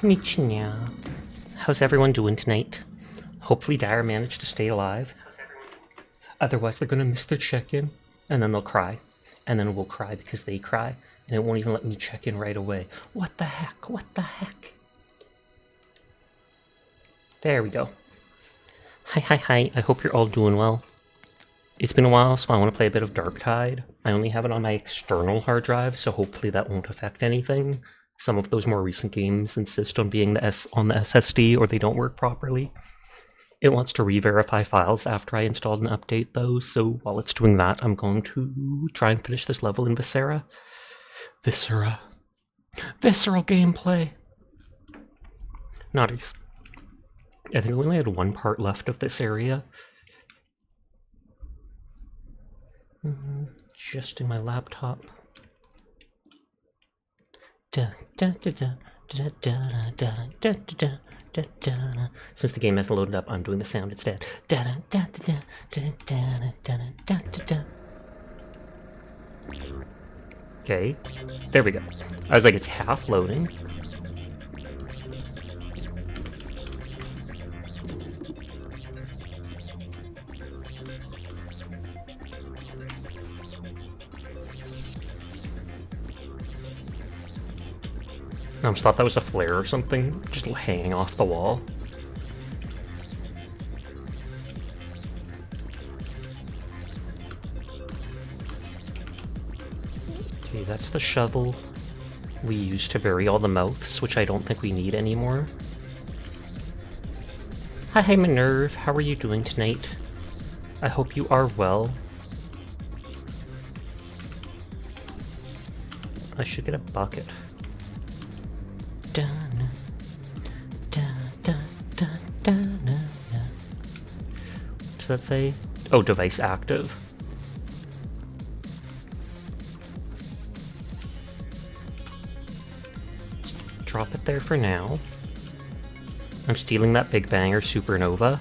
Konnichiwa. How's everyone doing tonight? Hopefully Dara managed to stay alive. Otherwise they're gonna miss their check-in, and then they'll cry. And then we'll cry because they cry, and it won't even let me check in right away. What the heck? What the heck? There we go. Hi. I hope you're all doing well. It's been a while, so I want to play a bit of Darktide. I only have it on my external hard drive, so hopefully that won't affect anything. Some of those more recent games insist on being on the SSD, or they don't work properly. It wants to re-verify files after I installed and update those, so while it's doing that, I'm going to try and finish this level in Viscera. Viscera. Visceral gameplay! Nice. I think I only had one part left of this area. Just in my laptop. Since the game hasn't loaded up, I'm doing the sound instead. Okay, there we go. I was like, it's half loading. I just thought that was a flare or something, just hanging off the wall. Okay, that's the shovel we used to bury all the mouths, which I don't think we need anymore. Hi Minerve, how are you doing tonight? I hope you are well. I should get a bucket. What does that say? Oh, device active. Let's drop it there for now. I'm stealing that Big Banger Supernova.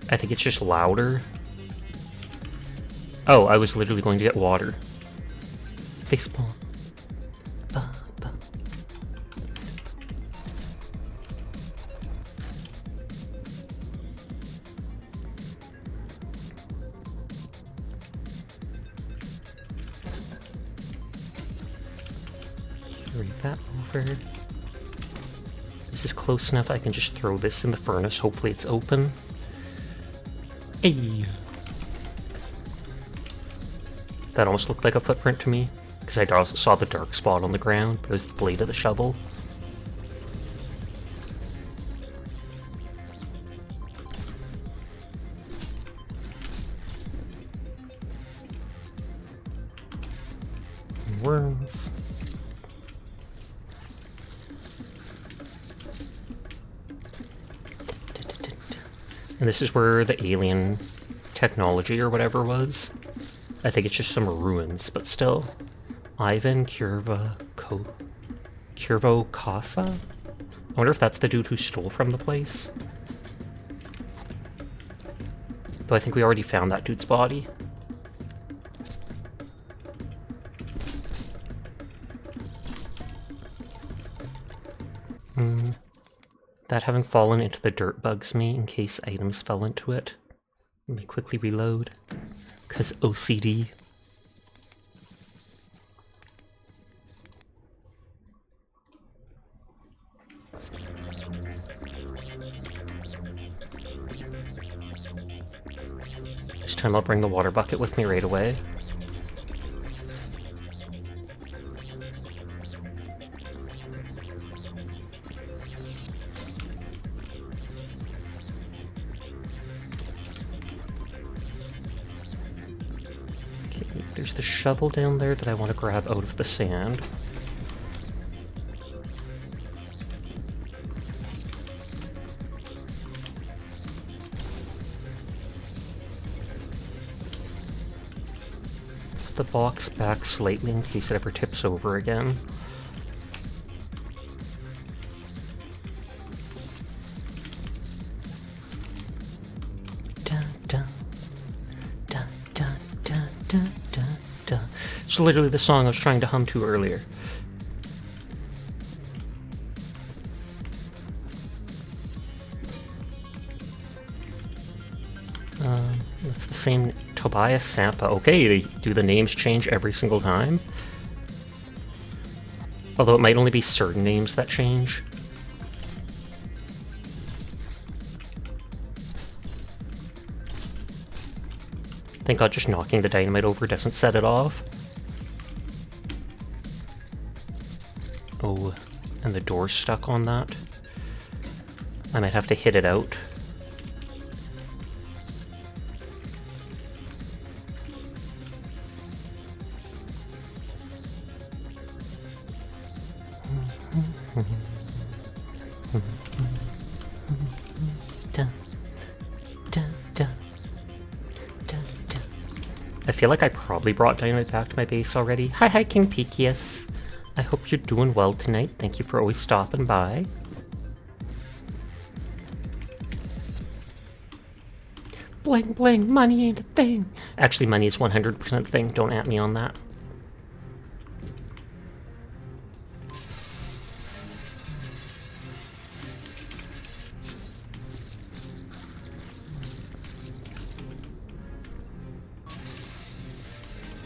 I think it's just louder. Oh, I was literally going to get water. Facepalm. Carry that over. This is close enough I can just throw this in the furnace. Hopefully it's open. Hey! That almost looked like a footprint to me, because I also saw the dark spot on the ground, but it was the blade of the shovel. Worms. And this is where the alien technology or whatever was. I think it's just some ruins, but still. Ivan Curvo Casa? I wonder if that's the dude who stole from the place. Though I think we already found that dude's body. That having fallen into the dirt bugs me in case items fell into it. Let me quickly reload. Because OCD. This time I'll bring the water bucket with me right away. There's the shovel down there that I want to grab out of the sand. Put the box back slightly in case it ever tips over again. It's literally the song I was trying to hum to earlier. That's the same Tobias Sampa. Okay, do the names change every single time? Although it might only be certain names that change. Thank God just knocking the dynamite over doesn't set it off. Oh, and the door's stuck on that. I might have to hit it out. I feel like I probably brought dynamite back to my base already. Hi, King Pikius. I hope you're doing well tonight. Thank you for always stopping by. Bling bling, money ain't a thing. Actually, money is 100% a thing. Don't at me on that.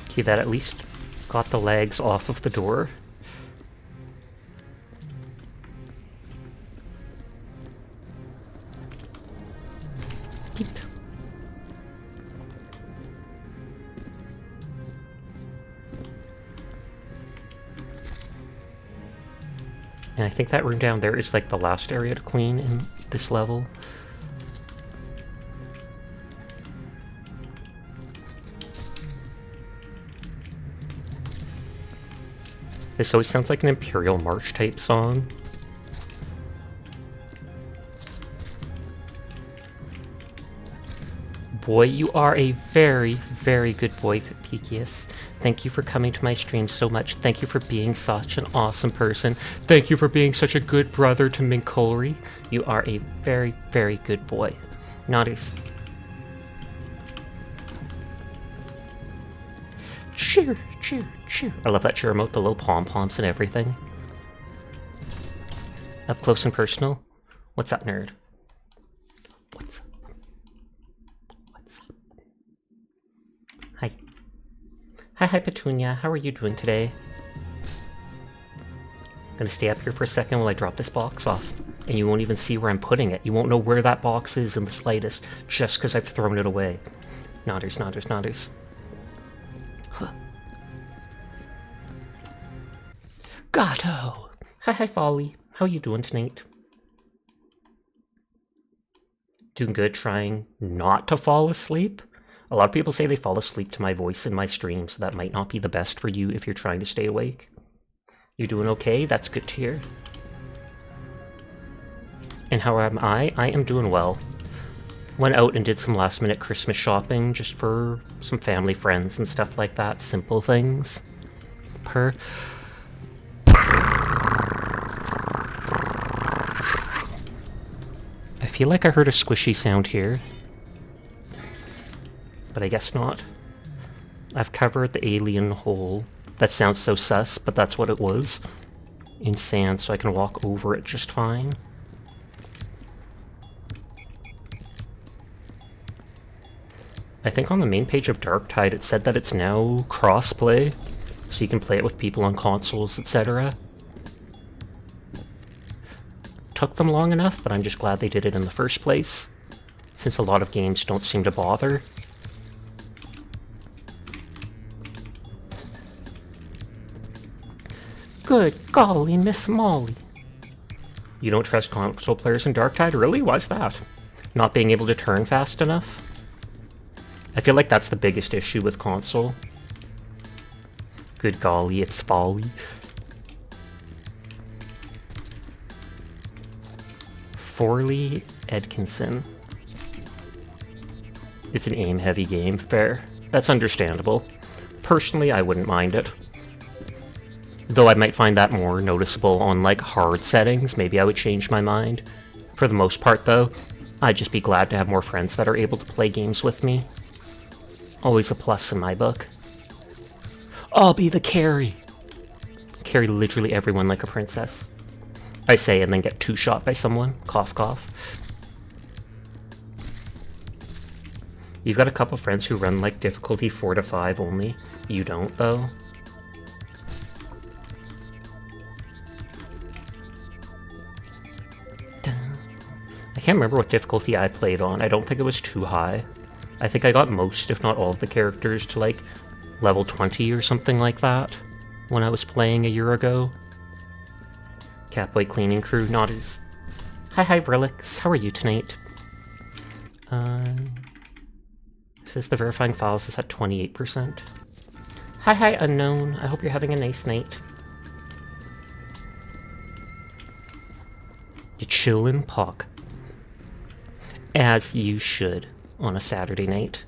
Okay, that at least got the legs off of the door. And I think that room down there is like the last area to clean in this level. This always sounds like an Imperial March type song. Boy, you are a very, very good boy, Pikius. Thank you for coming to my stream so much. Thank you for being such an awesome person. Thank you for being such a good brother to Minkolri. You are a very, very good boy. Naughties. Cheer, cheer, cheer. I love that cheer emote, the little pom-poms and everything. Up close and personal. What's up, nerd? What's up? What's up? Hi. Hi, Petunia. How are you doing today? Gonna stay up here for a second while I drop this box off. And you won't even see where I'm putting it. You won't know where that box is in the slightest, just because I've thrown it away. Nodders, nodders, nodders. Huh. Gato! Hi, Folly. How are you doing tonight? Doing good, trying not to fall asleep? A lot of people say they fall asleep to my voice in my stream, so that might not be the best for you if you're trying to stay awake. You doing okay? That's good to hear. And how am I? I am doing well. Went out and did some last-minute Christmas shopping just for some family, friends, and stuff like that. Simple things. I feel like I heard a squishy sound here. But I guess not. I've covered the alien hole. That sounds so sus, but that's what it was. In sand, so I can walk over it just fine. I think on the main page of Darktide it said that it's now cross-play, so you can play it with people on consoles, etc. Took them long enough, but I'm just glad they did it in the first place, since a lot of games don't seem to bother. Good golly, Miss Molly. You don't trust console players in Darktide? Really? Why's that? Not being able to turn fast enough? I feel like that's the biggest issue with console. Good golly, it's folly. Forley Edkinson. It's an aim-heavy game, fair. That's understandable. Personally, I wouldn't mind it. Though I might find that more noticeable on, like, hard settings. Maybe I would change my mind. For the most part, though, I'd just be glad to have more friends that are able to play games with me. Always a plus in my book. I'll be the carry. Carry literally everyone like a princess. I say and then get two-shot by someone. Cough, cough. You've got a couple friends who run like difficulty 4 to 5 only. You don't, though. I can't remember what difficulty I played on. I don't think it was too high. I think I got most, if not all, of the characters to like level 20 or something like that when I was playing a year ago. Catboy cleaning crew, Nodders. Hi, Relics. How are you tonight? Says the verifying files is at 28%. Hi, Unknown. I hope you're having a nice night. You chillin', Pock. As you should on a Saturday night.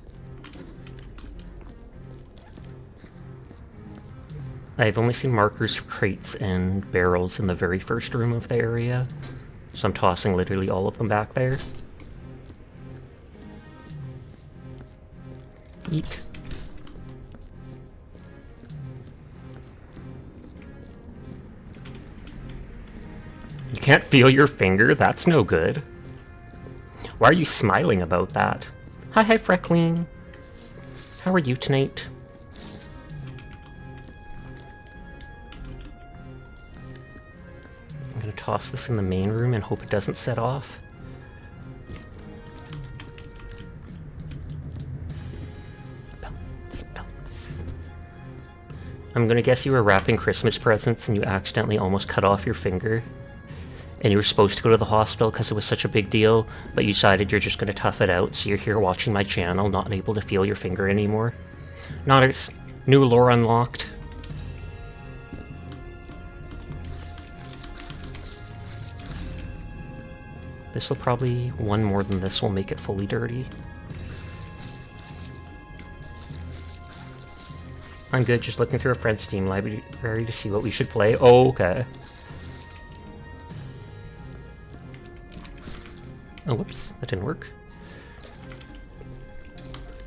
I've only seen markers for crates and barrels in the very first room of the area, so I'm tossing literally all of them back there. Eat. You can't feel your finger? That's no good. Why are you smiling about that? Hi, Freckling. How are you tonight? I'm gonna toss this in the main room and hope it doesn't set off. I'm gonna guess you were wrapping Christmas presents and you accidentally almost cut off your finger. And you were supposed to go to the hospital because it was such a big deal, but you decided you're just gonna tough it out, so you're here watching my channel, not able to feel your finger anymore. Nodders, new lore unlocked. This will probably, one more than this will make it fully dirty. I'm good, just looking through a friend's Steam library to see what we should play. Oh, okay. Oh, whoops, that didn't work.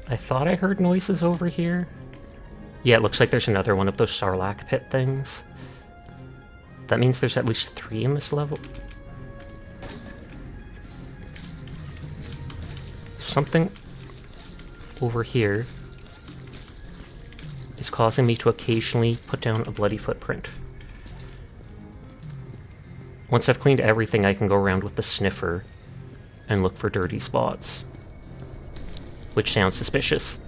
I thought I heard noises over here. Yeah, it looks like there's another one of those Sarlacc pit things. That means there's at least 3 in this level. Something over here is causing me to occasionally put down a bloody footprint. Once I've cleaned everything, I can go around with the sniffer and look for dirty spots. Which sounds suspicious.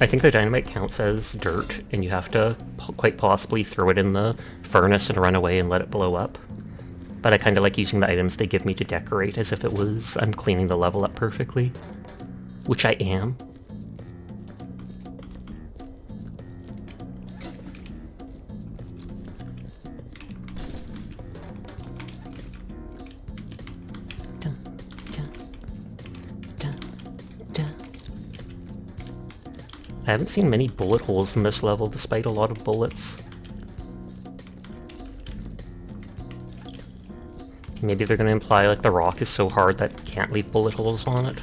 I think the dynamite counts as dirt, and you have to quite possibly throw it in the furnace and run away and let it blow up. But I kind of like using the items they give me to decorate as if it was I'm cleaning the level up perfectly. Which I am. I haven't seen many bullet holes in this level, despite a lot of bullets. Maybe they're gonna imply like the rock is so hard that you can't leave bullet holes on it.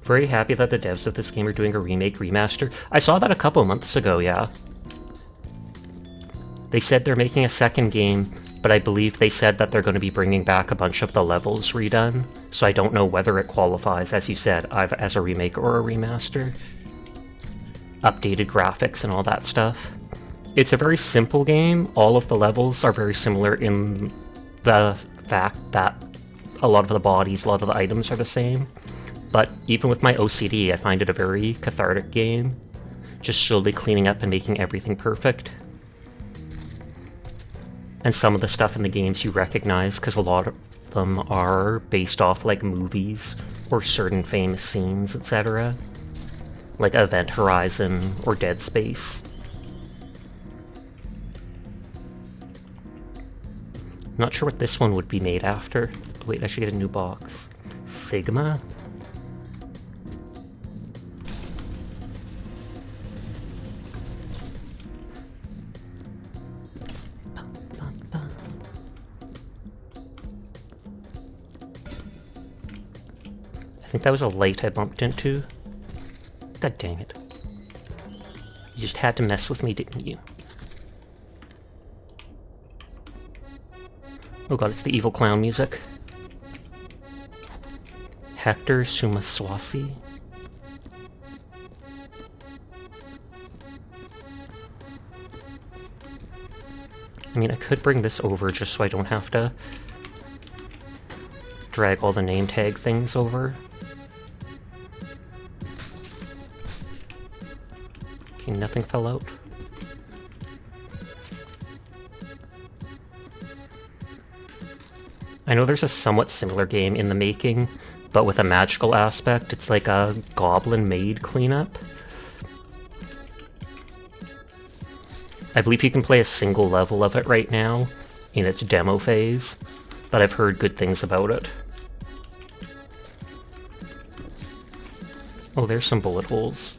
Very happy that the devs of this game are doing a remake remaster. I saw that a couple months ago, yeah. They said they're making a second game, but I believe they said that they're going to be bringing back a bunch of the levels redone, so I don't know whether it qualifies, as you said, either as a remake or a remaster. Updated graphics and all that stuff. It's a very simple game. All of the levels are very similar in the fact that a lot of the bodies, a lot of the items are the same. But even with my OCD, I find it a very cathartic game. Just slowly cleaning up and making everything perfect. And some of the stuff in the games you recognize, because a lot of them are based off like movies or certain famous scenes, etc. Like Event Horizon or Dead Space. Not sure what this one would be made after. Wait, I should get a new box. Sigma? I think that was a light I bumped into. God dang it. You just had to mess with me, didn't you? Oh god, it's the evil clown music. Hector Sumaswasi. I mean, I could bring this over just so I don't have to drag all the name tag things over. Okay, nothing fell out. I know there's a somewhat similar game in the making, but with a magical aspect. It's like a goblin maid cleanup. I believe you can play a single level of it right now in its demo phase, but I've heard good things about it. Oh, there's some bullet holes.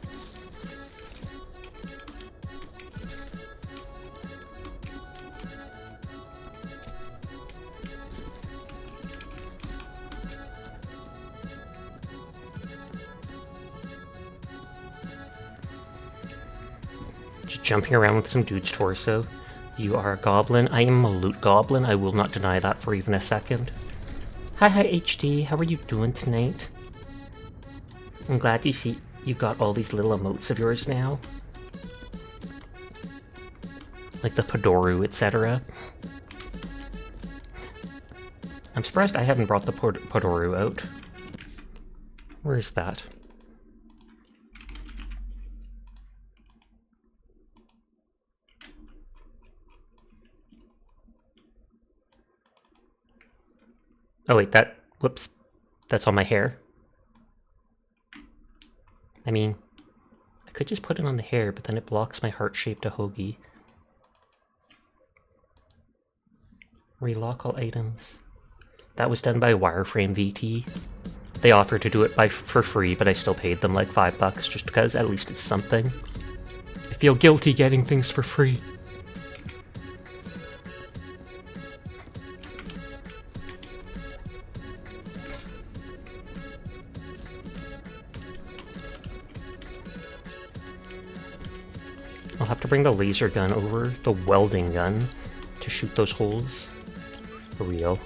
Just jumping around with some dude's torso. You are a goblin. I am a loot goblin. I will not deny that for even a second. Hi HD, how are you doing tonight? I'm glad you see you've got all these little emotes of yours now. Like the Padoru, etc. I'm surprised I haven't brought the Padoru out. Where is that? Oh wait, whoops, that's on my hair. I mean, I could just put it on the hair, but then it blocks my heart-shaped hoagie. Relock all items. That was done by Wireframe VT. They offered to do it for free, but I still paid them like $5 just because at least it's something. I feel guilty getting things for free. I'll have to bring the laser gun over, the welding gun, to shoot those holes. For real.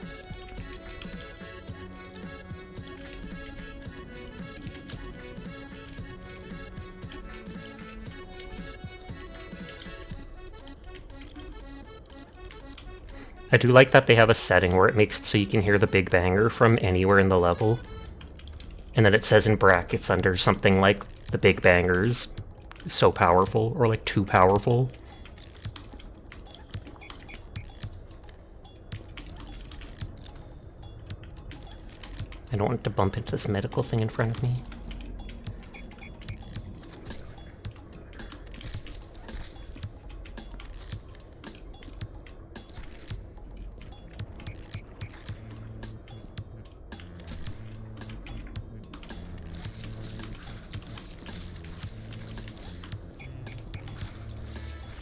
I do like that they have a setting where it makes it so you can hear the Big Banger from anywhere in the level. And then it says in brackets under something like the Big Banger's so powerful, or like too powerful. I don't want to bump into this medical thing in front of me.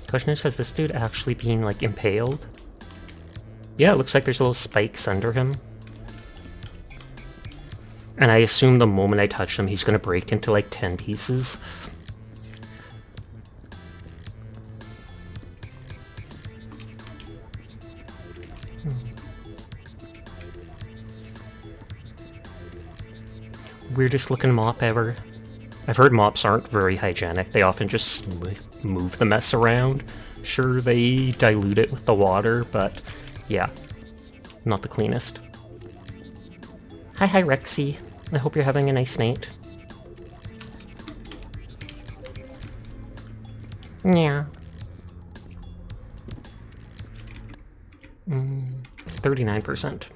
Question is, has this dude actually been, like, impaled? Yeah, it looks like there's little spikes under him. And I assume the moment I touch him, he's gonna break into, like, 10 pieces. Weirdest looking mop ever. I've heard mops aren't very hygienic. They often just move the mess around. Sure, they dilute it with the water, but yeah, not the cleanest. Hi Rexy. I hope you're having a nice night. Yeah. 39%.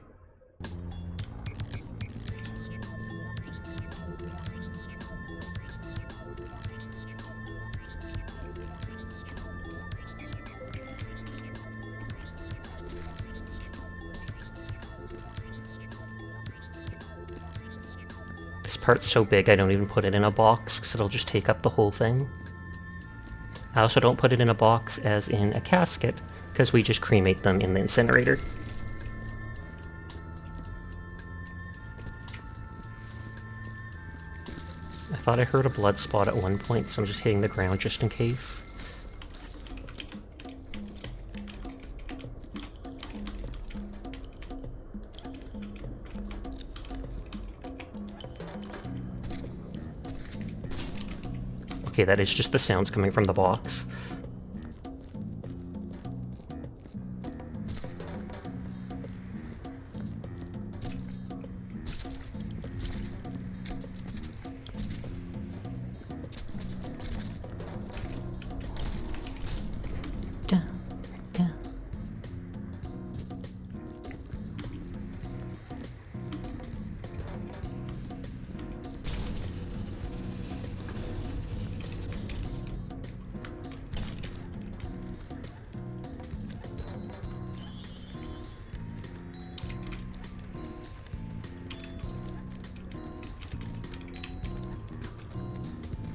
This part's so big I don't even put it in a box, because it'll just take up the whole thing. I also don't put it in a box as in a casket, because we just cremate them in the incinerator. thought I heard a blood spot at one point, so I'm just hitting the ground just in case. Okay, that is just the sounds coming from the box.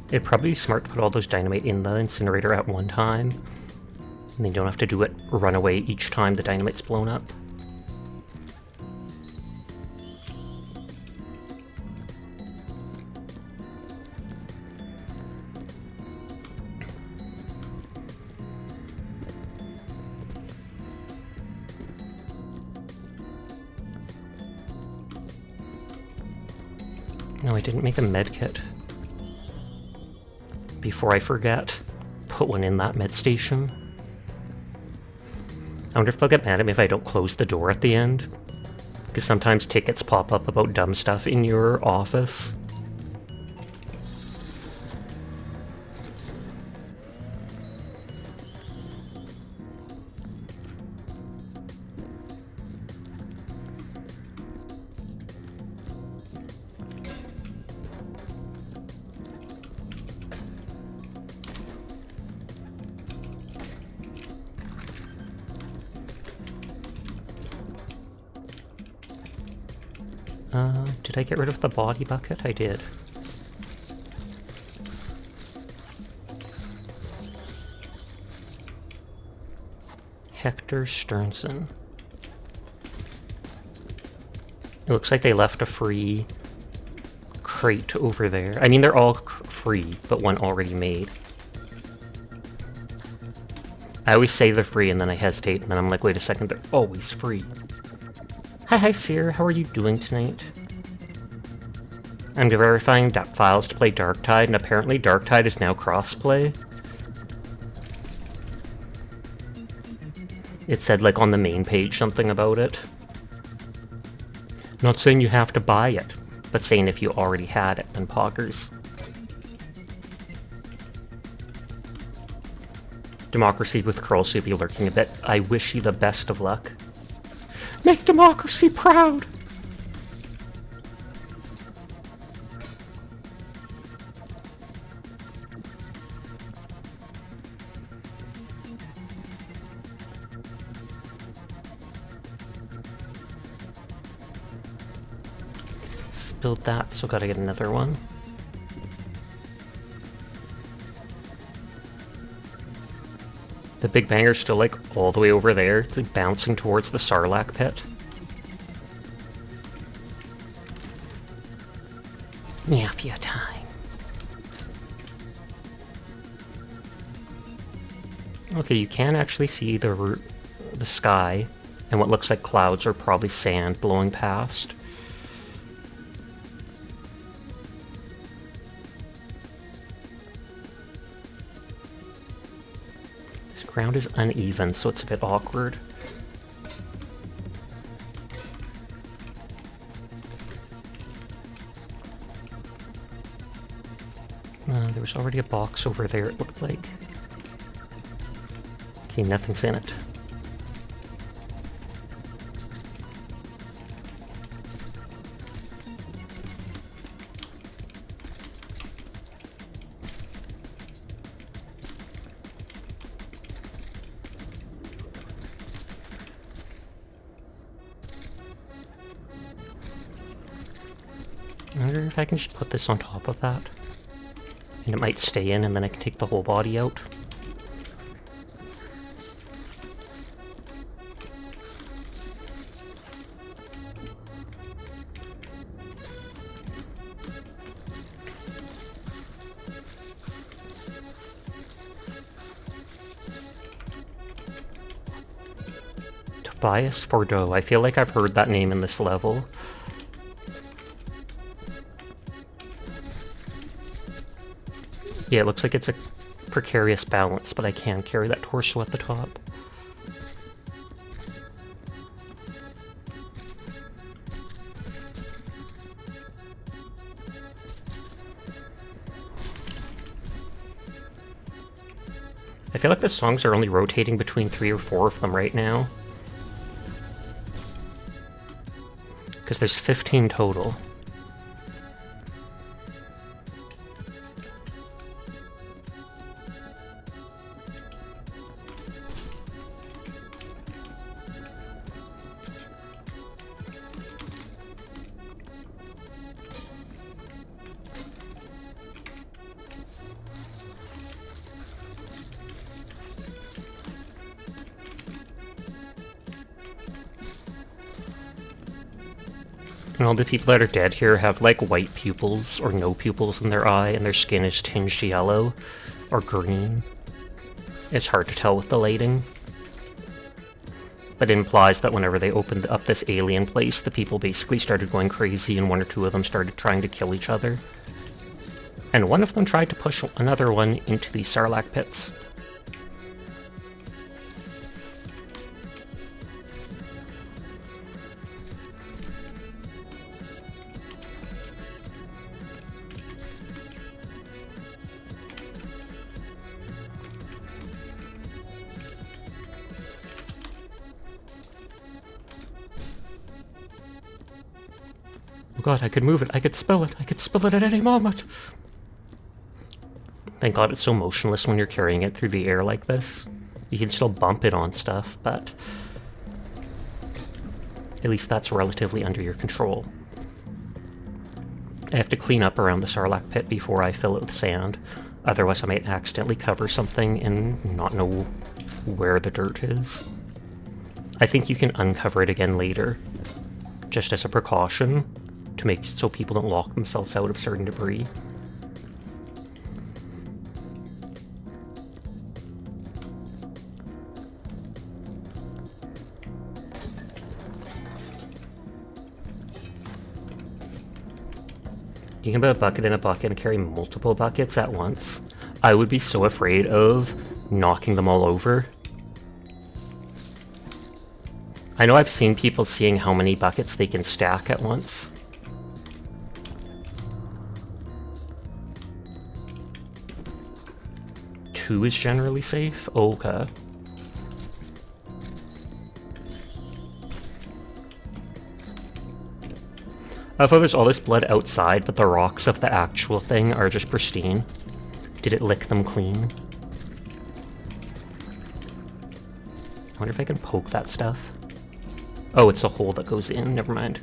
It'd probably be smart to put all those dynamite in the incinerator at one time, and they don't have to do it run away each time the dynamite's blown up. No, I didn't make a med kit. Before I forget, put one in that med station. I wonder if they'll get mad at me if I don't close the door at the end. Because sometimes tickets pop up about dumb stuff in your office. Did I get rid of the body bucket? I did. Hector Sternson. It looks like they left a free crate over there. I mean, they're all free, but one already made. I always say they're free and then I hesitate and then I'm like, wait a second, they're always free. Hi, Seer. How are you doing tonight? I'm verifying files to play Darktide, and apparently Darktide is now crossplay. It said, like, on the main page something about it. Not saying you have to buy it, but saying if you already had it, then poggers. Democracy with Curl should be lurking a bit. I wish you the best of luck. Make democracy proud! Spilled that, so gotta get another one. The Big Banger's still, like, all the way over there. It's, like, bouncing towards the Sarlacc pit. Nephew time. Okay, you can actually see the sky, and what looks like clouds are probably sand blowing past. Ground is uneven, so it's a bit awkward. There was already a box over there, it looked like. Okay, nothing's in it. I wonder if I can just put this on top of that. And it might stay in, and then I can take the whole body out. Bias Fordeaux. I feel like I've heard that name in this level. Yeah, it looks like it's a precarious balance, but I can carry that torso at the top. I feel like the songs are only rotating between 3 or 4 of them right now. Because there's 15 total. And all the people that are dead here have like white pupils or no pupils in their eye, and their skin is tinged yellow or green. It's hard to tell with the lighting. But it implies that whenever they opened up this alien place, the people basically started going crazy, and 1 or 2 of them started trying to kill each other. And one of them tried to push another one into the Sarlacc pits. Oh god, I could move it, I could spill it at any moment! Thank god it's so motionless when you're carrying it through the air like this. You can still bump it on stuff, but at least that's relatively under your control. I have to clean up around the Sarlacc pit before I fill it with sand, otherwise I might accidentally cover something and not know where the dirt is. I think you can uncover it again later, just as a precaution, to make so people don't lock themselves out of certain debris. You can put a bucket in a bucket and carry multiple buckets at once. I would be so afraid of knocking them all over. I know I've seen people seeing how many buckets they can stack at once. Two is generally safe? Okay. I thought there's all this blood outside, but the rocks of the actual thing are just pristine. Did it lick them clean? I wonder if I can poke that stuff. Oh, it's a hole that goes in. Never mind.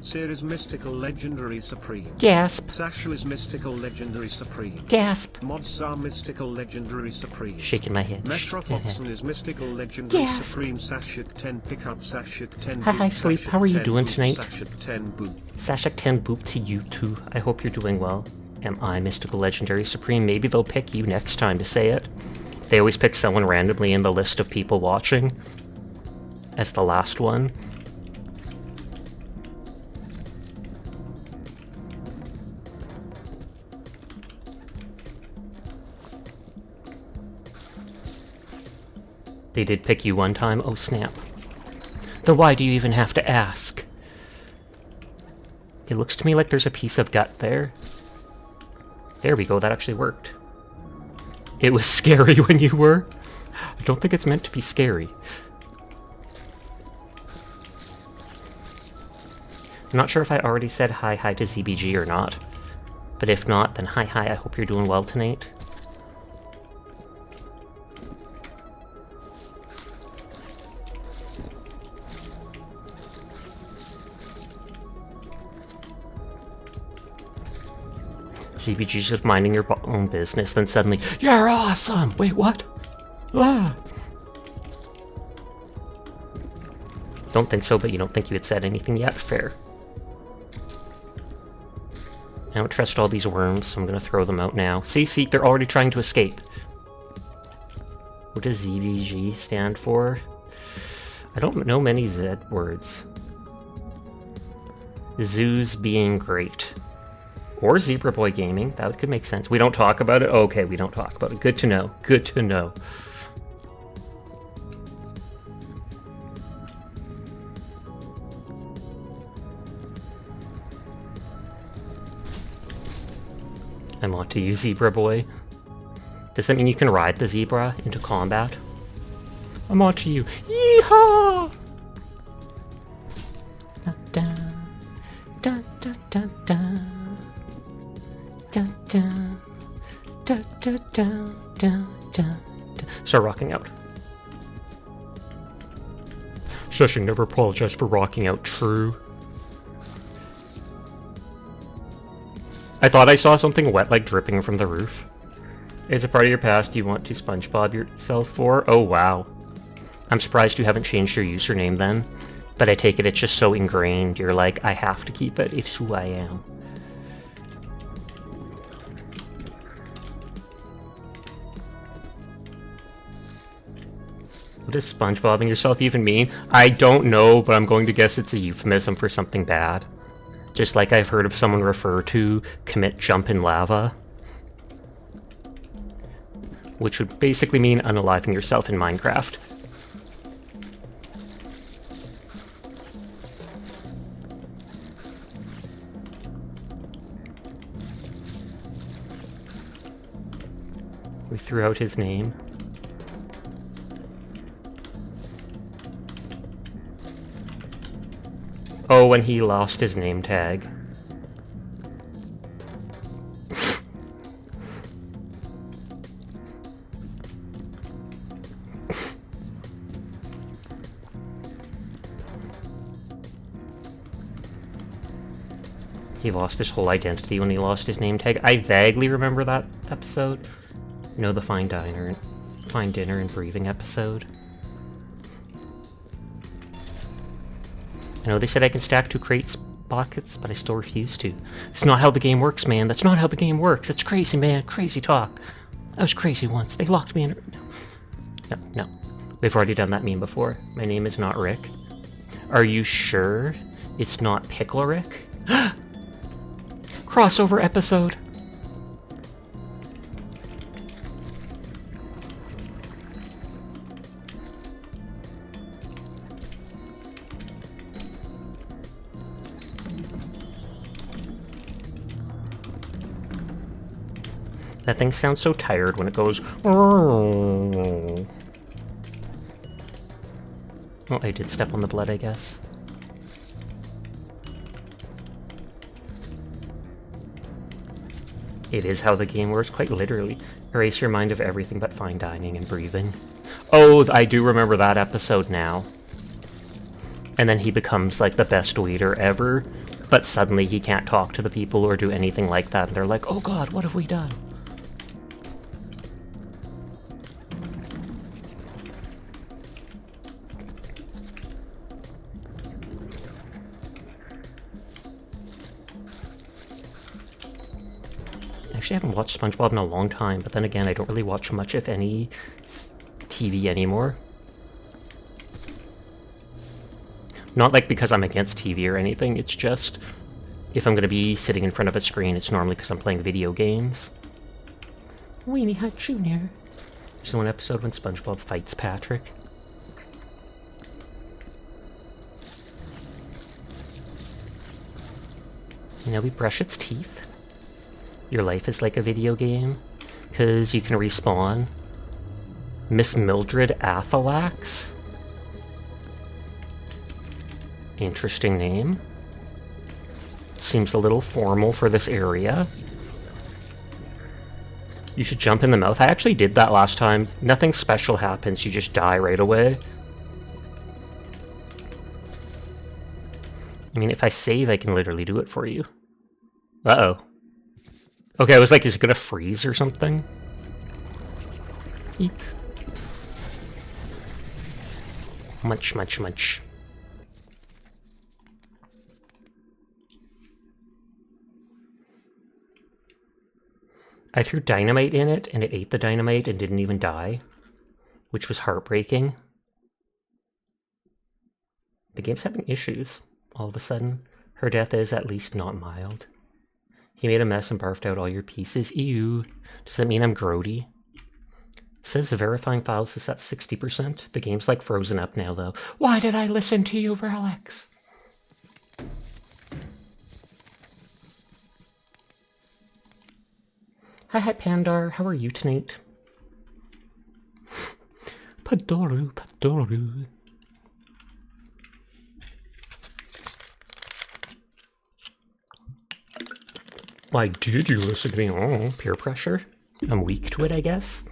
Seer is mystical legendary supreme. Gasp. Sasha is mystical legendary supreme. Gasp. Mods are mystical legendary supreme. Shaking my head. Metrofoxen is mystical legendary Gasp. supreme. Sashik 10 pickup. Sashik 10 Hi, hi, Sleep. How are you doing tonight? Sashik 10 boop. Sashik 10 boop to you too. I hope you're doing well. Am I mystical legendary supreme? Maybe they'll pick you next time to say it. They always pick someone randomly in the list of people watching as the last one. They did pick you one time? Oh snap. Then why do you even have to ask? It looks to me like there's a piece of gut there. There we go, that actually worked. It was scary when you were. I don't think it's meant to be scary. I'm not sure if I already said hi to ZBG or not. But if not, then hi, I hope you're doing well tonight. ZBG's just minding your own business, then suddenly, you're awesome! Wait, what? Ah! Don't think so, but you don't think you had said anything yet? Fair. I don't trust all these worms, so I'm gonna throw them out now. See, they're already trying to escape. What does ZBG stand for? I don't know many Z words. Zoos being great. Or Zebra Boy Gaming, that could make sense. We don't talk about it? Okay, we don't talk about it. Good to know, good to know. I'm on to you, Zebra Boy. Does that mean you can ride the zebra into combat? I'm on to you. Yeehaw! Da, da, da, da, da, da. Da, da, da, da, da, da, da. Start rocking out. Shushing, never apologize for rocking out, true. I thought I saw something wet, like dripping from the roof. It's a part of your past you want to SpongeBob yourself for? Oh, wow. I'm surprised you haven't changed your username then. But I take it it's just so ingrained, you're like, I have to keep it, it's who I am. What does SpongeBobbing yourself even mean? I don't know, but I'm going to guess it's a euphemism for something bad. Just like I've heard of someone refer to commit jump in lava. Which would basically mean unaliving yourself in Minecraft. We threw out his name. Oh, when he lost his name tag. He lost his whole identity when he lost his name tag. I vaguely remember that episode. You know, the fine dinner and breathing episode. I know they said I can stack 2 crates buckets, but I still refuse to. It's not how the game works, man. That's not how the game works. It's crazy, man. Crazy talk. I was crazy once. They locked me in. No. We've already done that meme before. My name is not Rick. Are you sure it's not Pickle Rick? Crossover episode. That thing sounds so tired when it goes. Oh, I did step on the blood, I guess. It is how the game works, quite literally. Erase your mind of everything but fine dining and breathing. Oh, I do remember that episode now. And then he becomes like the best waiter ever, but suddenly he can't talk to the people or do anything like that, and they're like, oh god, what have we done? Actually, I haven't watched SpongeBob in a long time, but then again, I don't really watch much, if any, TV anymore. Not like because I'm against TV or anything, it's just, if I'm gonna be sitting in front of a screen, it's normally because I'm playing video games. Weenie Hut Jr. There's one episode when SpongeBob fights Patrick. Now we brush its teeth. Your life is like a video game, because you can respawn. Miss Mildred Athalax? Interesting name. Seems a little formal for this area. You should jump in the mouth. I actually did that last time. Nothing special happens, you just die right away. I mean, if I save, I can literally do it for you. Uh-oh. Okay, I was like, is it gonna freeze or something? Eat. Munch, munch, munch. I threw dynamite in it, and it ate the dynamite and didn't even die, which was heartbreaking. The game's having issues, all of a sudden. Her death is at least not mild. He made a mess and barfed out all your pieces. Ew. Does that mean I'm grody? Says the verifying files is at 60%. The game's like frozen up now, though. Why did I listen to you, Alex? Hi, Pandar. How are you tonight? Padoru, Padoru. Why did you listen to me? Oh, peer pressure. I'm weak to it, I guess.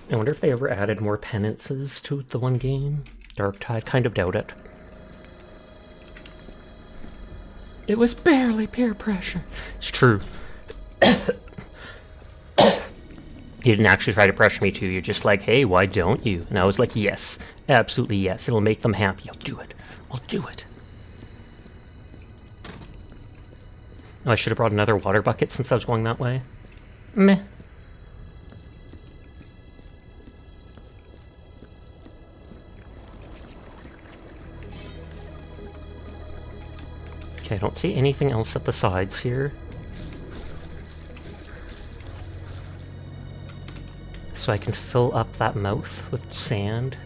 I wonder if they ever added more penances to the one game. Darktide, kind of doubt it. It was barely peer pressure. It's true. You didn't actually try to pressure me to. You're just like, hey, why don't you? And I was like, yes, absolutely yes. It'll make them happy. I'll do it. I'll do it. Oh, I should have brought another water bucket since I was going that way. Meh. Okay, I don't see anything else at the sides here. So I can fill up that mouth with sand.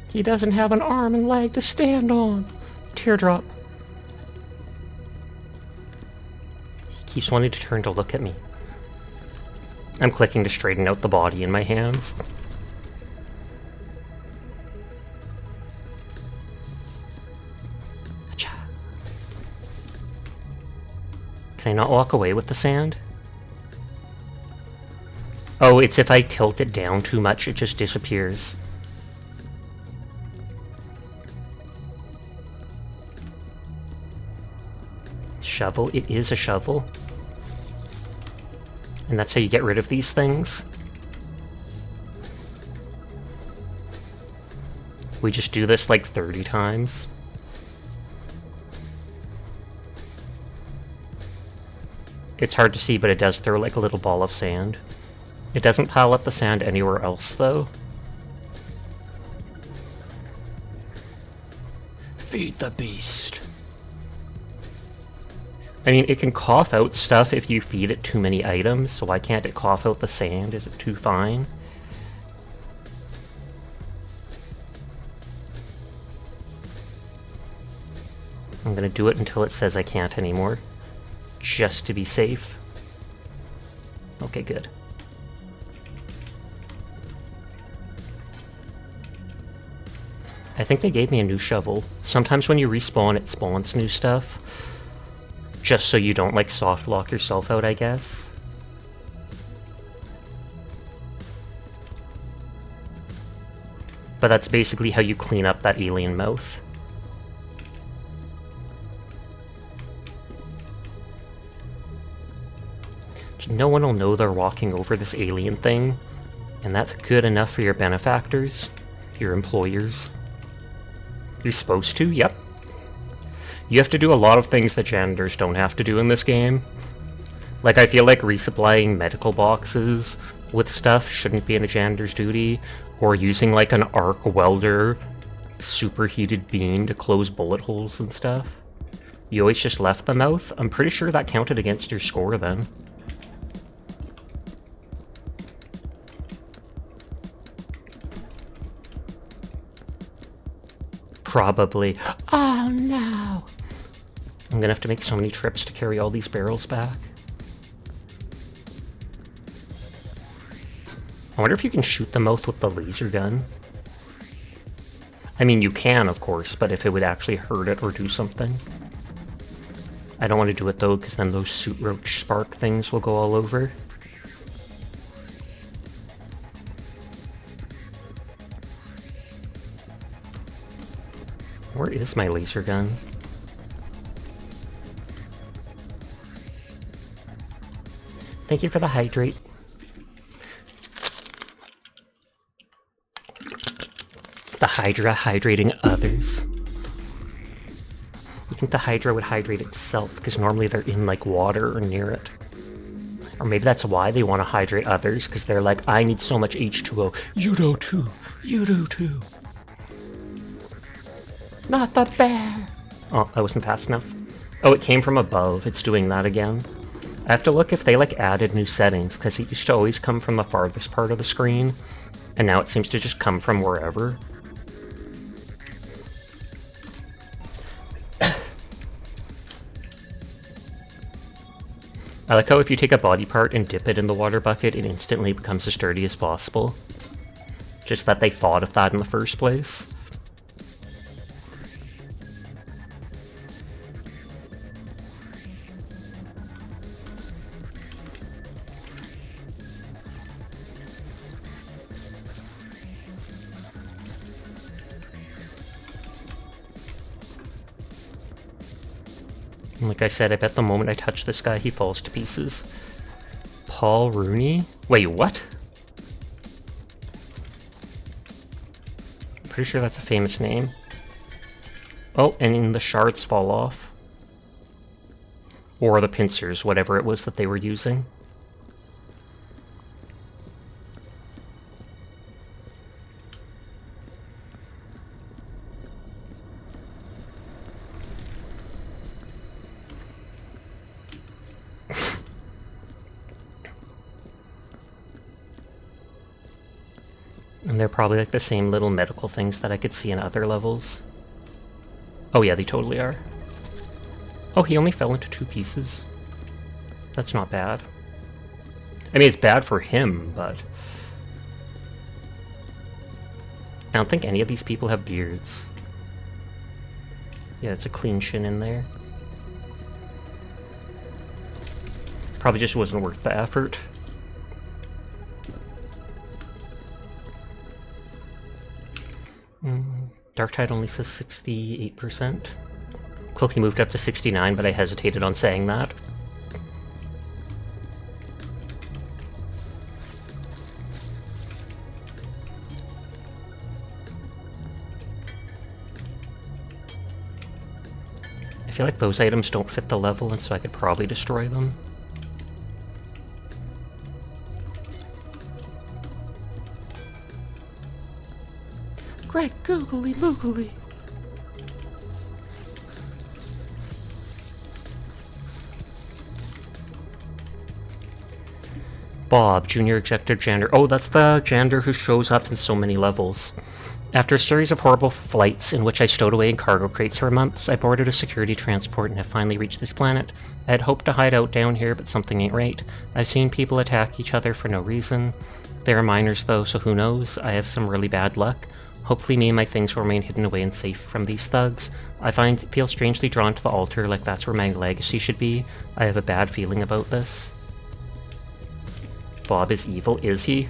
He doesn't have an arm and leg to stand on. Teardrop. He keeps wanting to turn to look at me. I'm clicking to straighten out the body in my hands. Achha. Can I not walk away with the sand? Oh, it's if I tilt it down too much, it just disappears. Shovel? It is a shovel. And that's how you get rid of these things. We just do this like 30 times. It's hard to see, but it does throw like a little ball of sand. It doesn't pile up the sand anywhere else, though. Feed the beast. I mean, it can cough out stuff if you feed it too many items, so why can't it cough out the sand? Is it too fine? I'm gonna do it until it says I can't anymore. Just to be safe. Okay, good. I think they gave me a new shovel. Sometimes when you respawn, it spawns new stuff. Just so you don't, like, soft lock yourself out, I guess. But that's basically how you clean up that alien mouth. No one will know they're walking over this alien thing, and that's good enough for your benefactors, your employers. You're supposed to, yep. You have to do a lot of things that janitors don't have to do in this game. Like, I feel like resupplying medical boxes with stuff shouldn't be in a janitor's duty, or using like an arc welder superheated beam to close bullet holes and stuff. You always just left the mouth? I'm pretty sure that counted against your score then. Probably. Oh no! I'm gonna have to make so many trips to carry all these barrels back. I wonder if you can shoot the mouth with the laser gun. I mean, you can, of course, but if it would actually hurt it or do something. I don't want to do it though, because then those suit roach spark things will go all over. Where is my laser gun? Thank you for the hydrate. The Hydra hydrating others. You think the Hydra would hydrate itself, because normally they're in, like, water or near it. Or maybe that's why they want to hydrate others, because they're like, I need so much H2O. You do too. You do too. Not the bear. Oh, that wasn't fast enough. Oh, it came from above. It's doing that again. I have to look if they, like, added new settings, because it used to always come from the farthest part of the screen, and now it seems to just come from wherever. I like how if you take a body part and dip it in the water bucket, it instantly becomes as sturdy as possible. Just that they thought of that in the first place. And like I said, I bet the moment I touch this guy, he falls to pieces. Paul Rooney? Wait, what? I'm pretty sure that's a famous name. Oh, and the shards fall off. Or the pincers, whatever it was that they were using. And they're probably like the same little medical things that I could see in other levels. Oh yeah, they totally are. Oh, he only fell into 2 pieces. That's not bad. I mean, it's bad for him, but... I don't think any of these people have beards. Yeah, it's a clean shin in there. Probably just wasn't worth the effort. Darktide only says 68%. Cloaky moved up to 69, but I hesitated on saying that. I feel like those items don't fit the level, and so I could probably destroy them. Greg, googly moogly. Bob, Junior Executive Janitor. Oh, that's the janitor who shows up in so many levels. After a series of horrible flights in which I stowed away in cargo crates for months, I boarded a security transport and have finally reached this planet. I had hoped to hide out down here, but something ain't right. I've seen people attack each other for no reason. They are minors though, so who knows? I have some really bad luck. Hopefully me and my things will remain hidden away and safe from these thugs. I feel strangely drawn to the altar, like that's where my legacy should be. I have a bad feeling about this. Bob is evil, is he?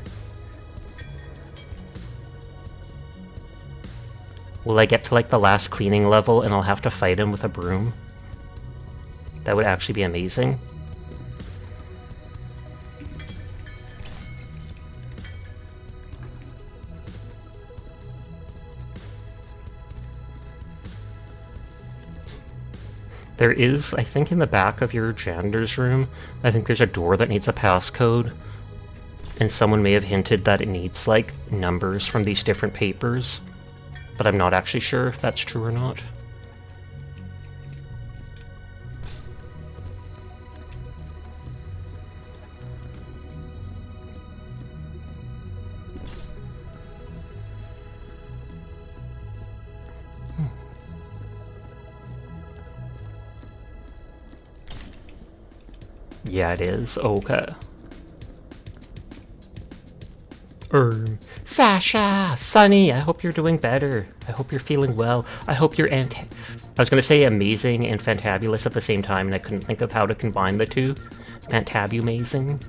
Will I get to like the last cleaning level and I'll have to fight him with a broom? That would actually be amazing. There is, I think in the back of your janitor's room, I think there's a door that needs a passcode. And someone may have hinted that it needs, like, numbers from these different papers. But I'm not actually sure if that's true or not. Yeah, it is. Okay. Sasha! Sunny! I hope you're doing better. I hope you're feeling well. I hope you're I was gonna say amazing and fantabulous at the same time, and I couldn't think of how to combine the two. Fantabumazing.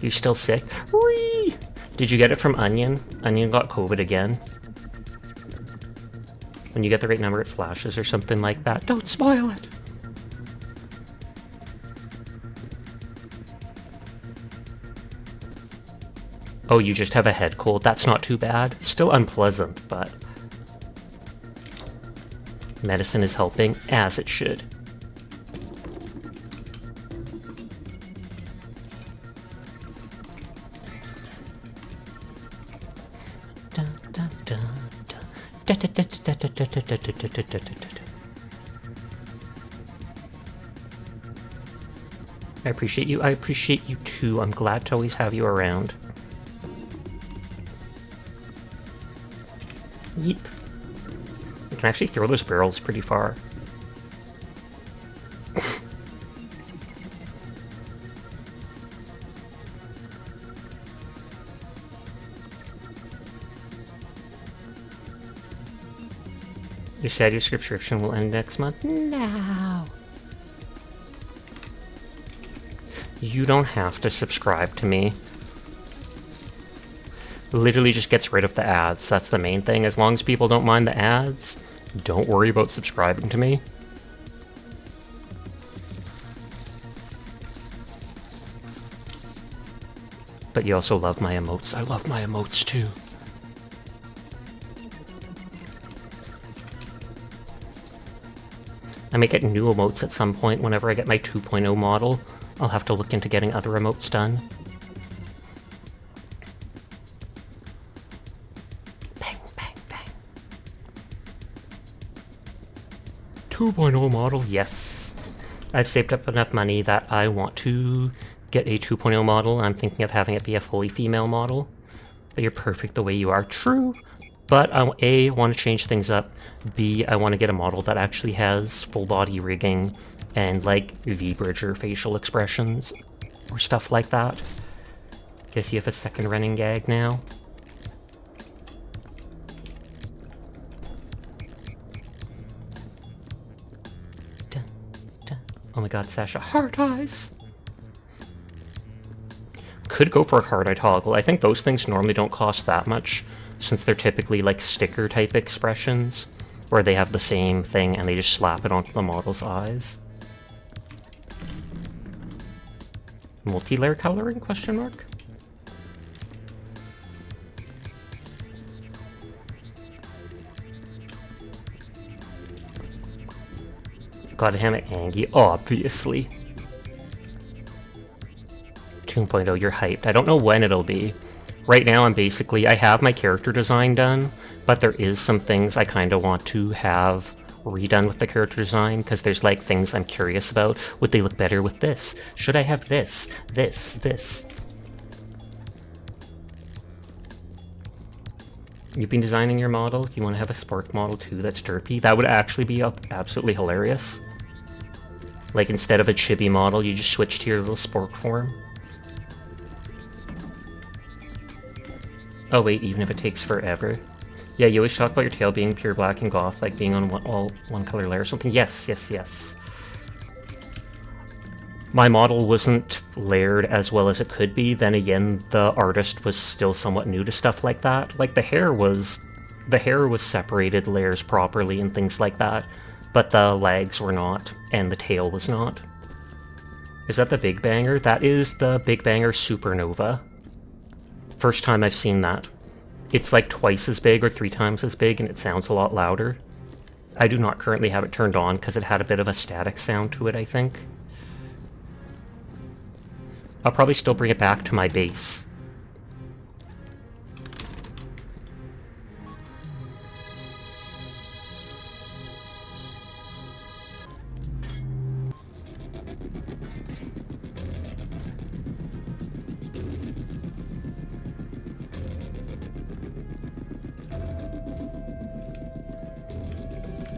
You're still sick? Whee! Did you get it from Onion? Onion got COVID again. When you get the right number, it flashes or something like that. Don't spoil it! Oh, you just have a head cold. That's not too bad. Still unpleasant, but medicine is helping, as it should. I appreciate you. I appreciate you too. I'm glad to always have you around. Yeet. You can actually throw those barrels pretty far. You said your subscription will end next month? No. You don't have to subscribe to me. Literally just gets rid of the ads. That's the main thing. As long as people don't mind the ads, don't worry about subscribing to me. But you also love my emotes. I love my emotes too. I may get new emotes at some point whenever I get my 2.0 model. I'll have to look into getting other emotes done. Bang, bang, bang. 2.0 model, yes. I've saved up enough money that I want to get a 2.0 model. I'm thinking of having it be a fully female model. But you're perfect the way you are. True. But I, A, want to change things up. B, I want to get a model that actually has full body rigging and like V-bridger facial expressions or stuff like that. Guess you have a second running gag now. Dun, dun. Oh my god, Sasha, heart eyes! Could go for a hard eye toggle. I think those things normally don't cost that much, since they're typically like sticker type expressions, where they have the same thing and they just slap it onto the model's eyes. Multi-layer coloring, question mark? Gotta have it, Angie, obviously. 2.0, you're hyped. I don't know when it'll be. Right now I have my character design done, but there is some things I kind of want to have redone with the character design, because there's like things I'm curious about. Would they look better with this? Should I have this? This? You've been designing your model? You want to have a Spark model too that's derpy? That would actually be absolutely hilarious. Like instead of a chibi model, you just switch to your little Spork form. Oh wait, even if it takes forever. Yeah, you always talk about your tail being pure black and goth, like being on all one color layer or something. Yes. My model wasn't layered as well as it could be. Then again, the artist was still somewhat new to stuff like that. Like the hair was separated layers properly and things like that, but the legs were not, and the tail was not. Is that the Big Banger? That is the Big Banger Supernova. First time I've seen that. It's like twice as big or 3 times as big, and it sounds a lot louder. I do not currently have it turned on because it had a bit of a static sound to it, I think. I'll probably still bring it back to my base.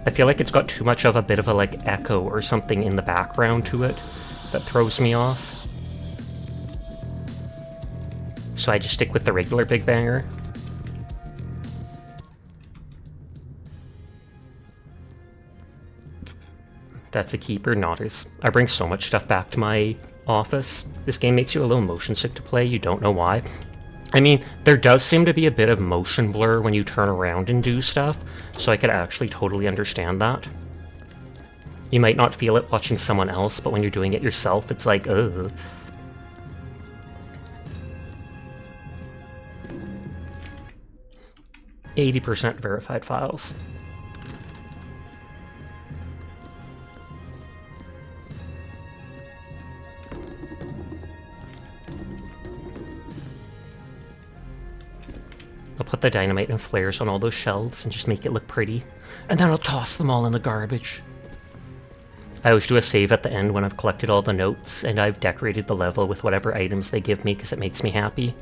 I feel like it's got too much of a bit of a like echo or something in the background to it that throws me off. So I just stick with the regular Big Banger. That's a keeper, Notters. I bring so much stuff back to my office. This game makes you a little motion sick to play, you don't know why. I mean, there does seem to be a bit of motion blur when you turn around and do stuff, so I could actually totally understand that. You might not feel it watching someone else, but when you're doing it yourself, it's like, ugh. 80% verified files. I'll put the dynamite and flares on all those shelves and just make it look pretty. And then I'll toss them all in the garbage. I always do a save at the end when I've collected all the notes and I've decorated the level with whatever items they give me because it makes me happy.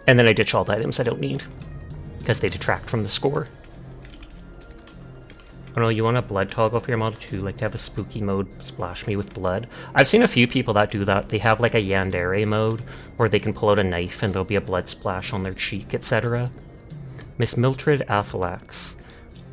And then I ditch all the items I don't need because they detract from the score. Oh no, you want a blood toggle for your model too, like to have a spooky mode splash me with blood. I've seen a few people that do that. They have like a yandere mode where they can pull out a knife and there'll be a blood splash on their cheek, etc. Miss Mildred Aphilax,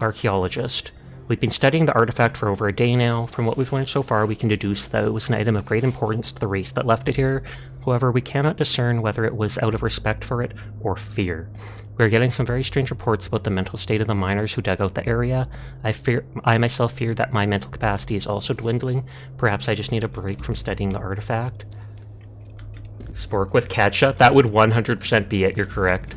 archaeologist. We've been studying the artifact for over a day now. From what we've learned so far, we can deduce that it was an item of great importance to the race that left it here. However, we cannot discern whether it was out of respect for it or fear. We are getting some very strange reports about the mental state of the miners who dug out the area. I myself fear that my mental capacity is also dwindling. Perhaps I just need a break from studying the artifact. Spork with ketchup? That would 100% be it, you're correct.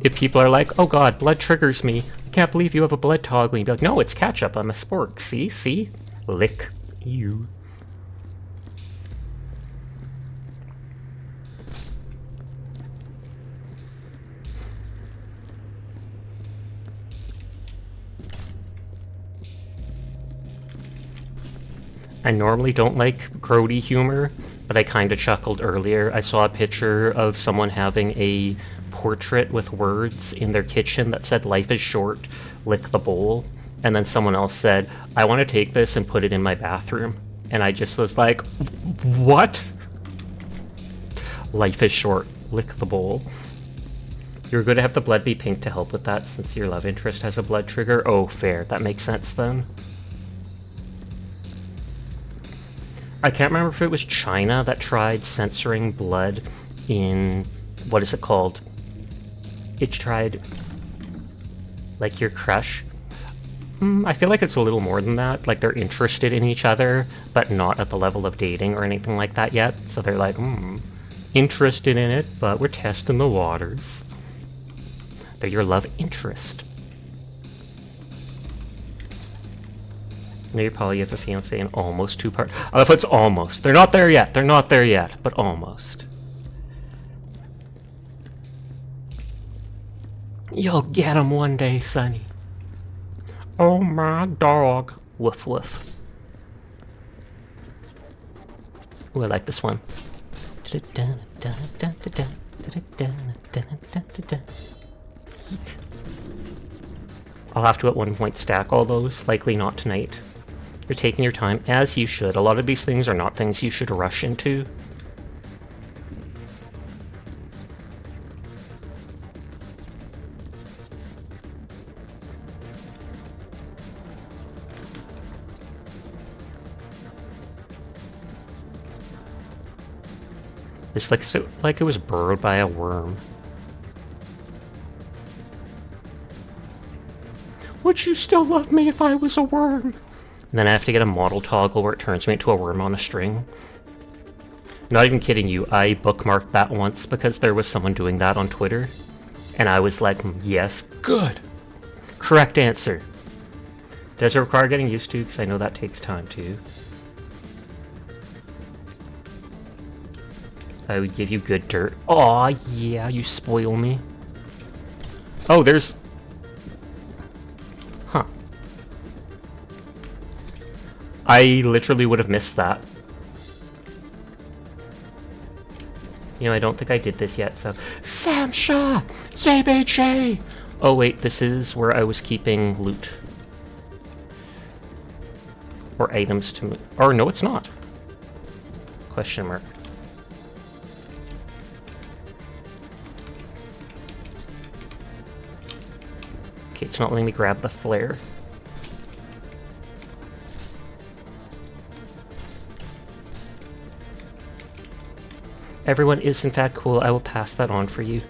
If people are like, oh god, blood triggers me. I can't believe you have a blood toggle. You'd be like, no, it's ketchup, I'm a spork. See? Lick you. I normally don't like grody humor, but I kinda chuckled earlier. I saw a picture of someone having a portrait with words in their kitchen that said, life is short, lick the bowl. And then someone else said, I want to take this and put it in my bathroom. And I just was like, what? Life is short, lick the bowl. You're going to have the blood be pink to help with that since your love interest has a blood trigger. Oh, fair. That makes sense then. I can't remember if it was China that tried censoring blood in, what is it called? It tried, like, your crush. I feel like it's a little more than that. Like, they're interested in each other, but not at the level of dating or anything like that yet. So they're like, interested in it, but we're testing the waters. They're your love interest. Now you probably have a fiancé in almost two-part. Oh, if it's almost. They're not there yet. They're not there yet, but almost. You'll get him one day, Sonny. Oh, my dog. Woof, woof. Ooh, I like this one. I'll have to at one point stack all those. Likely not tonight. You're taking your time, as you should. A lot of these things are not things you should rush into. This looks like it was burrowed by a worm. Would you still love me if I was a worm? And then I have to get a model toggle where it turns me into a worm on a string. Not even kidding you, I bookmarked that once because there was someone doing that on Twitter. And I was like, yes, good. Correct answer. Does it require getting used to? Because I know that takes time too. I would give you good dirt. Aw, yeah, you spoil me. Oh, there's... Huh. I literally would have missed that. You know, I don't think I did this yet, so... Samsha! ZBJ! Oh wait, this is where I was keeping loot. Or items to move. Or no, it's not. Question mark. Okay, it's not letting me grab the flare. Everyone is in fact cool. I will pass that on for you.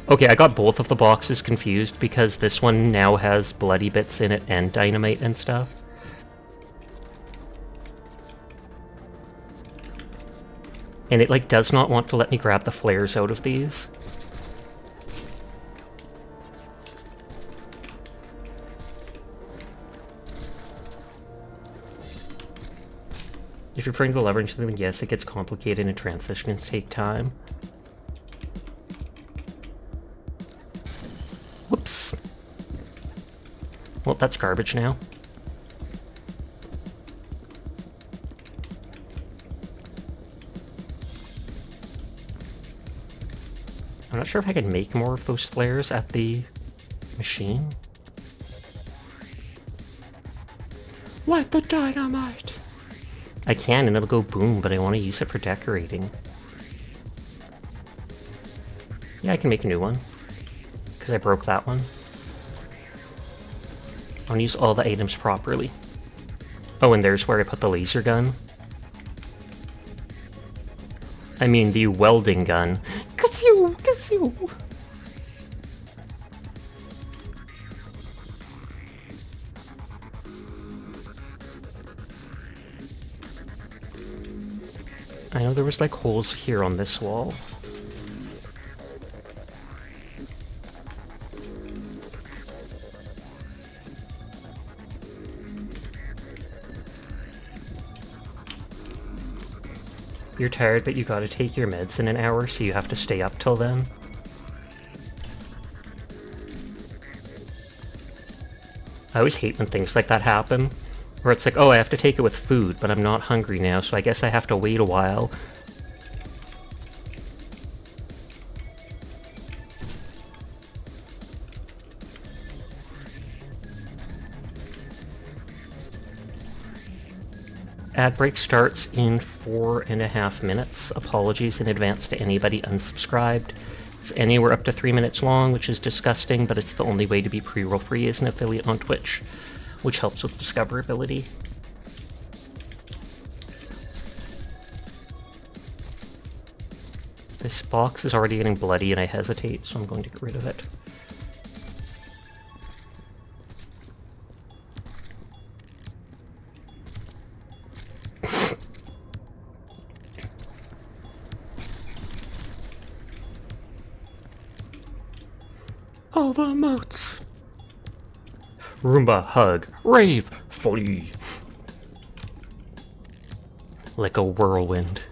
Okay, I got both of the boxes confused because this one now has bloody bits in it and dynamite and stuff. And it like does not want to let me grab the flares out of these. you're referring to the leverage thing, yes, it gets complicated and transitions take time. Whoops. Well, that's garbage now. I'm not sure if I can make more of those flares at the machine. Light the dynamite! I can, and it'll go boom, but I want to use it for decorating. Yeah, I can make a new one. Because I broke that one. I want to use all the items properly. Oh, and there's where I put the laser gun. I mean, the welding gun. Kazoo! Kazoo! I know there was like holes here on this wall. You're tired, but you gotta take your meds in an hour, so you have to stay up till then. I always hate when things like that happen. Where it's like, oh, I have to take it with food, but I'm not hungry now, so I guess I have to wait a while. Ad break starts in 4.5 minutes. Apologies in advance to anybody unsubscribed. It's anywhere up to 3 minutes long, which is disgusting, but it's the only way to be pre-roll free as an affiliate on Twitch, which helps with discoverability. This box is already getting bloody and I hesitate, so I'm going to get rid of it. All the emotes. Roomba, hug, rave, flee. Like a whirlwind.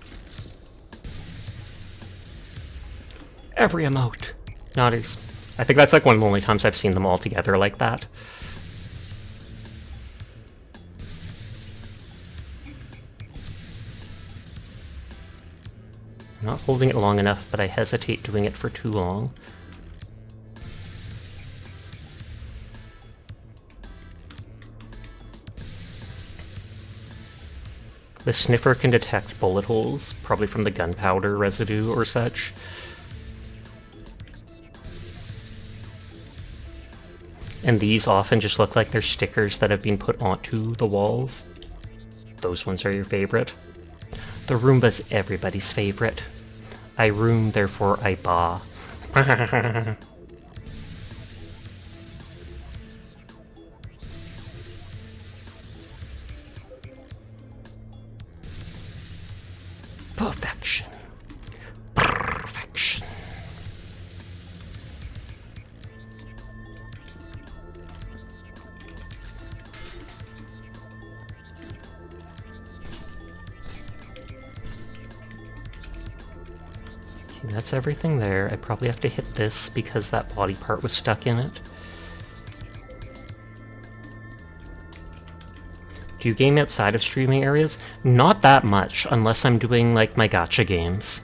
Every emote. Naughties. I think that's like one of the only times I've seen them all together like that. I'm not holding it long enough, but I hesitate doing it for too long. The sniffer can detect bullet holes, probably from the gunpowder residue or such. And these often just look like they're stickers that have been put onto the walls. Those ones are your favorite. The Roomba's everybody's favorite. I room, therefore I ba. Perfection. Perfection. Okay, that's everything there. I probably have to hit this because that body part was stuck in it. Do you game outside of streaming areas? Not that much, unless I'm doing, like, my gacha games.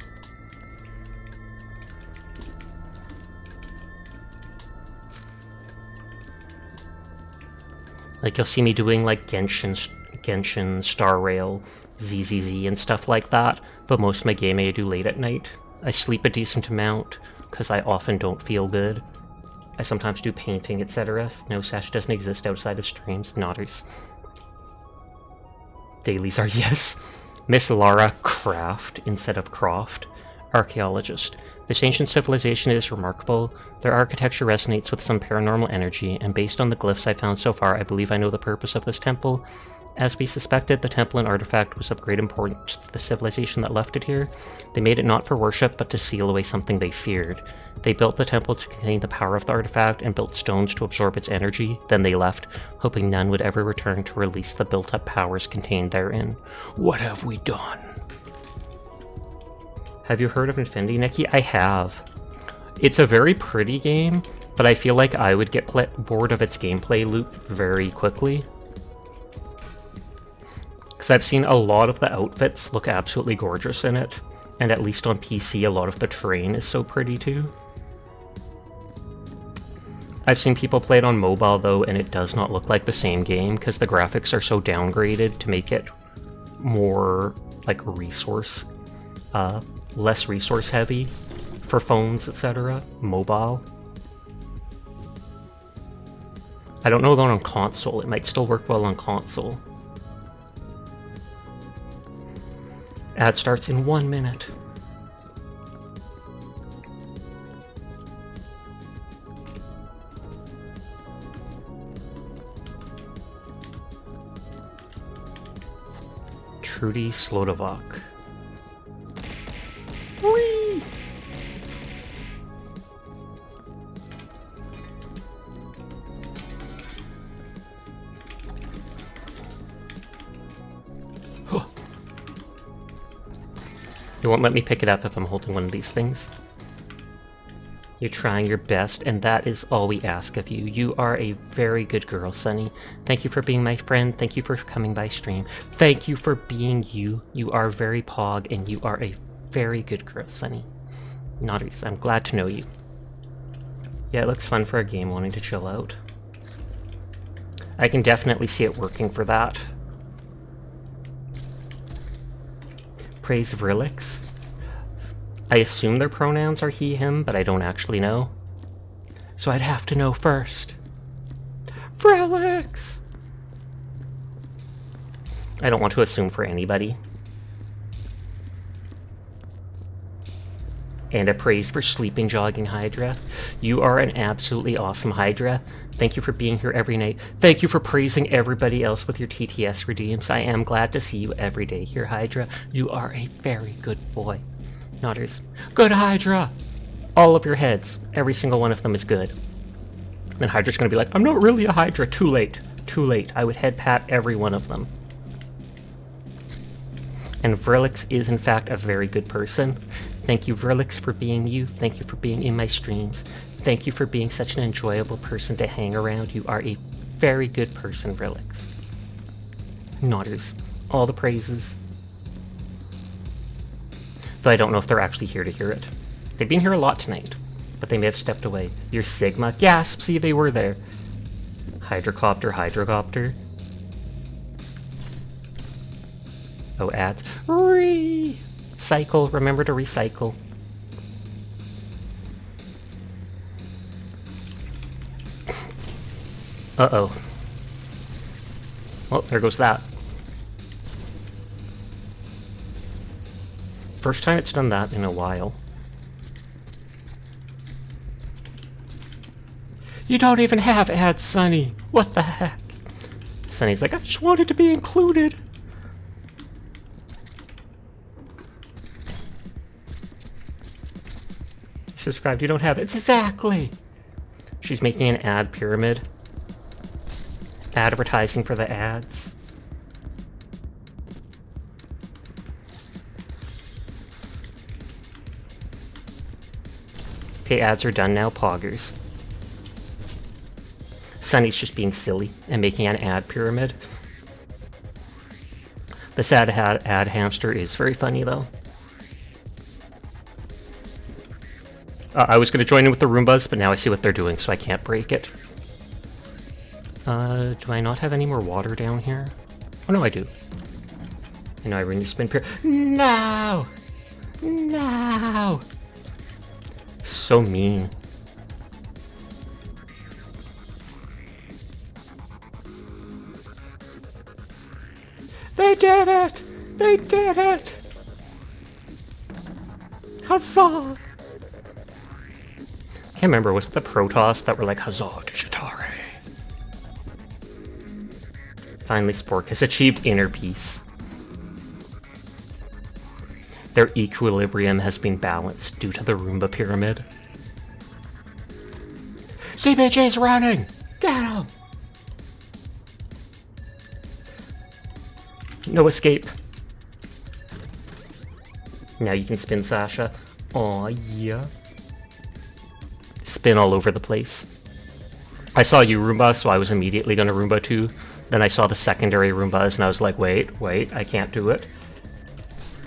Like, you'll see me doing, like, Genshin, Star Rail, ZZZ, and stuff like that, but most of my gaming I do late at night. I sleep a decent amount, because I often don't feel good. I sometimes do painting, etc. No, Sash doesn't exist outside of streams. Notters. Dailies are yes. Miss Lara Craft instead of Croft. Archaeologist. This ancient civilization is remarkable. Their architecture resonates with some paranormal energy, and based on the glyphs I found so far, I believe I know the purpose of this temple. As we suspected, the temple and artifact was of great importance to the civilization that left it here. They made it not for worship, but to seal away something they feared. They built the temple to contain the power of the artifact and built stones to absorb its energy. Then they left, hoping none would ever return to release the built-up powers contained therein. What have we done? Have you heard of Infinity, Nikki? I have. It's a very pretty game, but I feel like I would get bored of its gameplay loop very quickly. Because I've seen a lot of the outfits look absolutely gorgeous in it, and at least on PC a lot of the terrain is so pretty too. I've seen people play it on mobile though, and it does not look like the same game because the graphics are so downgraded to make it more like less resource heavy for phones, etc. Mobile. I don't know about on console, it might still work well on console. Ad starts in 1 minute. Trudy Slodovok. Whee! You won't let me pick it up if I'm holding one of these things. You're trying your best, and that is all we ask of you. You are a very good girl, Sunny. Thank you for being my friend. Thank you for coming by stream. Thank you for being you. You are very pog, and you are a very good girl, Sunny. Naughties, I'm glad to know you. Yeah, it looks fun for a game wanting to chill out. I can definitely see it working for that. Praise Vrillix. I assume their pronouns are he, him, but I don't actually know. So I'd have to know first. Vrillix! I don't want to assume for anybody. And a praise for Sleeping Jogging Hydra. You are an absolutely awesome Hydra. Thank you for being here every night. Thank you for praising everybody else with your TTS redeems. I am glad to see you every day here, Hydra. You are a very good boy. Nodders. Good Hydra! All of your heads. Every single one of them is good. Then Hydra's gonna be like, I'm not really a Hydra. Too late. Too late. I would head pat every one of them. And Vrillix is in fact a very good person. Thank you, Vrillix, for being you. Thank you for being in my streams. Thank you for being such an enjoyable person to hang around. You are a very good person, Vrillix. Nodders. All the praises. Though I don't know if they're actually here to hear it. They've been here a lot tonight, but they may have stepped away. Your Sigma. Gasp! See, they were there. Hydrocopter, Hydrocopter. Oh, ads. Recycle. Remember to recycle. Uh-oh. Well, there goes that. First time it's done that in a while. You don't even have ads, Sunny. What the heck? Sunny's like, I just wanted to be included. Subscribed, you don't have it. Exactly. She's making an ad pyramid. Advertising for the ads. Okay, ads are done now, poggers. Sunny's just being silly and making an ad pyramid. The sad ad hamster is very funny, though. I was going to join in with the Roombas, but now I see what they're doing, so I can't break it. Do I not have any more water down here? Oh, no, I do. I know I ring the spin pier. No! No! So mean. They did it! They did it! Huzzah! Can't remember, was it the Protoss that were like, Huzzah, Digitare? Finally, Spork has achieved inner peace. Their equilibrium has been balanced due to the Roomba pyramid. CBG's running! Get him! No escape. Now you can spin, Sasha. Aw, yeah. Spin all over the place. I saw you Roomba, so I was immediately going to Roomba too. Then I saw the secondary Roombas, and I was like, wait, I can't do it.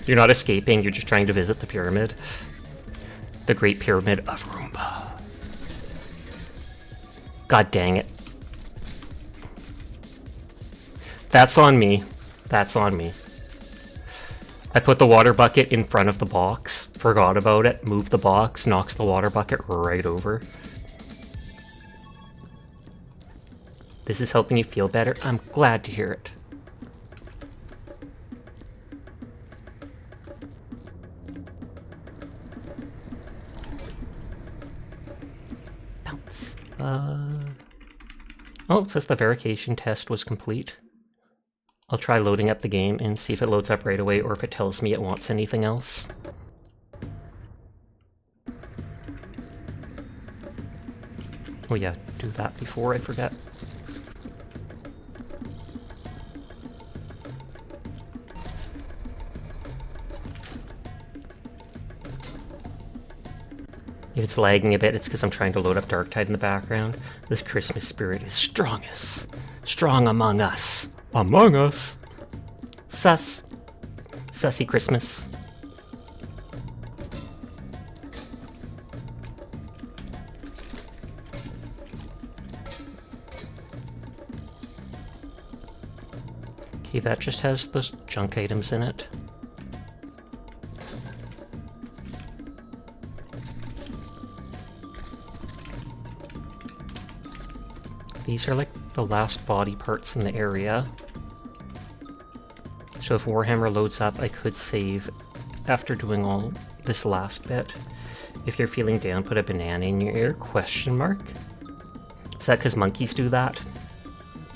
You're not escaping, you're just trying to visit the pyramid. The Great Pyramid of Roomba. God dang it. That's on me. That's on me. I put the water bucket in front of the box, forgot about it, moved the box, knocks the water bucket right over. This is helping you feel better? I'm glad to hear it. Bounce. Oh, it says the verification test was complete. I'll try loading up the game and see if it loads up right away or if it tells me it wants anything else. Oh yeah, do that before I forget. If it's lagging a bit, it's because I'm trying to load up Darktide in the background. This Christmas spirit is strongest. Strong among us. Among us? Sus. Sussy Christmas. Okay, that just has those junk items in it. These are like the last body parts in the area. So if Warhammer loads up, I could save after doing all this last bit. If you're feeling down, put a banana in your ear, question mark. Is that because monkeys do that?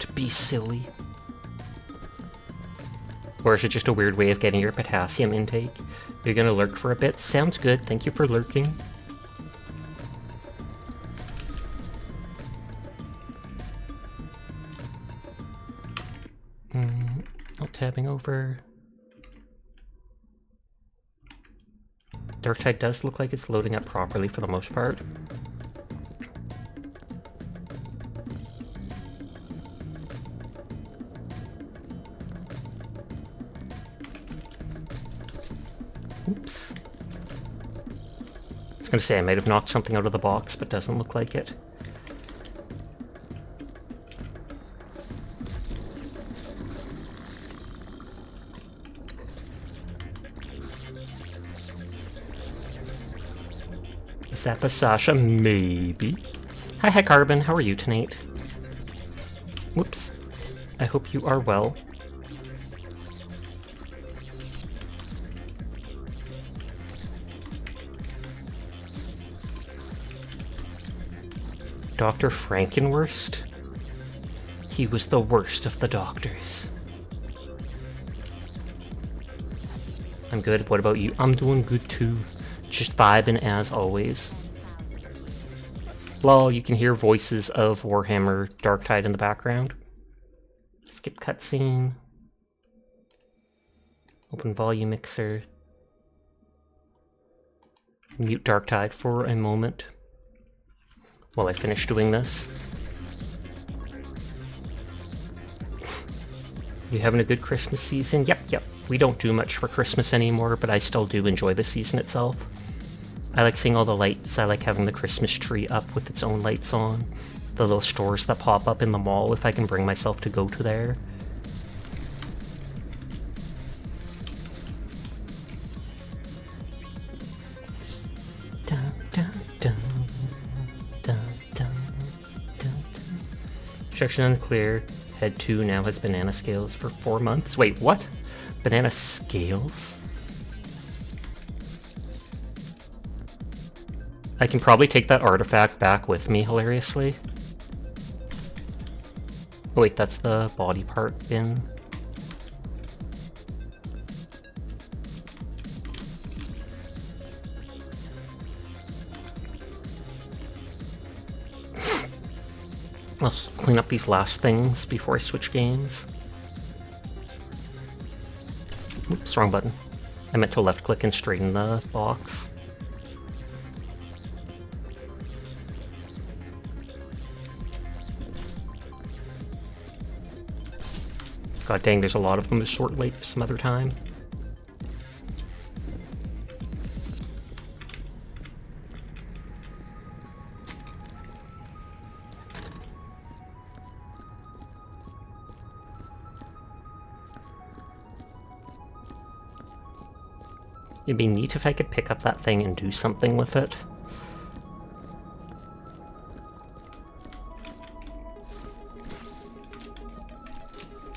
To be silly. Or is it just a weird way of getting your potassium intake? You're gonna lurk for a bit? Sounds good, thank you for lurking. Tabbing over. Darktide does look like it's loading up properly for the most part. Oops. I was gonna say I might have knocked something out of the box, but doesn't look like it. Is that the Sasha? Maybe. Hi, Carbon. How are you tonight? Whoops. I hope you are well. Dr. Frankenworst? He was the worst of the doctors. I'm good. What about you? I'm doing good too. Just vibing as always. Lol, you can hear voices of Warhammer Darktide in the background. Skip cutscene. Open volume mixer. Mute Darktide for a moment while I finish doing this. You having a good Christmas season? Yep. We don't do much for Christmas anymore, but I still do enjoy the season itself. I like seeing all the lights. I like having the Christmas tree up with its own lights on. The little stores that pop up in the mall if I can bring myself to go to there. Instruction unclear. Head 2 now has banana scales for 4 months. Wait, what? Banana scales? I can probably take that artifact back with me, hilariously. Oh wait, that's the body part bin. I'll clean up these last things before I switch games. Oops, wrong button. I meant to left click and straighten the box. God dang, there's a lot of them. It's short late some other time. It'd be neat if I could pick up that thing and do something with it.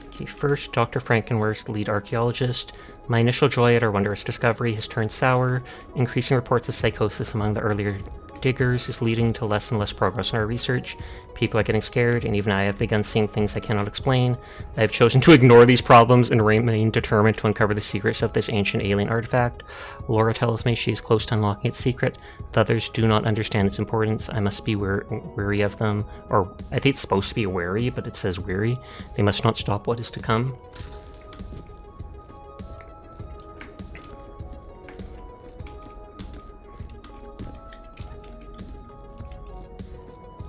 Okay, first, Dr. Frankenwerth, lead archaeologist. My initial joy at our wondrous discovery has turned sour. Increasing reports of psychosis among the earlier diggers is leading to less and less progress in our research. People are getting scared, and even I have begun seeing things I cannot explain. I have chosen to ignore these problems and remain determined to uncover the secrets of this ancient alien artifact. Laura tells me she is close to unlocking its secret. The others do not understand its importance. I must be wary of them. Or, I think it's supposed to be wary, but it says weary. They must not stop what is to come.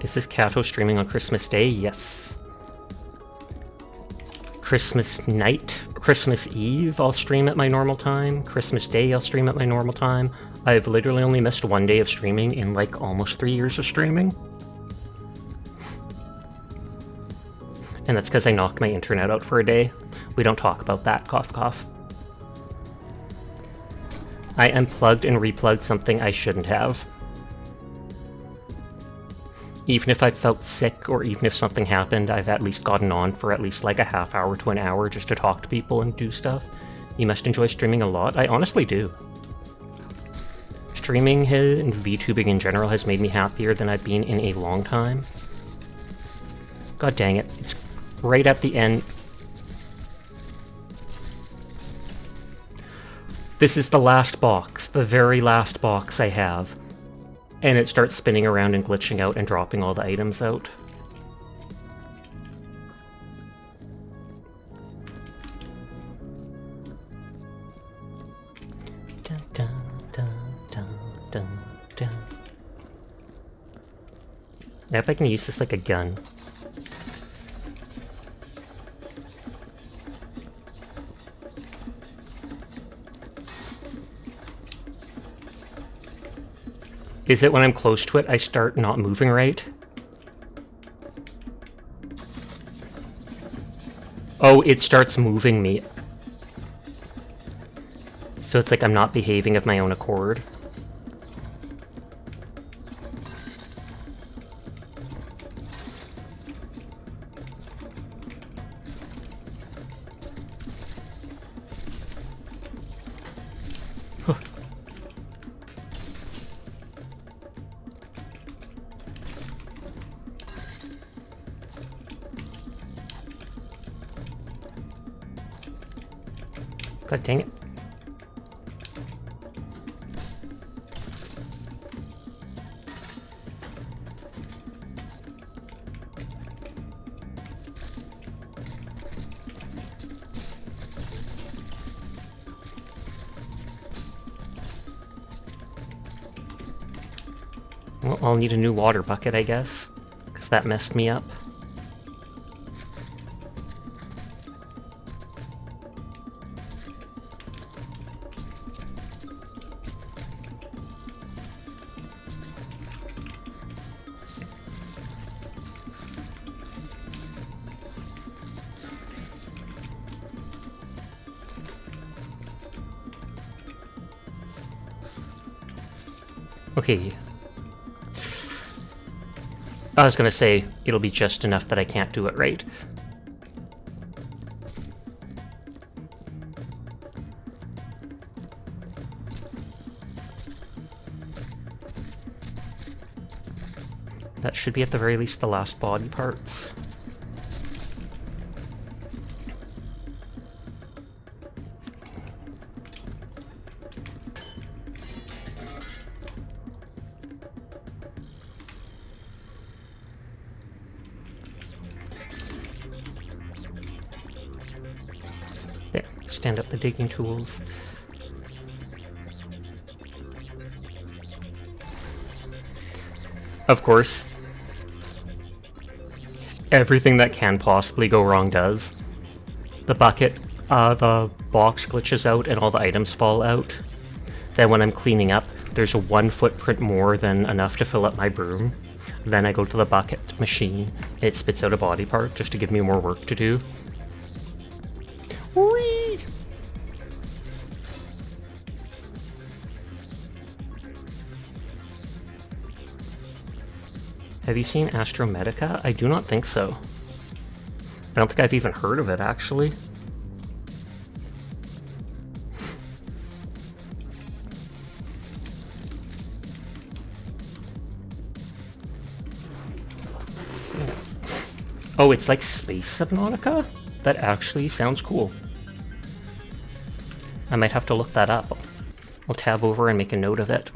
Is this Kato streaming on Christmas Day? Yes. Christmas night, Christmas Eve, I'll stream at my normal time. Christmas Day, I'll stream at my normal time. I've literally only missed one day of streaming in like almost 3 years of streaming. And that's because I knocked my internet out for a day. We don't talk about that, cough cough. I unplugged and replugged something I shouldn't have. Even if I felt sick, or even if something happened, I've at least gotten on for at least like a half hour to an hour just to talk to people and do stuff. You must enjoy streaming a lot. I honestly do. Streaming and VTubing in general has made me happier than I've been in a long time. God dang it, it's right at the end. This is the last box, the very last box I have. And it starts spinning around and glitching out and dropping all the items out. Dun, dun, dun, dun, dun, dun. I hope I can use this like a gun. Is it when I'm close to it, I start not moving right? Oh, it starts moving me. So it's like I'm not behaving of my own accord. God dang it. Well, I'll need a new water bucket, I guess, because that messed me up. Okay. I was gonna say, it'll be just enough that I can't do it right. That should be at the very least the last body parts. stand up the digging tools. Of course, everything that can possibly go wrong does. The box glitches out and all the items fall out. Then when I'm cleaning up, there's one footprint more than enough to fill up my broom. Then I go to the bucket machine, it spits out a body part just to give me more work to do. Whee! Have you seen Astromedica? I do not think so. I don't think I've even heard of it, actually. Oh, it's like Space Subnautica? That actually sounds cool. I might have to look that up. I'll tab over and make a note of it.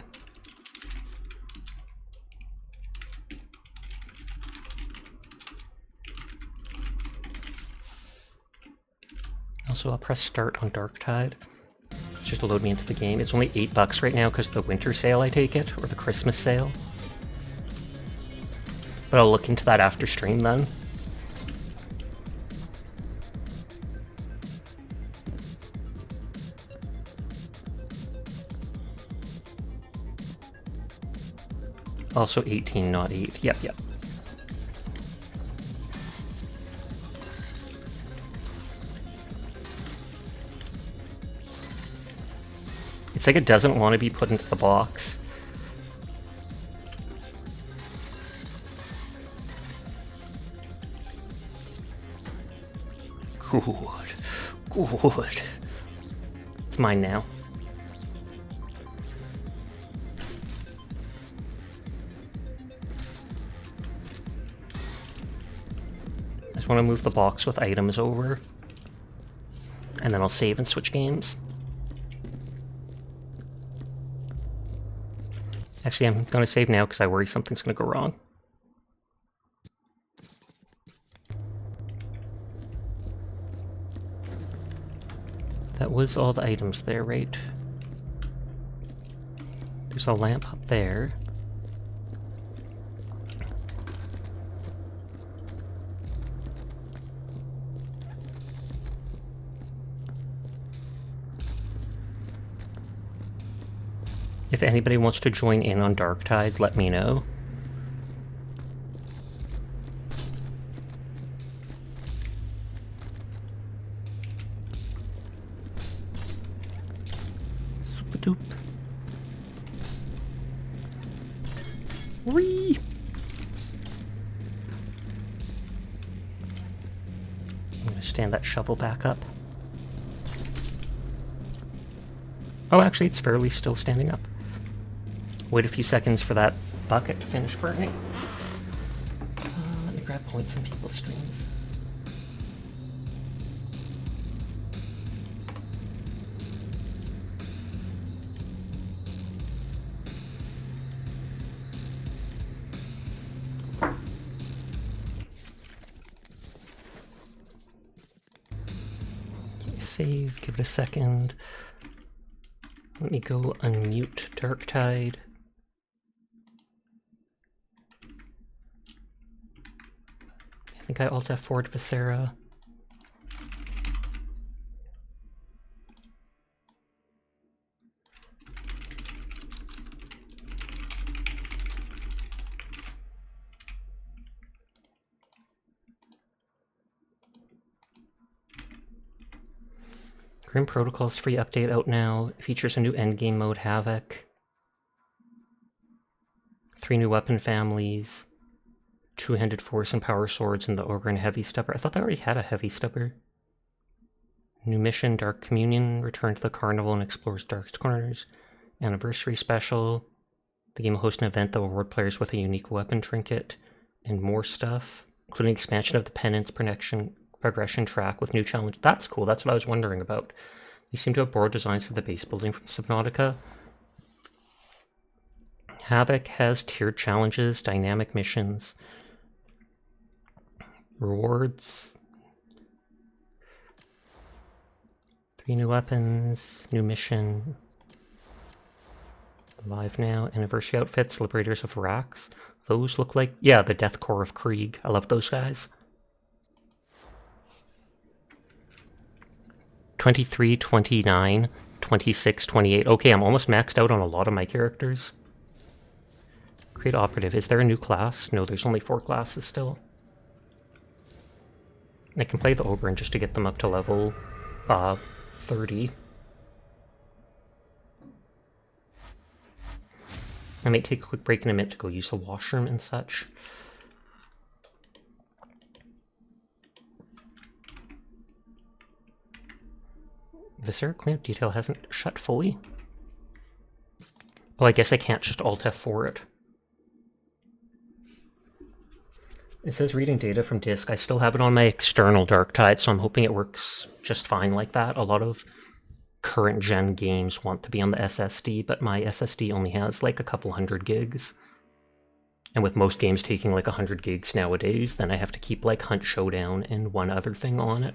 Also, I'll press start on Darktide. Just to load me into the game. It's only $8 right now because of the winter sale, I take it, or the Christmas sale. But I'll look into that after stream then. Also 18, not 8. Yep, yep. It's like it doesn't want to be put into the box. Good. Good. It's mine now. I just want to move the box with items over. And then I'll save and switch games. Actually, I'm going to save now because I worry something's going to go wrong. That was all the items there, right? There's a lamp up there. If anybody wants to join in on Darktide, let me know. Swoop-a-doop. Whee! I'm gonna stand that shovel back up. Oh, actually, it's fairly still standing up. Wait a few seconds for that bucket to finish burning. Let me grab points in people's streams. Okay, save, give it a second. Let me go unmute Darktide. I think I Alt F4'd Viscera. Grim Protocol's free update out now. It features a new endgame mode, Havoc. 3 new weapon families. Two-handed force and power swords, and the ogre and heavy stubber. I thought they already had a heavy stubber. New mission, Dark Communion. Return to the carnival and explores darkest corners. Anniversary special. The game will host an event that will reward players with a unique weapon trinket. And more stuff, including expansion of the penance progression track with new challenge. That's cool. That's what I was wondering about. They seem to have borrowed designs for the base building from Subnautica. Havoc has tiered challenges, dynamic missions, rewards. 3 new weapons, new mission. Live now. Anniversary outfits, Liberators of Rax. Those look like, yeah, the Death Corps of Krieg. I love those guys. 23, 29, 26, 28. Okay, I'm almost maxed out on a lot of my characters. Create operative. Is there a new class? No, there's only 4 classes still. I can play the Oberon just to get them up to level 30. I might take a quick break in a minute to go use the washroom and such. Viscera cleanup detail hasn't shut fully. Oh, I guess I can't just Alt F4 it. It says reading data from disk. I still have it on my external Darktide, so I'm hoping it works just fine like that. A lot of current gen games want to be on the SSD, but my SSD only has like a couple hundred gigs. And with most games taking like 100 gigs nowadays, then I have to keep like Hunt Showdown and one other thing on it.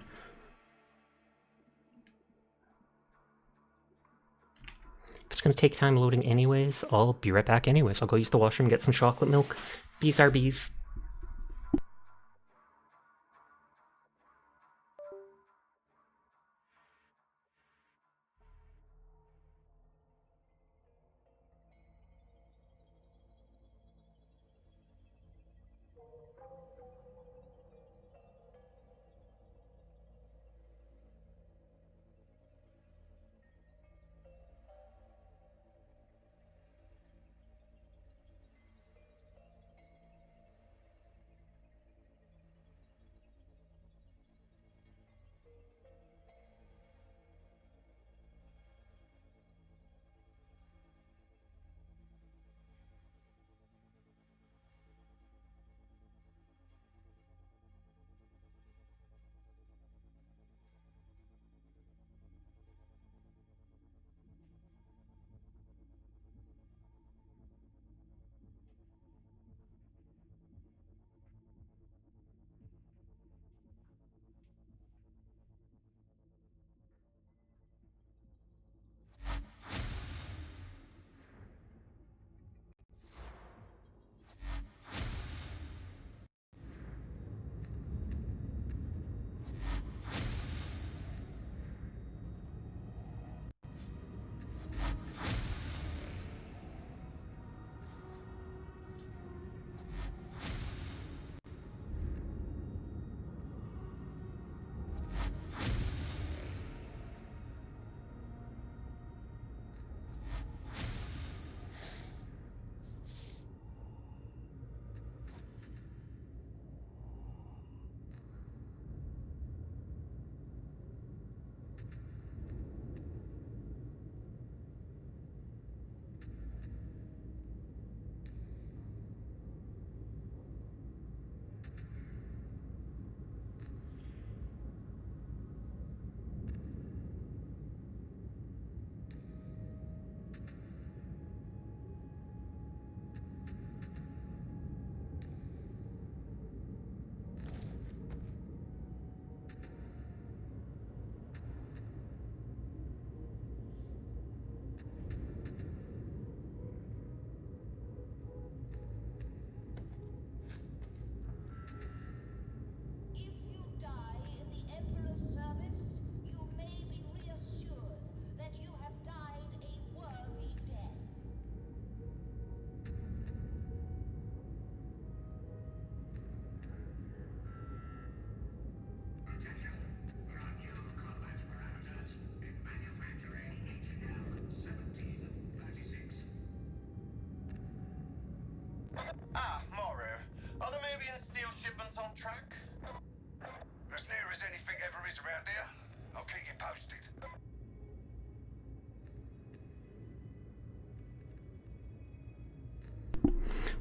If it's going to take time loading anyways, I'll be right back anyways. I'll go use the washroom, get some chocolate milk. Bees are bees.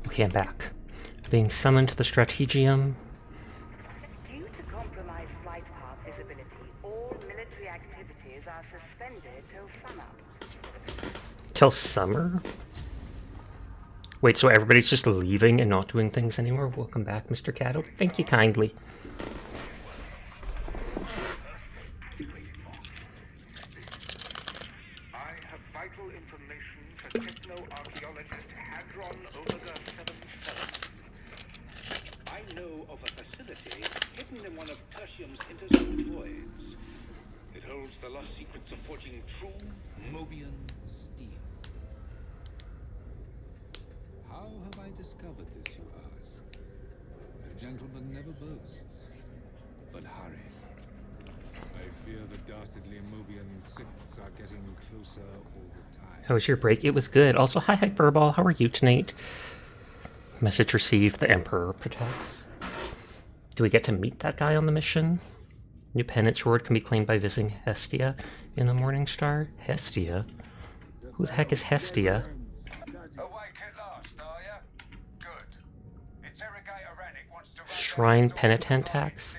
Okay, I'm back. Being summoned to the Strategium. Due to compromised flight path visibility, all military activities are suspended till summer. Till summer? Wait, so everybody's just leaving and not doing things anymore? Welcome back, Mr. Cato. Thank you kindly. lost secrets of forging true Mobian steel. How have I discovered this, you ask? A gentleman never boasts. But hurry. I fear the dastardly Mobian Siths are getting closer all the time. How was your break? It was good. Also, hi Hyperball, how are you tonight? Message received, the Emperor protects. Do we get to meet that guy on the mission? New penance reward can be claimed by visiting Hestia in the Morning Star. Hestia? Who the heck is Hestia? Awake at last, are ya? Good. Interrogator Rannick wants to run Shrine down Penitent Tax?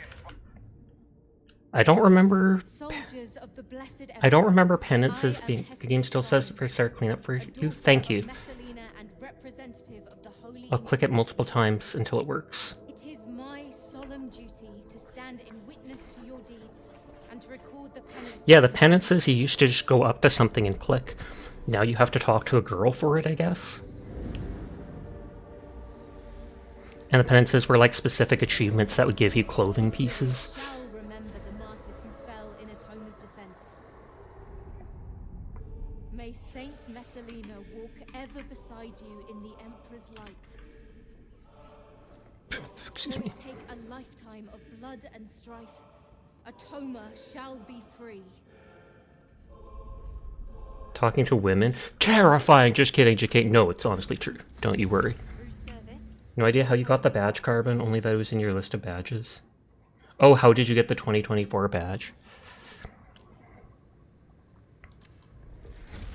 I don't remember. Soldiers of the Blessed I don't Emperor, remember penances I am being. The Hestia game still says Shrine, for start cleanup for a you. daughter Thank of you. Messalina and representative of the Holy I'll click it Inquisition. multiple times until it works. It is my solemn duty to stand in witness to your deeds and to record the penance. Yeah, the penances you used to just go up to something and click. Now you have to talk to a girl for it, I guess. And the penances were like specific achievements that would give you clothing pieces. Shall remember the martyrs who fell in Atoma's defense. May Saint Messalina walk ever beside you in the Emperor's light. Excuse May me. it take a lifetime of blood and strife. Atoma shall be free. Talking to women? Terrifying! Just kidding, JK. No, it's honestly true. Don't you worry. Through service, No idea how you got the badge, Carbon, only that it was in your list of badges. Oh, how did you get the 2024 badge?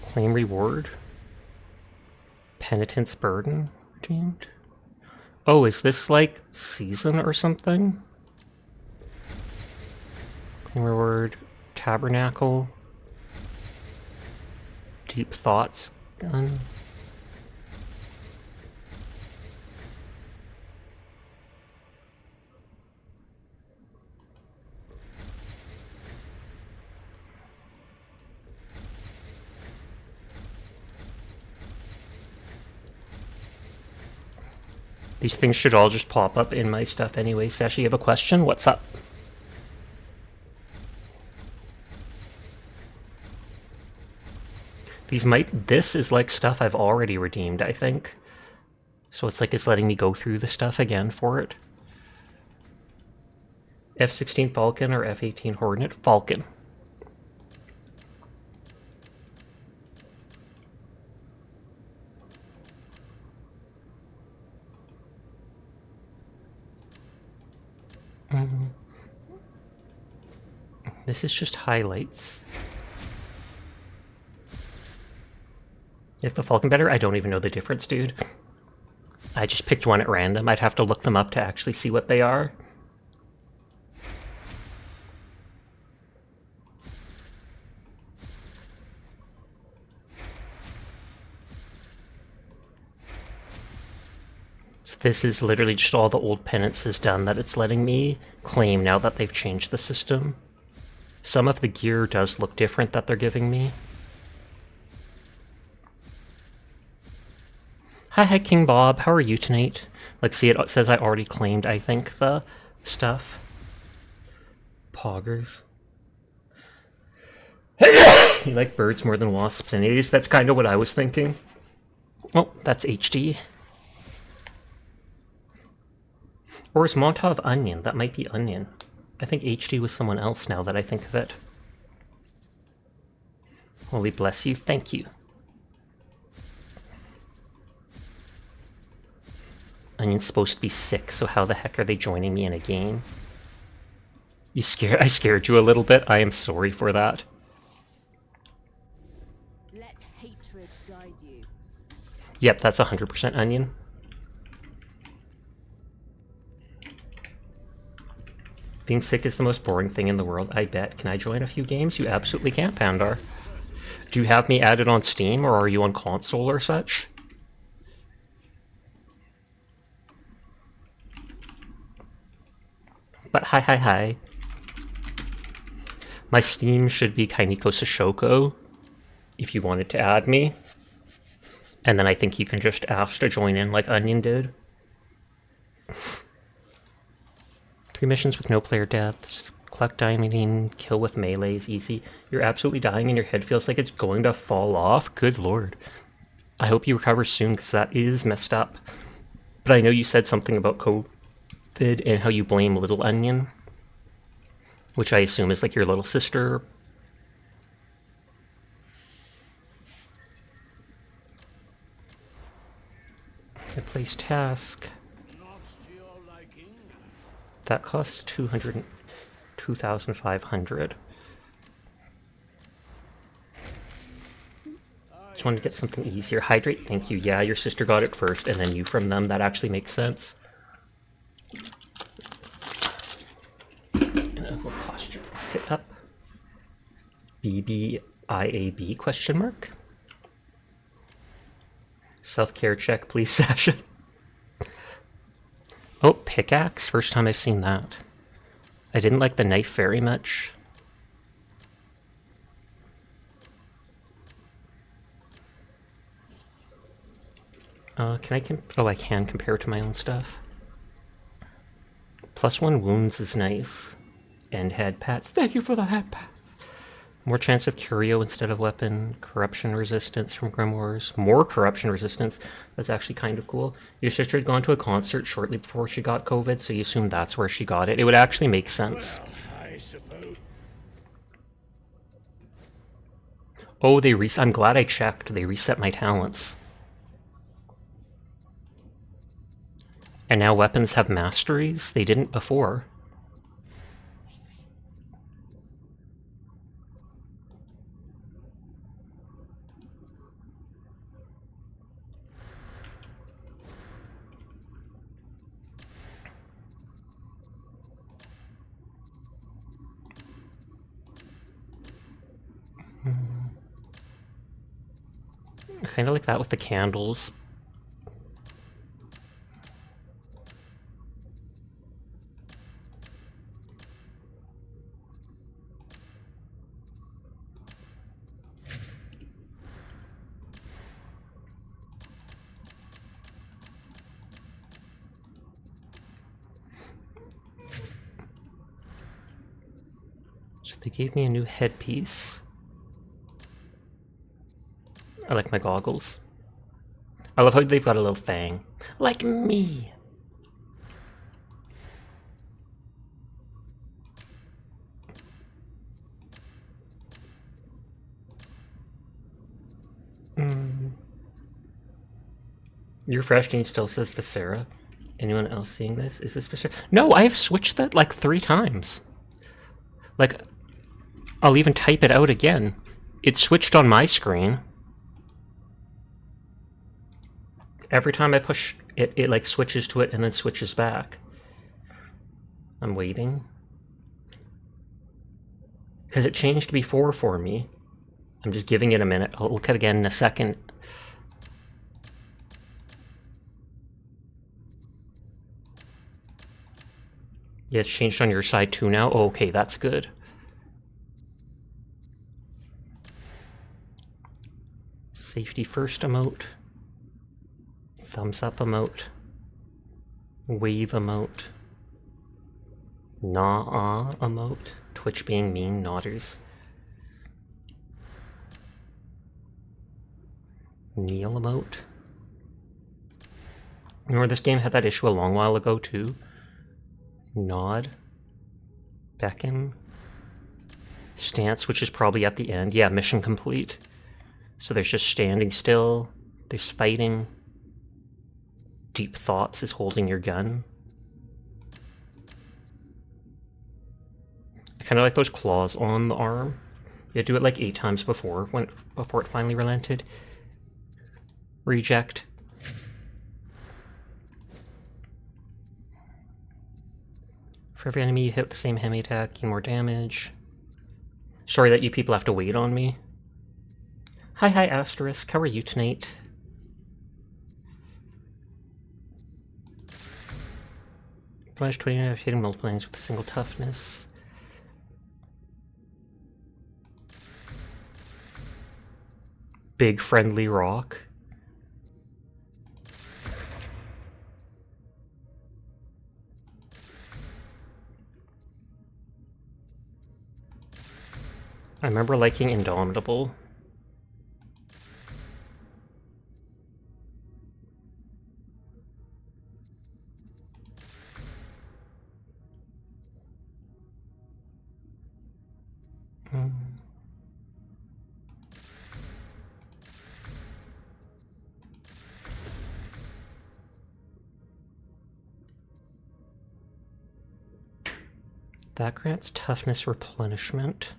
Claim reward? Penitence burden redeemed? Oh, is this like season or something? Claim reward, tabernacle, deep thoughts gun. These things should all just pop up in my stuff anyway. Sashi, you have a question? What's up? This is like stuff I've already redeemed, I think. So it's like it's letting me go through the stuff again for it. F-16 Falcon or F-18 Hornet? Falcon. This is just highlights. Is the Falcon better? I don't even know the difference, dude. I just picked one at random. I'd have to look them up to actually see what they are. So this is literally just all the old penances done that it's letting me claim now that they've changed the system. Some of the gear does look different that they're giving me. Hi, King Bob. How are you tonight? Like, see, it says I already claimed, I think, the stuff. Poggers. You like birds more than wasps and anyways, that's kind of what I was thinking. Oh, that's HD. Or is Montov Onion? That might be Onion. I think HD was someone else now that I think of it. Holy bless you. Thank you. Onion's supposed to be sick, so how the heck are they joining me in a game? I scared you a little bit. I am sorry for that. let hatred guide you. Yep, that's 100% Onion. Being sick is the most boring thing in the world, I bet. Can I join a few games? You absolutely can, Pandar. Do you have me added on Steam, or are you on console or such? But hi. My Steam should be Kainiko Sashoko, if you wanted to add me. And then I think you can just ask to join in like Onion did. 3 missions with no player deaths. Collect diamondine, kill with melee is easy. You're absolutely dying and your head feels like it's going to fall off? Good lord. I hope you recover soon, because that is messed up. But I know you said something about COVID and how you blame Little Onion, which I assume is like your little sister. Replace task. That costs 2,500. Just wanted to get something easier. Hydrate, thank you. Yeah, your sister got it first, and then you from them. That actually makes sense. And we'll posture. Sit up. BBIAB question mark. Self-care check, please, Sasha. Oh, pickaxe. First time I've seen that. I didn't like the knife very much. I can compare to my own stuff. +1 wounds is nice. And head pats. Thank you for the head pats. More chance of curio instead of weapon. Corruption resistance from grimoires. More corruption resistance. That's actually kind of cool. Your sister had gone to a concert shortly before she got COVID, so you assume that's where she got it. It would actually make sense. Well, I suppose. Oh, I'm glad I checked. They reset my talents. And now weapons have masteries? They didn't before. I kind of like that with the candles. So they gave me a new headpiece. I like my goggles. I love how they've got a little fang. Like me! Your fresh name still says Viscera. Anyone else seeing this? Is this Viscera? No, I have switched that like 3 times. Like, I'll even type it out again. It switched on my screen. Every time I push it, it like switches to it and then switches back. I'm waiting. Because it changed before for me. I'm just giving it a minute. I'll look at it again in a second. Yeah, it's changed on your side too now. Oh, okay, that's good. Safety first emote. Thumbs up emote. Wave emote. Nah emote. Twitch being mean, nodders. Kneel emote. Remember this game had that issue a long while ago too? Nod. Beckon. Stance, which is probably at the end. Yeah, mission complete. So there's just standing still. There's fighting. Deep thoughts is holding your gun. I kind of like those claws on the arm. You had to do it like 8 times before before it finally relented. Reject. For every enemy you hit with the same hemi attack, gain more damage. Sorry that you people have to wait on me. Hi Asterisk, how are you tonight? Flash 29 of hitting multiple enemies with a single toughness. Big friendly rock. I remember liking Indomitable. That grants toughness replenishment.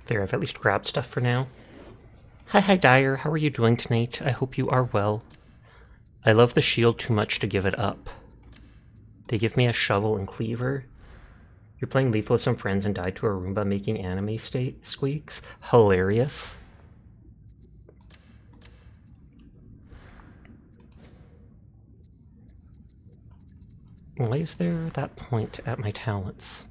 There, I've at least grabbed stuff for now. Hi Dyer, how are you doing tonight? I hope you are well. I love the shield too much to give it up. They give me a shovel and cleaver. You're playing lethal with some friends and died to a Roomba making anime squeaks? Hilarious. Why is there that point at my talents?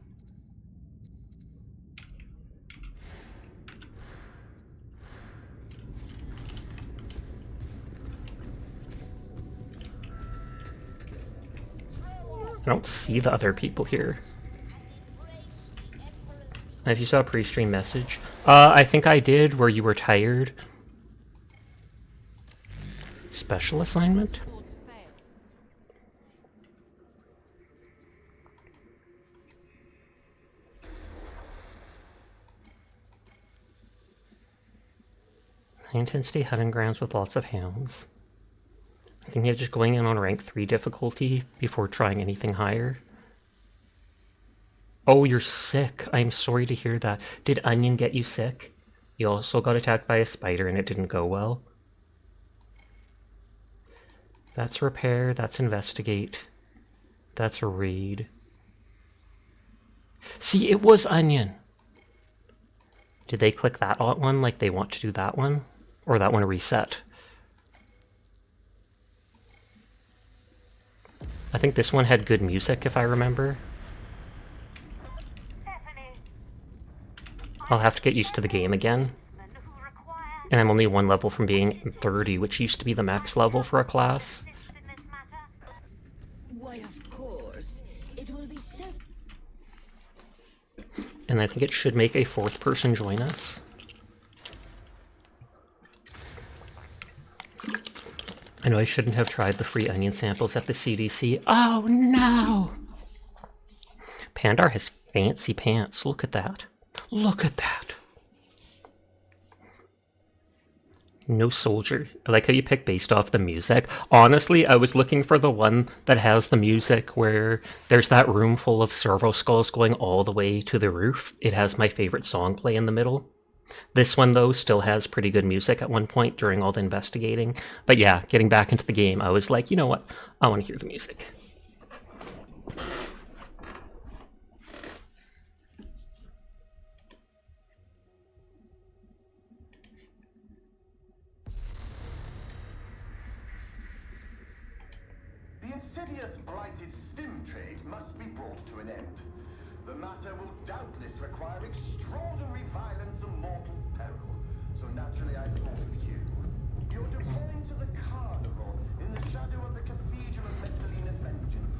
I don't see the other people here. If you saw a pre-stream message, I think I did, where you were tired. Special assignment? High intensity hunting grounds with lots of hounds. I think you're just going in on rank 3 difficulty before trying anything higher. Oh, you're sick. I'm sorry to hear that. Did Onion get you sick? You also got attacked by a spider and it didn't go well. That's repair, that's investigate. That's a raid. See, it was Onion. Did they click that one like they want to do that one? Or that one reset? I think this one had good music, if I remember. I'll have to get used to the game again. And I'm only 1 level from being 30, which used to be the max level for a class. Why, of course. It will be And I think it should make a 4th person join us. I know I shouldn't have tried the free onion samples at the CDC. Oh no! Pandar has fancy pants. Look at that. Look at that. No soldier. I like how you pick based off the music. Honestly, I was looking for the one that has the music where there's that room full of servo skulls going all the way to the roof. It has my favorite song play in the middle. This one, though, still has pretty good music at one point during all the investigating. But yeah, getting back into the game, I was like, you know what? I want to hear the music. The insidious blighted stim trade must be brought to an end. The matter will doubtless require extraordinary violence and mortal peril. So naturally I thought of you. You're deploying to the carnival in the shadow of the Cathedral of Messalina Vengeance.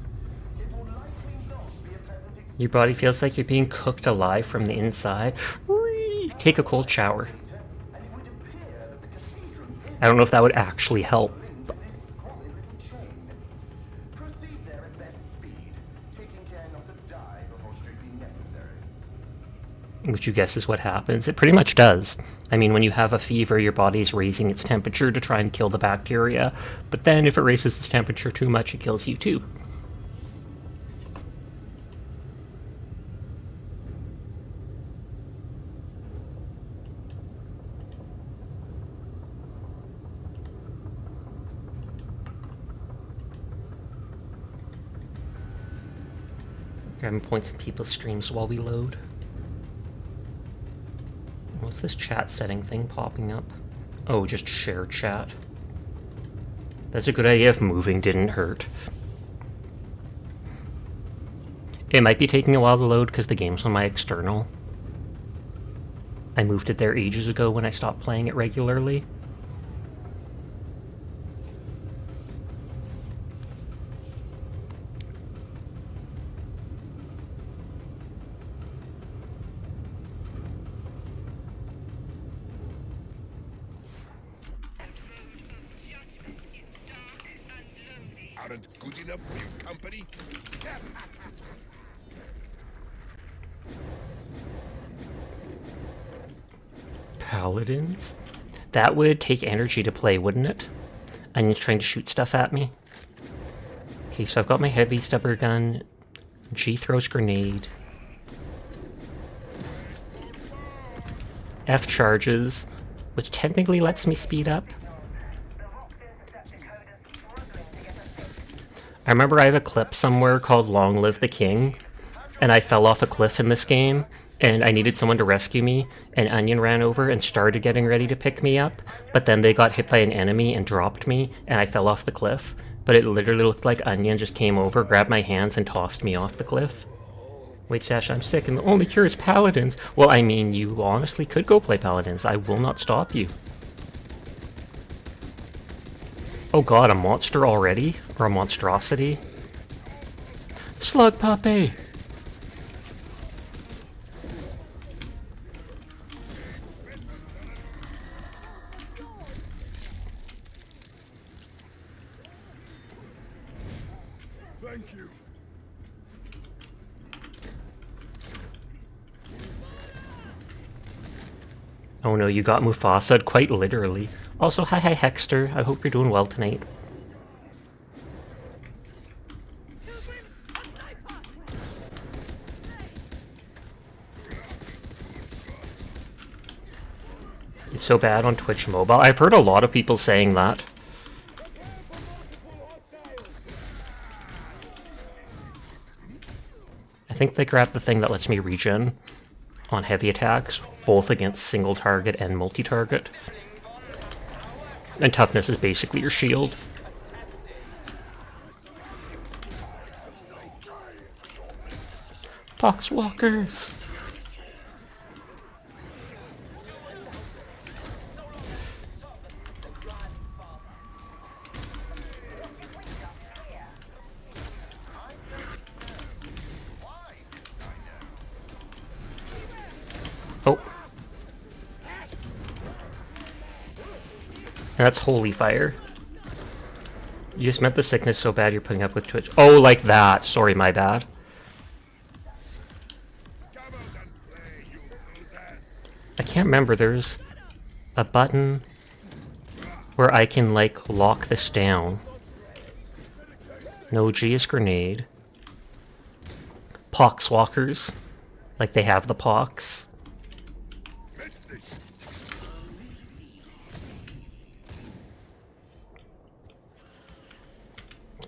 It will likely not be a pleasant experience. Your body feels like you're being cooked alive from the inside. Whee! Take a cold shower. And it would appear that the cathedral is I don't know if that would actually help. linked with this squalid little chain. Proceed there at best speed, taking care not to die before strictly necessary. which you guess is what happens. It pretty much does. I mean, when you have a fever, your body's raising its temperature to try and kill the bacteria, but then if it raises its temperature too much, it kills you too. Grabbing points in people's streams while we load. What's this chat setting thing popping up? Oh, just share chat. That's a good idea if moving didn't hurt. It might be taking a while to load because the game's on my external. I moved it there ages ago when I stopped playing it regularly. Aren't good enough for your company? Paladins? That would take energy to play, wouldn't it? And you're trying to shoot stuff at me? Okay, so I've got my heavy stubber gun. G throws grenade. F charges, which technically lets me speed up. I remember I have a clip somewhere called Long Live the King, and I fell off a cliff in this game, and I needed someone to rescue me, and Onion ran over and started getting ready to pick me up, but then they got hit by an enemy and dropped me, and I fell off the cliff. But it literally looked like Onion just came over, grabbed my hands, and tossed me off the cliff. Wait, Sash, I'm sick, and the only cure is Paladins. Well, I mean, you honestly could go play Paladins. I will not stop you. Oh god, a monster already? Or a monstrosity? Slug puppy! Thank you. Oh no, you got Mufasa quite literally. Also, hi Hexter, I hope you're doing well tonight. It's so bad on Twitch Mobile. I've heard a lot of people saying that. I think they grabbed the thing that lets me regen on heavy attacks, both against single target and multi-target. And toughness is basically your shield. Poxwalkers! Oh. That's holy fire. You just meant the sickness so bad you're putting up with Twitch. Oh, like that. Sorry, my bad. I can't remember. There's a button where I can, like, lock this down. No, G is grenade. Poxwalkers. Like they have the pox.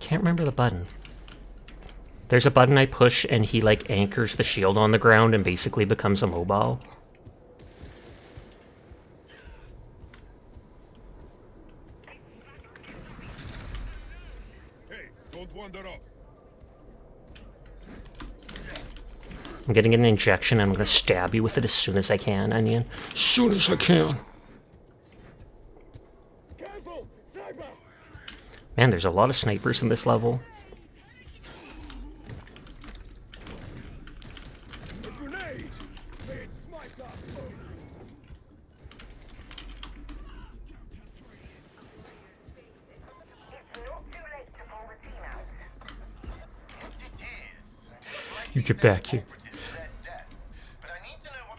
Can't remember the button. There's a button I push and he like anchors the shield on the ground and basically becomes immobile. Hey, don't wander off. I'm getting an injection and I'm gonna stab you with it as soon as I can, Onion. As soon as I can. Man, there's a lot of snipers in this level. You get back here. But I need to know what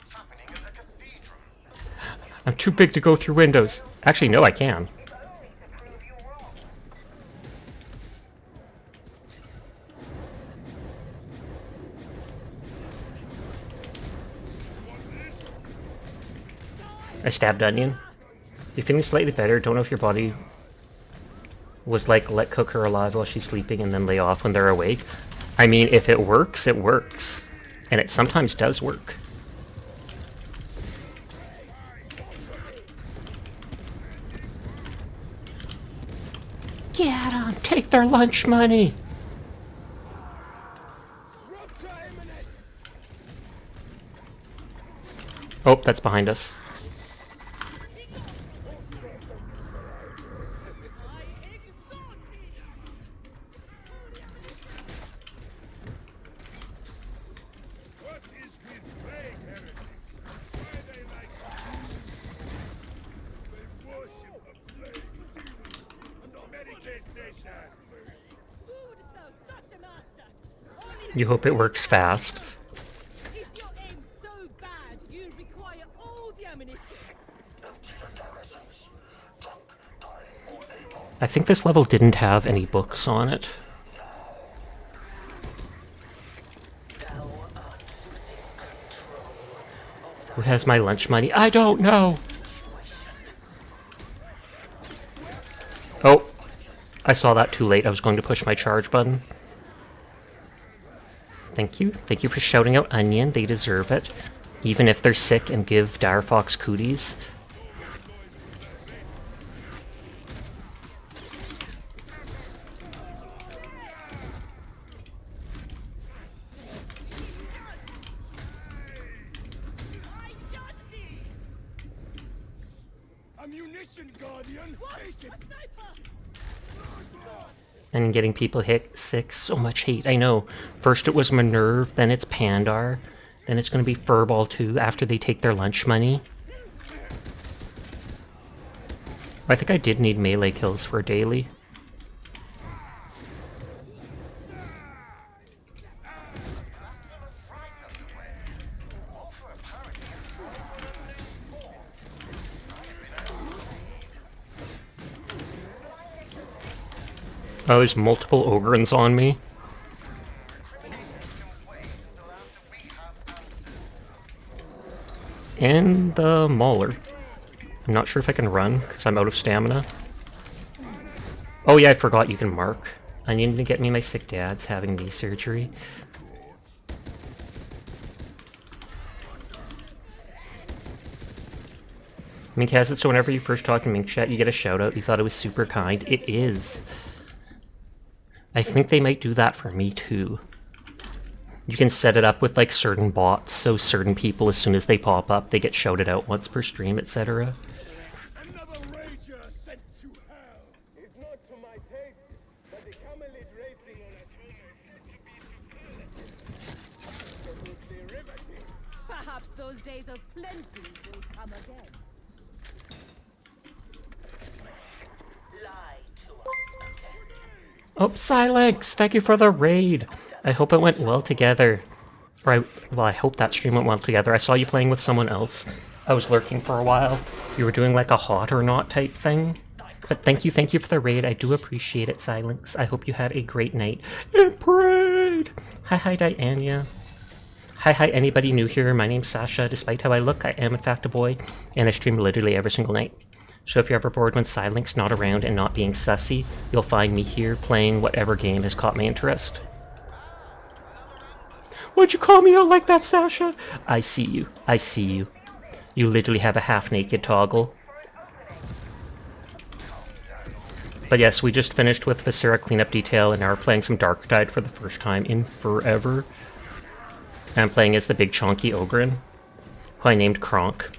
I'm too big to go through windows. Actually, no, I can. I stabbed Onion. You're feeling slightly better. Don't know if your body was like, let cook her alive while she's sleeping and then lay off when they're awake. I mean, if it works, it works. And it sometimes does work. Get 'em! Take their lunch money! Oh, that's behind us. You hope it works fast. Is your aim so bad you require all the ammunition? I think this level didn't have any books on it. Who has my lunch money? I don't know! Oh, I saw that too late. I was going to push my charge button. Thank you. Thank you for shouting out Onion. They deserve it. Even if they're sick and give Direfox cooties. Ammunition, Guardian! Take it! And getting people hit sick. So much hate. I know. First it was Minerve, then it's Pandar, then it's going to be Furball too after they take their lunch money. I think I did need melee kills for daily. Oh, there's multiple Ogrins on me. And the Mauler. I'm not sure if I can run, because I'm out of stamina. Oh yeah, I forgot you can mark. I need to get me my sick dad's having knee surgery. Mink has it so whenever you first talk in Mink Chat, you get a shout out. You thought it was super kind. It is. I think they might do that for me too. You can set it up with like certain bots, so certain people, as soon as they pop up, they get shouted out once per stream, etc. Another rager sent to hell! It's not to my taste, but the camelid racing on a Perhaps those days of plenty will come again. Oh, Silex! Thank you for the raid! I hope it went well together. Well, I hope that stream went well together. I saw you playing with someone else. I was lurking for a while. You were doing like a hot or not type thing. But thank you for the raid. I do appreciate it, Silex. I hope you had a great night. And parade! Hi, Diana. Hi, anybody new here? My name's Sasha. Despite how I look, I am in fact a boy, and I stream literally every single night. So if you're ever bored when Silenk's not around and not being sussy, you'll find me here playing whatever game has caught my interest. Why'd you call me out like that, Sasha? I see you. I see you. You literally have a half-naked toggle. But yes, we just finished with Viscera cleanup detail and now we're playing some Darktide for the first time in forever. And I'm playing as the big chonky Ogren, who I named Kronk.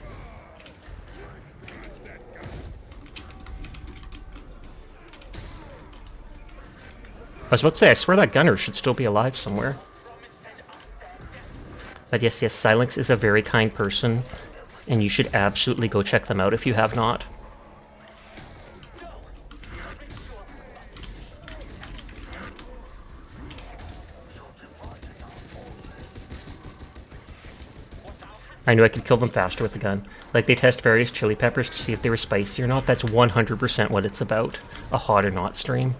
I was about to say, I swear that gunner should still be alive somewhere. But yes, Silex is a very kind person, and you should absolutely go check them out if you have not. I knew I could kill them faster with the gun. Like, they test various chili peppers to see if they were spicy or not. That's 100% what it's about. A hot or not stream.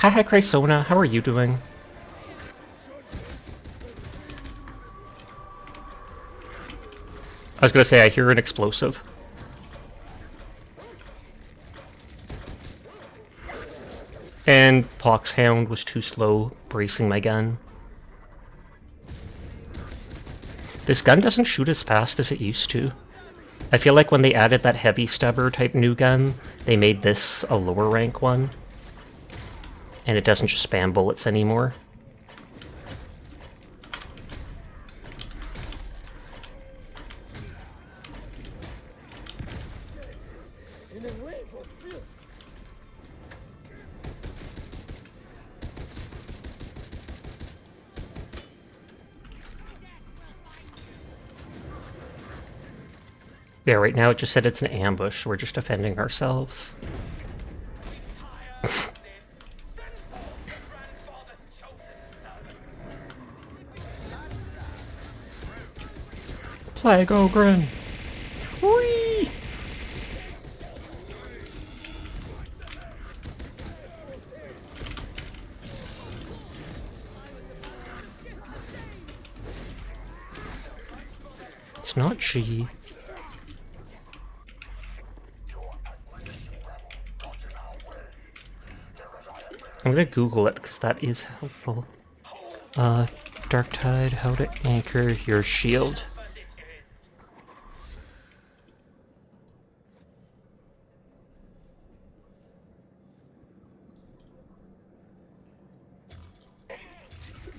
Hi, Chrysona. How are you doing? I was gonna say, I hear an explosive. And Poxhound was too slow bracing my gun. This gun doesn't shoot as fast as it used to. I feel like when they added that heavy stubber type new gun, they made this a lower rank one. And it doesn't just spam bullets anymore. Yeah, right now it just said it's an ambush. We're just defending ourselves. Plague Ogren! Whee! It's not she. I'm gonna Google it because that is helpful. Darktide, how to anchor your shield.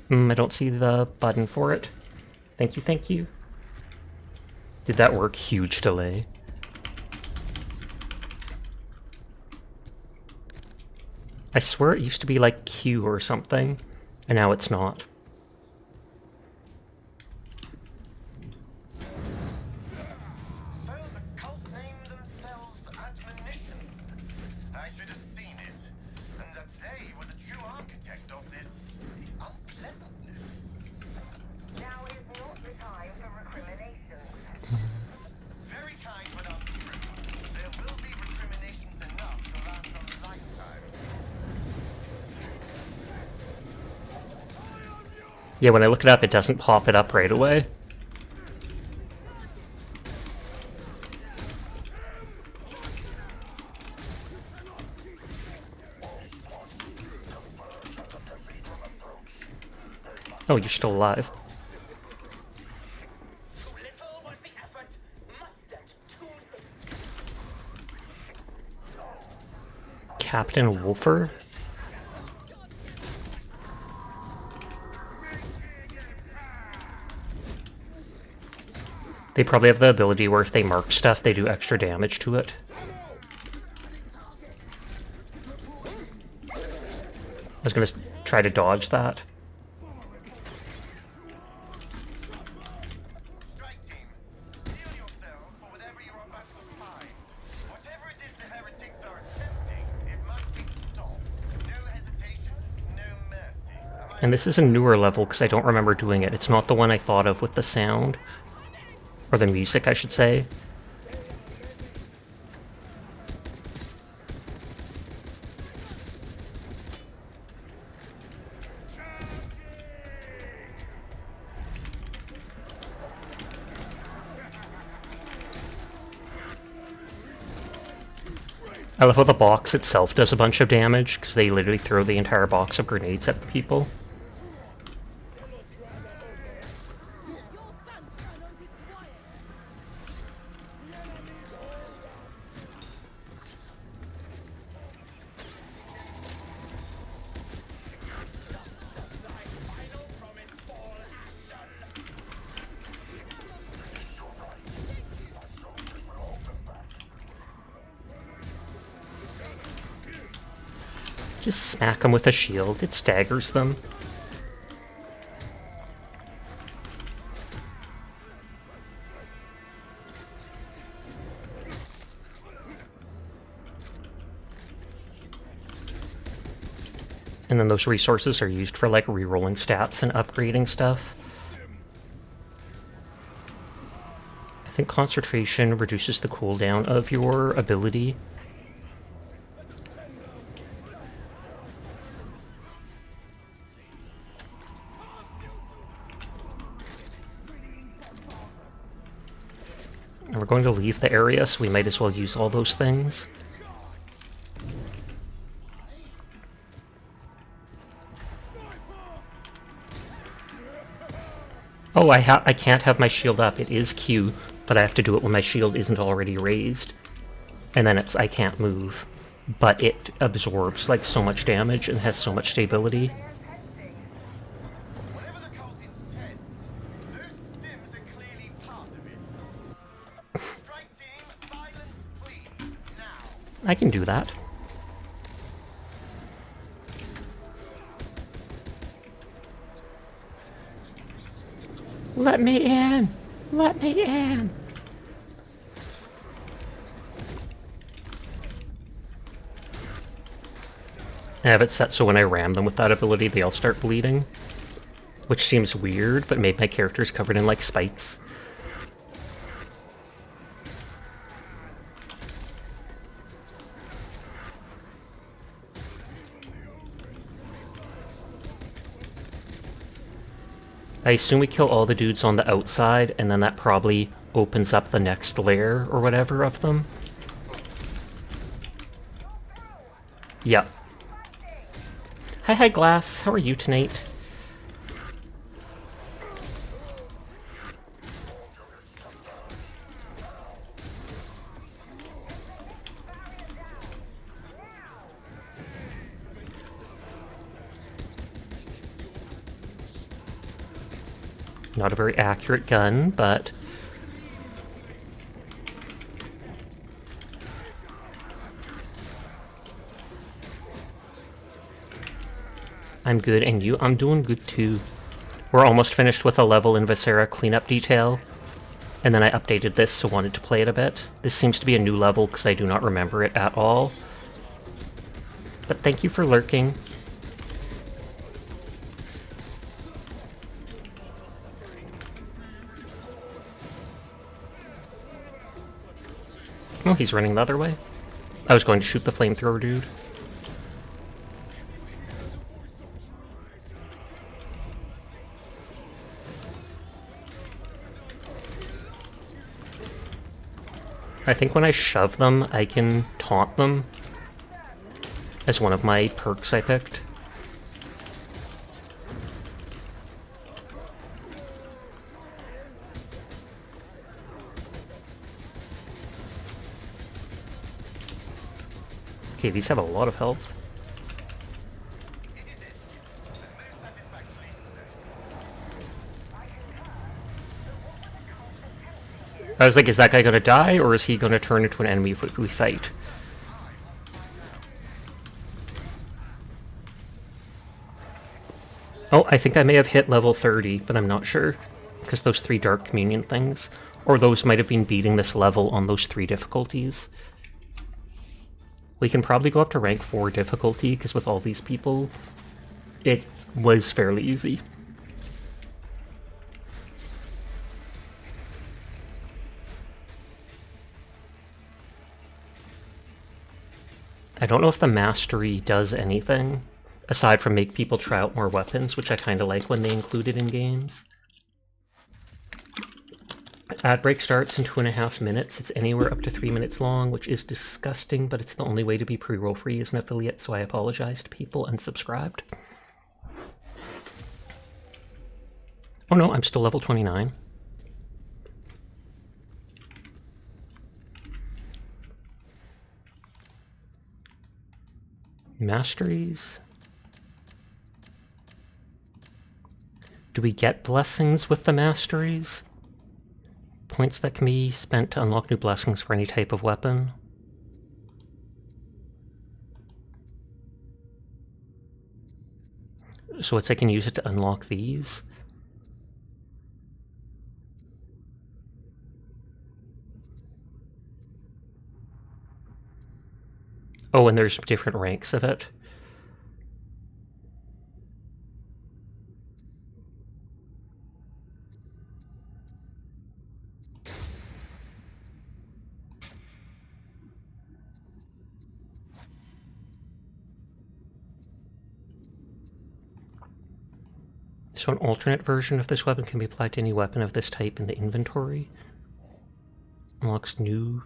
I don't see the button for it. Thank you, thank you. Did that work? Huge delay. I swear it used to be like Q or something, and now it's not. So the cult named themselves Admonition. I should have seen it. And that they were the true architect of this unpleasantness. Now is not the time for recriminations. Very kind, but untrue. There will be recriminations enough to last a lifetime. Yeah, when I look it up, it doesn't pop it up right away. Oh, you're still alive. Captain Wolfer? They probably have the ability where if they mark stuff, they do extra damage to it. I was gonna try to dodge that. Strike team, steel yourselves for whatever you're about to find. Whatever it is the heretics are attempting, it must be stopped. No hesitation, no mercy. And this is a newer level because I don't remember doing it. It's not the one I thought of with the sound. Or the music, I should say. I love how the box itself does a bunch of damage, because they literally throw the entire box of grenades at the people. Just smack them with a shield, it staggers them. And then those resources are used for like re-rolling stats and upgrading stuff. think concentration reduces the cooldown of your ability. And we're going to leave the area, so we might as well use all those things. Oh, I can't have my shield up. It is Q, but I have to do it when my shield isn't already raised. And then I can't move. But it absorbs like so much damage and has so much stability. Whatever the cult intends, those stims are clearly part of it. Strike team, silence, please, now. I can do that. Let me in! Let me in! I have it set so when I ram them with that ability, they all start bleeding. Which seems weird, but made my characters covered in, like, spikes. I assume we kill all the dudes on the outside, and then that probably opens up the next layer or whatever of them. Yep. Hi, Glass. How are you tonight? Not a very accurate gun, but... I'm good, and you? I'm doing good too. We're almost finished with a level in Viscera cleanup detail, and then I updated this, so wanted to play it a bit. This seems to be a new level, because I do not remember it at all. But thank you for lurking. Oh, he's running the other way. I was going to shoot the flamethrower dude. I think when I shove them, I can taunt them. As one of my perks I picked. Okay, these have a lot of health. I was like, is that guy gonna die, or is he gonna turn into an enemy if we fight? Oh, I think I may have hit level 30, but I'm not sure. Because those 3 Dark Communion things. Or those might have been beating this level on those 3 difficulties. We can probably go up to rank 4 difficulty, because with all these people, it was fairly easy. I don't know if the mastery does anything, aside from make people try out more weapons, which I kind of like when they include it in games. Ad break starts in 2.5 minutes. It's anywhere up to 3 minutes long, which is disgusting, but it's the only way to be pre-roll free as an affiliate, so I apologize to people unsubscribed. Oh no, I'm still level 29. Masteries. Do we get blessings with the masteries? Points that can be spent to unlock new blessings for any type of weapon. So it's I can use it to unlock these. Oh, and there's different ranks of it. So an alternate version of this weapon can be applied to any weapon of this type in the inventory. Unlocks new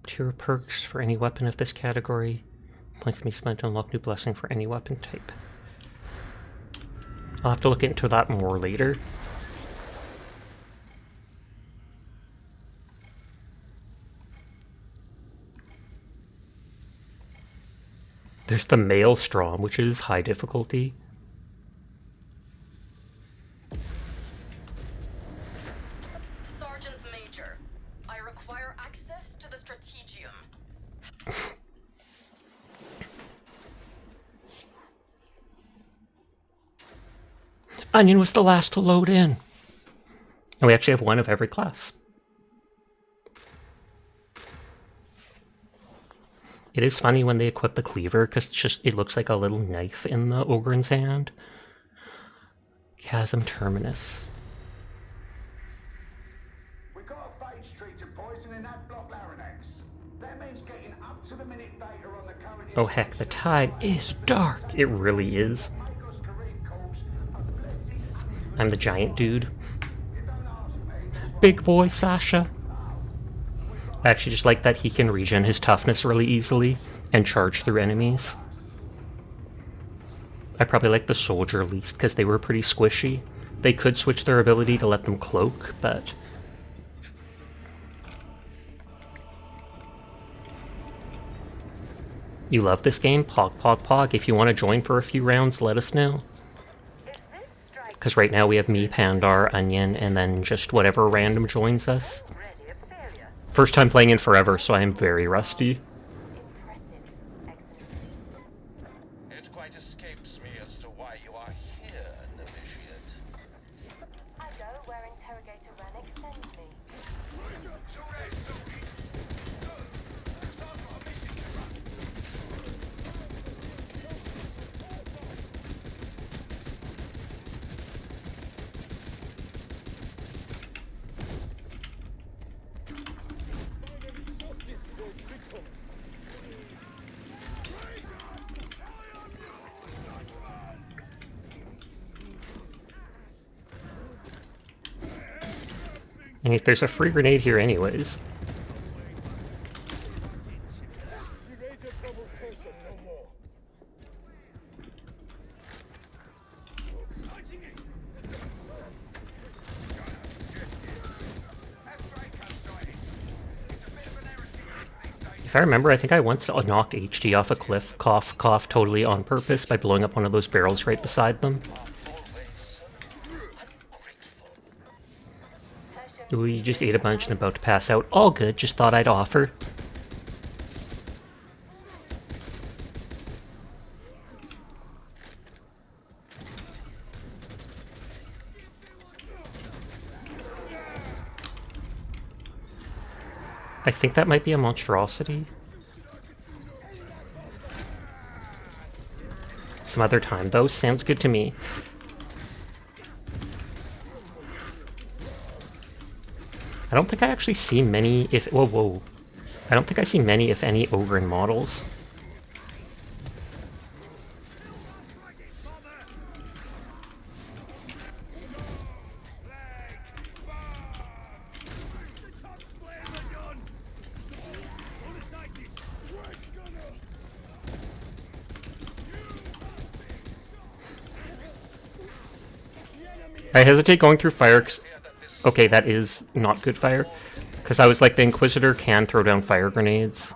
tier perks for any weapon of this category. Points can be spent to unlock new blessing for any weapon type. I'll have to look into that more later. There's the Maelstrom, which is high difficulty. Sergeant Major, I require access to the Strategium. Onion was the last to load in. And we actually have one of every class. It is funny when they equip the cleaver, because it looks like a little knife in the Ogren's hand. Chasm Terminus. We got a phage treated poison in that block larynx. That means getting up to the minute data on the current. Oh heck, the tide is dark. It really is. I'm the giant dude. Big boy Sasha. I actually just like that he can regen his toughness really easily and charge through enemies. I probably like the soldier least because they were pretty squishy. They could switch their ability to let them cloak, but... You love this game? Pog, pog, pog. If you want to join for a few rounds, let us know. Because right now we have me, Pandar, Onion, and then just whatever random joins us. First time playing in forever, so I am very rusty. It quite escapes me as to why you are here, novitiate. I go where Interrogator Rennick sends me. And if there's a free grenade here anyways. If I remember, I think I once knocked HD off a cliff, cough, cough, totally on purpose by blowing up one of those barrels right beside them. Ooh, you just ate a bunch and about to pass out. All good, just thought I'd offer. I think that might be a monstrosity. Some other time, though. Sounds good to me. I don't think I actually see many, if... Whoa, whoa. I don't think I see many, if any, Ogren models. I hesitate going through fire, okay, that is not good fire. Because I was like, the Inquisitor can throw down fire grenades.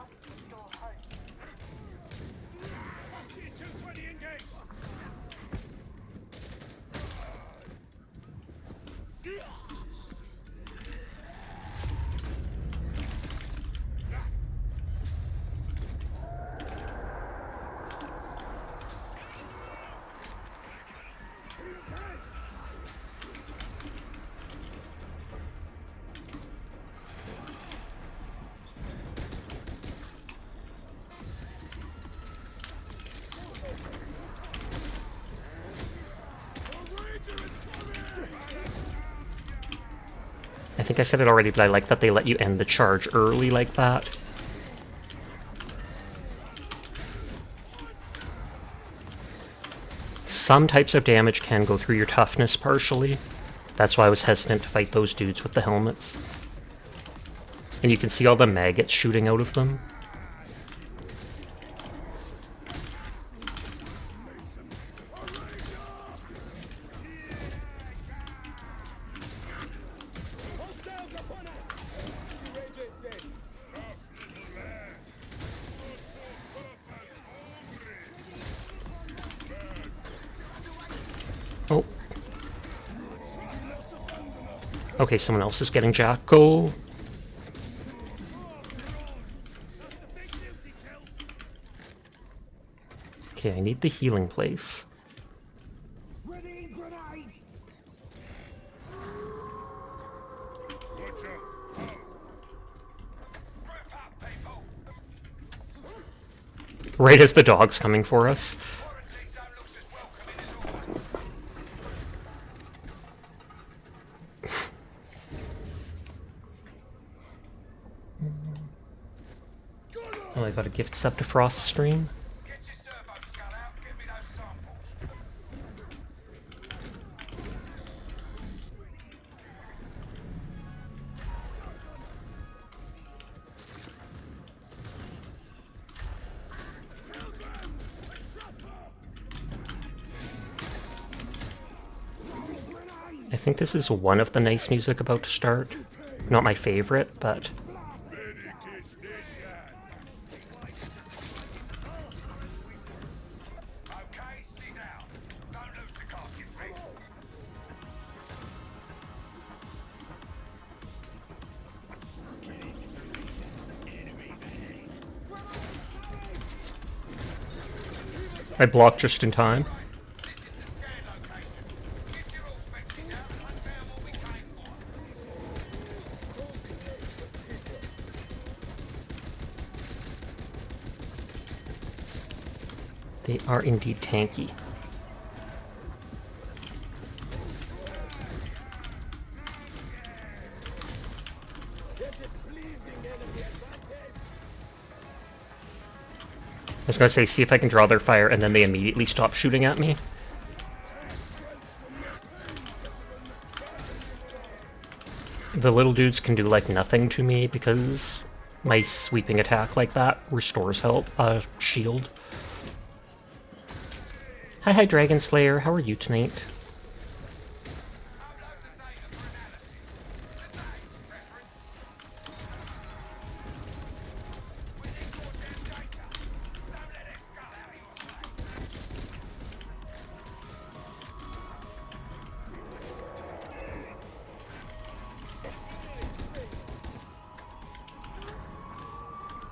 I think I said it already, but I like that they let you end the charge early like that. some types of damage can go through your toughness partially. That's why I was hesitant to fight those dudes with the helmets. And you can see all the maggots shooting out of them. Oh. Okay, someone else is getting Jacko. Okay, I need the healing place. Right as the dog's coming for us. Oh, I got a gift sub to Frost stream. I think this is one of the nice music about to start. Not my favorite, but... I blocked just in time. They are indeed tanky. I was gonna say, see if I can draw their fire, and then they immediately stop shooting at me. The little dudes can do, like, nothing to me, because my sweeping attack like that restores health, shield. Hi, Dragon Slayer, how are you tonight?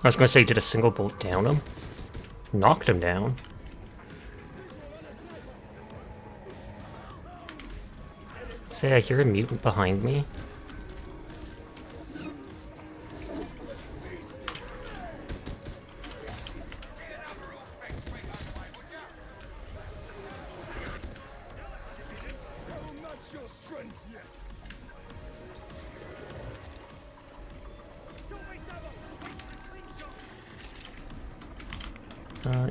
I was gonna say, did a single bolt down him? Knocked him down. Say, I hear a mutant behind me.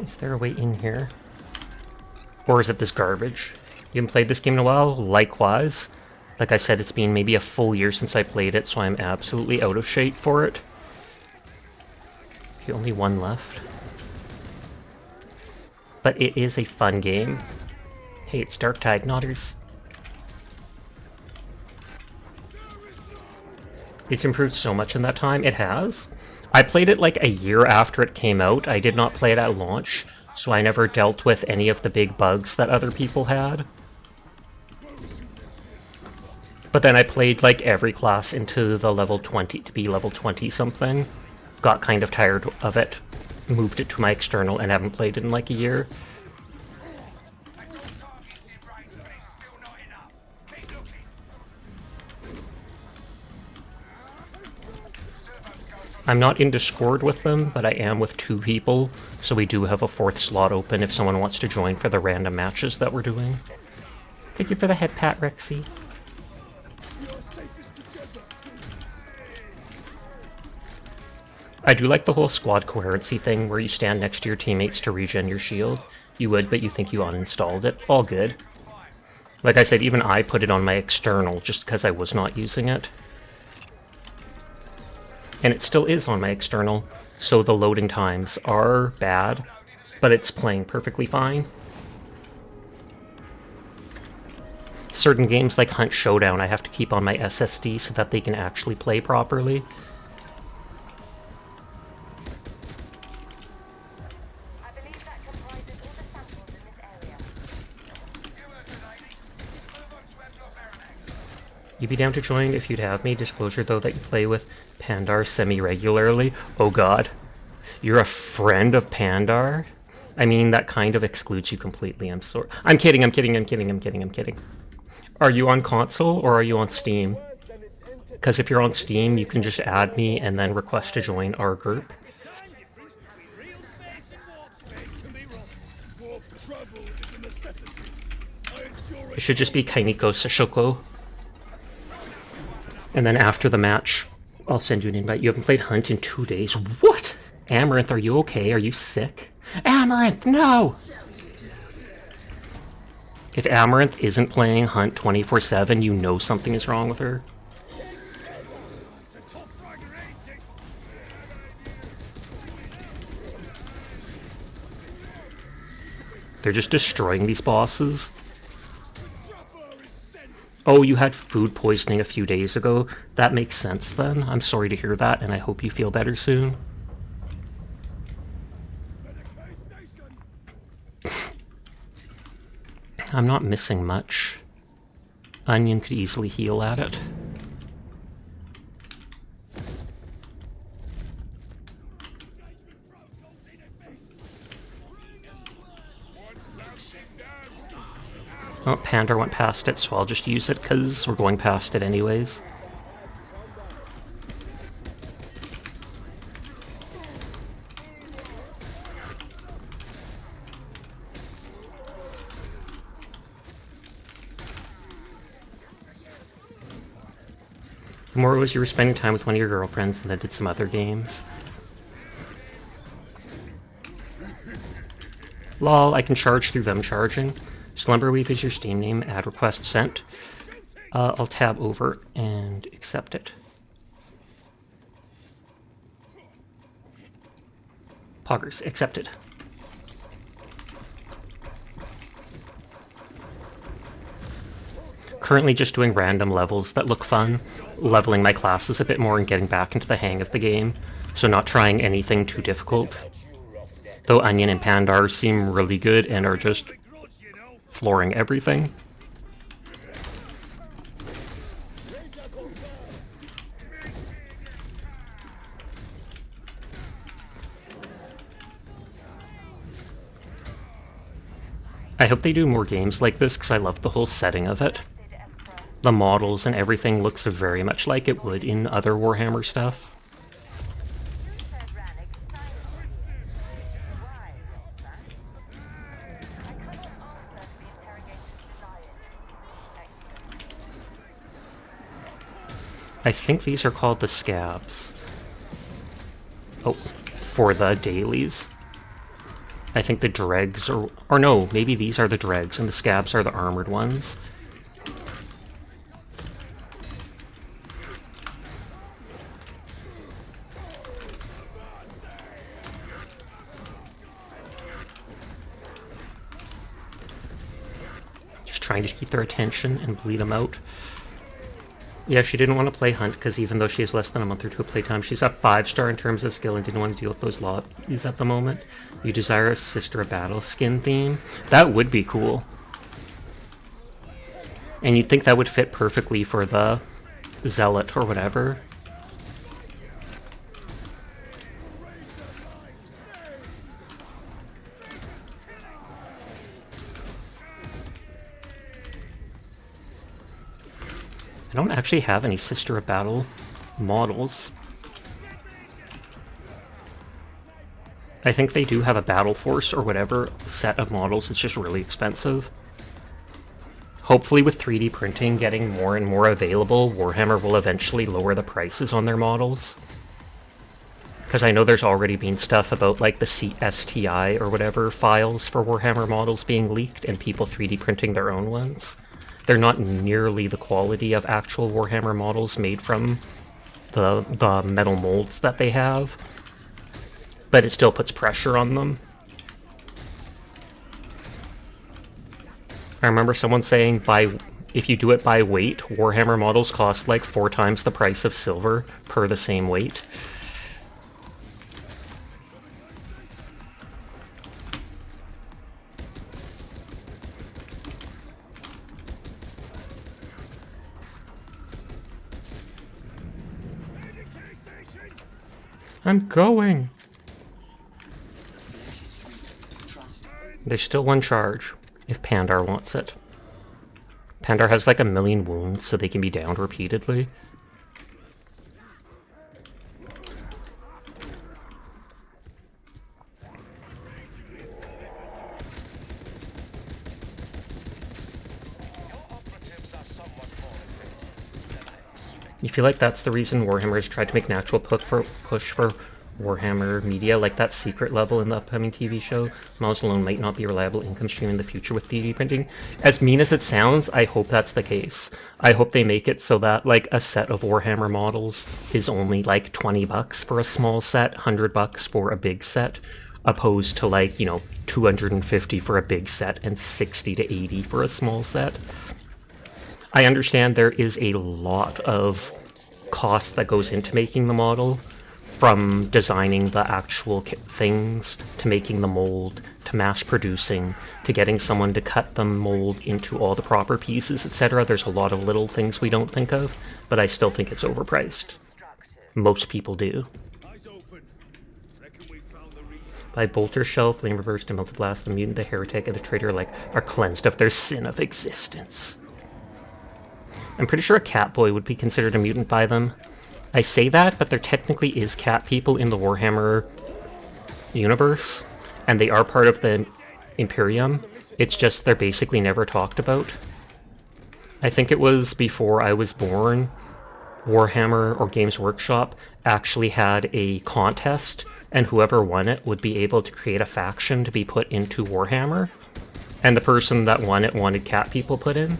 Is there a way in here? Or is it this garbage? You haven't played this game in a while? Likewise. Like I said, it's been maybe a full year since I played it, so I'm absolutely out of shape for it. Okay, only one left. But it is a fun game. Hey, it's Darktide, Nodders. It's improved so much in that time. It has. I played it like a year after it came out. I did not play it at launch, so I never dealt with any of the big bugs that other people had. But then I played like every class into the level 20 to be level 20 something. Got kind of tired of it. Moved it to my external and haven't played it in like a year. I'm not in Discord with them, but I am with 2 people, so we do have a 4th slot open if someone wants to join for the random matches that we're doing. Thank you for the head pat, Rexy. I do like the whole squad coherency thing where you stand next to your teammates to regen your shield. You would, but you think you uninstalled it. All good. Like I said, even I put it on my external just because I was not using it. And it still is on my external, so the loading times are bad, but it's playing perfectly fine. Certain games like Hunt Showdown I have to keep on my SSD so that they can actually play properly. I believe that comprises all the samples in this area. You'd be down to join if you'd have me. Disclosure though that you play with Pandar semi-regularly. Oh god. You're a friend of Pandar? I mean, that kind of excludes you completely. I'm sorry. I'm kidding. Are you on console or are you on Steam? Because if you're on Steam, you can just add me and then request to join our group. It should just be Kainiko Sashoko. And then after the match, I'll send you an invite. You haven't played Hunt in 2 days. What? Amaranth, are you okay? Are you sick? Amaranth, no! If Amaranth isn't playing Hunt 24/7, you know something is wrong with her. They're just destroying these bosses. Oh, you had food poisoning a few days ago? That makes sense then. I'm sorry to hear that, and I hope you feel better soon. I'm not missing much. Onion could easily heal at it. Oh, Pandar went past it, so I'll just use it because we're going past it anyways. The more it was you were spending time with one of your girlfriends and then did some other games. Lol, I can charge through them charging. Slumberweave is your Steam name, add request sent. I'll tab over and accept it. Poggers, accepted. Currently just doing random levels that look fun, leveling my classes a bit more and getting back into the hang of the game, so not trying anything too difficult. Though Onion and Pandar seem really good and are just flooring everything. I hope they do more games like this because I love the whole setting of it. The models and everything looks very much like it would in other Warhammer stuff. I think these are called the scabs. Oh, for the dailies. I think the dregs are... Or no, maybe these are the dregs and the scabs are the armored ones. Just trying to keep their attention and bleed them out. Yeah, she didn't want to play Hunt because even though she has less than a month or two of playtime, she's a 5-star in terms of skill and didn't want to deal with those lobbies at the moment. You desire a Sister of Battle skin theme? That would be cool. And you'd think that would fit perfectly for the Zealot or whatever. I don't actually have any Sister of Battle models. I think they do have a Battle Force or whatever set of models, it's just really expensive. Hopefully with 3D printing getting more and more available, Warhammer will eventually lower the prices on their models. Because I know there's already been stuff about like the CSTI or whatever files for Warhammer models being leaked and people 3D printing their own ones. They're not nearly the quality of actual Warhammer models made from the metal molds that they have, but it still puts pressure on them. I remember someone saying if you do it by weight, Warhammer models cost like 4 times the price of silver per the same weight. I'm going! There's still one charge, if Pandar wants it. Pandar has like 1 million wounds, so they can be downed repeatedly. You feel like that's the reason Warhammer has tried to make an actual push for Warhammer media, like that secret level in the upcoming TV show? Models alone might not be a reliable income stream in the future with 3D printing. As mean as it sounds, I hope that's the case. I hope they make it so that like a set of Warhammer models is only like $20 for a small set, $100 for a big set, opposed to like, you know, $250 for a big set and $60 to $80 for a small set. I understand there is a lot of cost that goes into making the model, from designing the actual things, to making the mold, to mass producing, to getting someone to cut the mold into all the proper pieces, etc. There's a lot of little things we don't think of, but I still think it's overpriced. Most people do. By Bolter Shell, Flame Reverse, to Melted Blast, the Mutant, the Heretic, and the Traitor alike are cleansed of their sin of existence. I'm pretty sure a Catboy would be considered a mutant by them. I say that, but there technically is cat people in the Warhammer universe, and they are part of the Imperium. It's just they're basically never talked about. I think it was before I was born, Warhammer or Games Workshop actually had a contest, and whoever won it would be able to create a faction to be put into Warhammer, and the person that won it wanted cat people put in.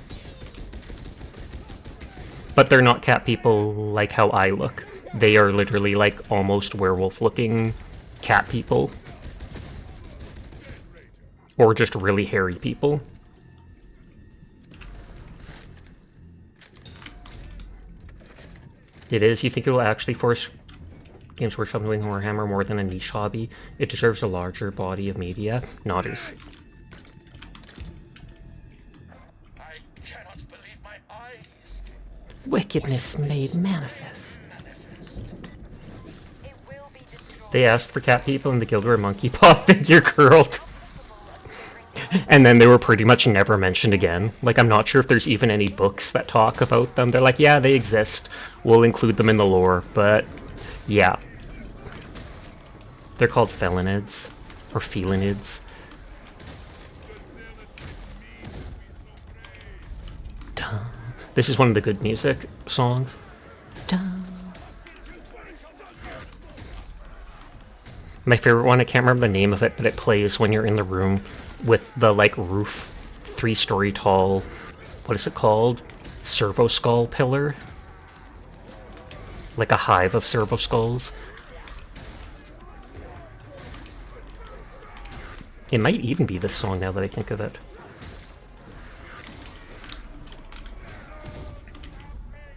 But they're not cat people like how I look. They are literally like almost werewolf-looking cat people. Or just really hairy people. It is. You think it will actually force Games Workshop doing Warhammer more than a niche hobby? It deserves a larger body of media. Not as... Wickedness made manifest. They asked for cat people and the guild were monkey paw figure curled. And then they were pretty much never mentioned again. Like, I'm not sure if there's even any books that talk about them. They're like, yeah, they exist. We'll include them in the lore, but yeah. They're called felinids. Or felinids. Duh. This is one of the good music songs. My favorite one, I can't remember the name of it, but it plays when you're in the room with the, like, roof, 3-story tall, what is it called? Servo skull pillar? Like a hive of servo skulls. It might even be this song now that I think of it.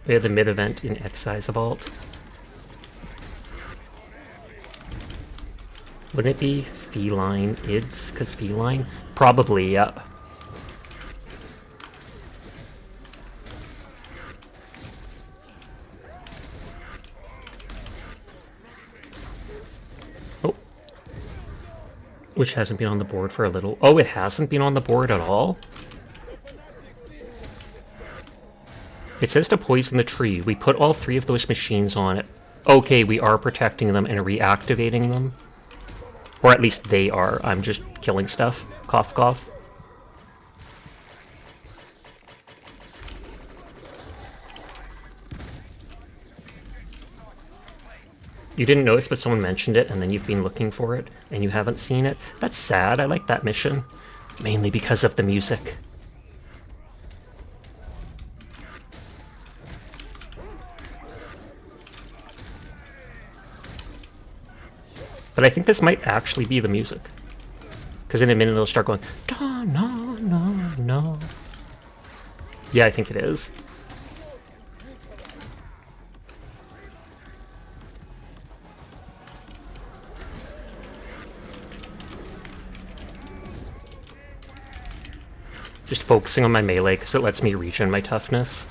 We have the mid-event in Excise Vault. Wouldn't it be feline ids? Because feline? Probably, yeah. Oh. Which hasn't been on the board for a little... Oh, it hasn't been on the board at all? It says to poison the tree. We put all 3 of those machines on it. Okay, we are protecting them and reactivating them. Or at least they are. I'm just killing stuff. Cough, cough. You didn't notice, but someone mentioned it, and then you've been looking for it, and you haven't seen it. That's sad. I like that mission. Mainly because of the music. But I think this might actually be the music. Because in a minute it'll start going, da, no, no, no. Yeah, I think it is. Just focusing on my melee because it lets me regen my toughness.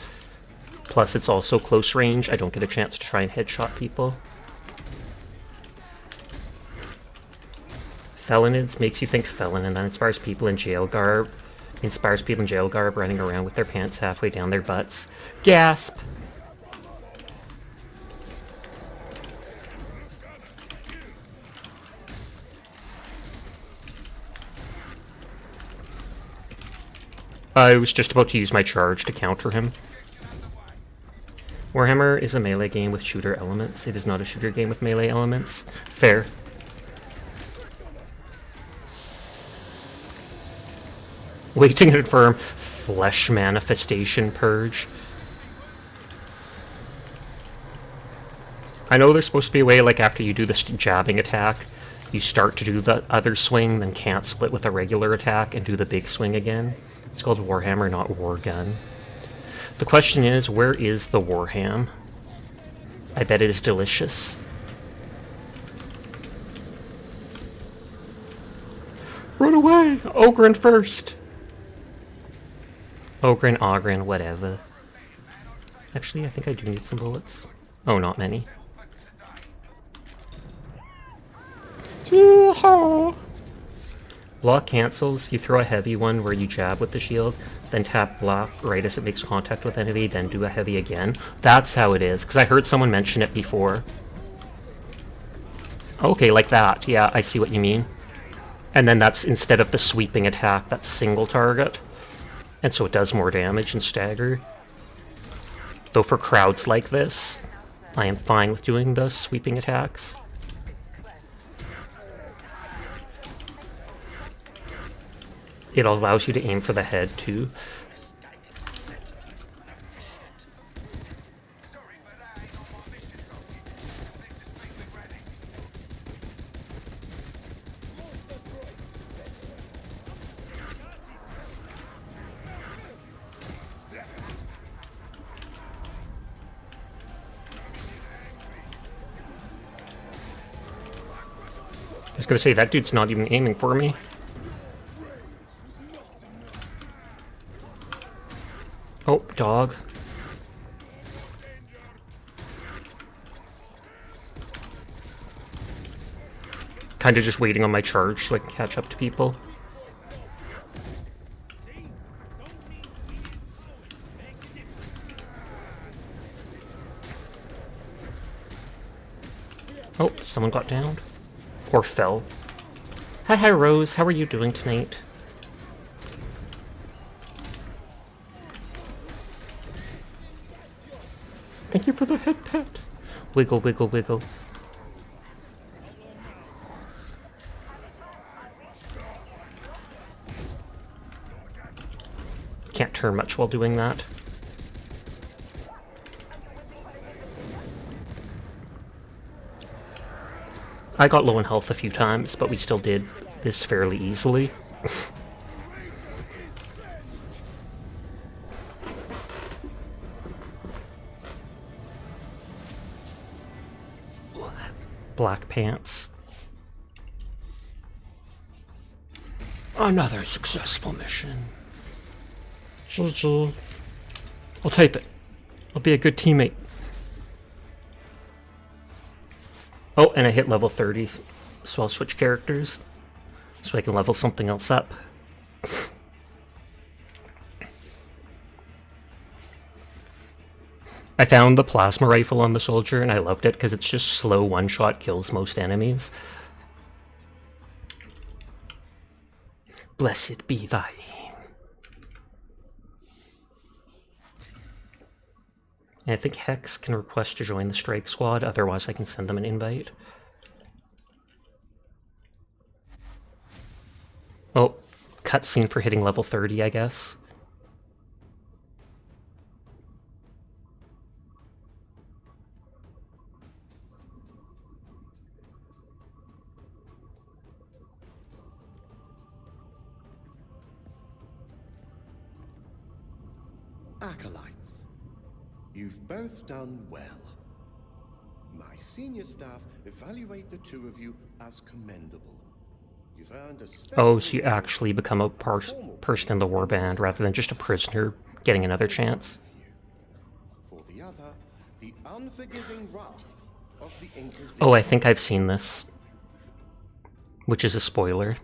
Plus it's also close range. I don't get a chance to try and headshot people. Felonids makes you think felon, and that inspires people in jail garb. Running around with their pants halfway down their butts. Gasp! I was just about to use my charge to counter him. Warhammer is a melee game with shooter elements. It is not a shooter game with melee elements. Fair. Waiting to confirm flesh manifestation purge. I know there's supposed to be a way, like after you do this jabbing attack, you start to do the other swing, then can't split with a regular attack and do the big swing again. It's called Warhammer, not Wargun. The question is, where is the Warham? I bet it is delicious. Run away! Ogren first! Ogren, Ogren, whatever. Actually, I think I do need some bullets. Oh, not many. Yee-haw! Block cancels. You throw a heavy one where you jab with the shield, then tap block right as it makes contact with enemy, then do a heavy again. That's how it is, because I heard someone mention it before. Okay, like that. Yeah, I see what you mean. And then that's instead of the sweeping attack, that's single target. And so it does more damage and stagger. Though for crowds like this, I am fine with doing the sweeping attacks. It allows you to aim for the head too. I was gonna say, that dude's not even aiming for me. Oh, dog. Kinda just waiting on my charge so I can catch up to people. Oh, someone got downed. Or fell. Hi, Rose. How are you doing tonight? Thank you for the head pet. Wiggle, wiggle, wiggle. Can't turn much while doing that. I got low in health a few times, but we still did this fairly easily. Black pants. Another successful mission. GG. I'll type it. I'll be a good teammate. Oh, and I hit level 30, so I'll switch characters so I can level something else up. I found the plasma rifle on the soldier and I loved it because it's just slow one-shot kills most enemies. Blessed be thy aim. And I think Hex can request to join the strike squad, otherwise I can send them an invite. Oh, cutscene for hitting level 30, I guess. Acolytes, you've both done well. My senior staff evaluate the two of you as commendable. You've earned a special Oh, so you actually become a person in the warband rather than just a prisoner getting another chance. For the other, the unforgiving wrath of the Inquisition. Oh, I think I've seen this. Which is a spoiler.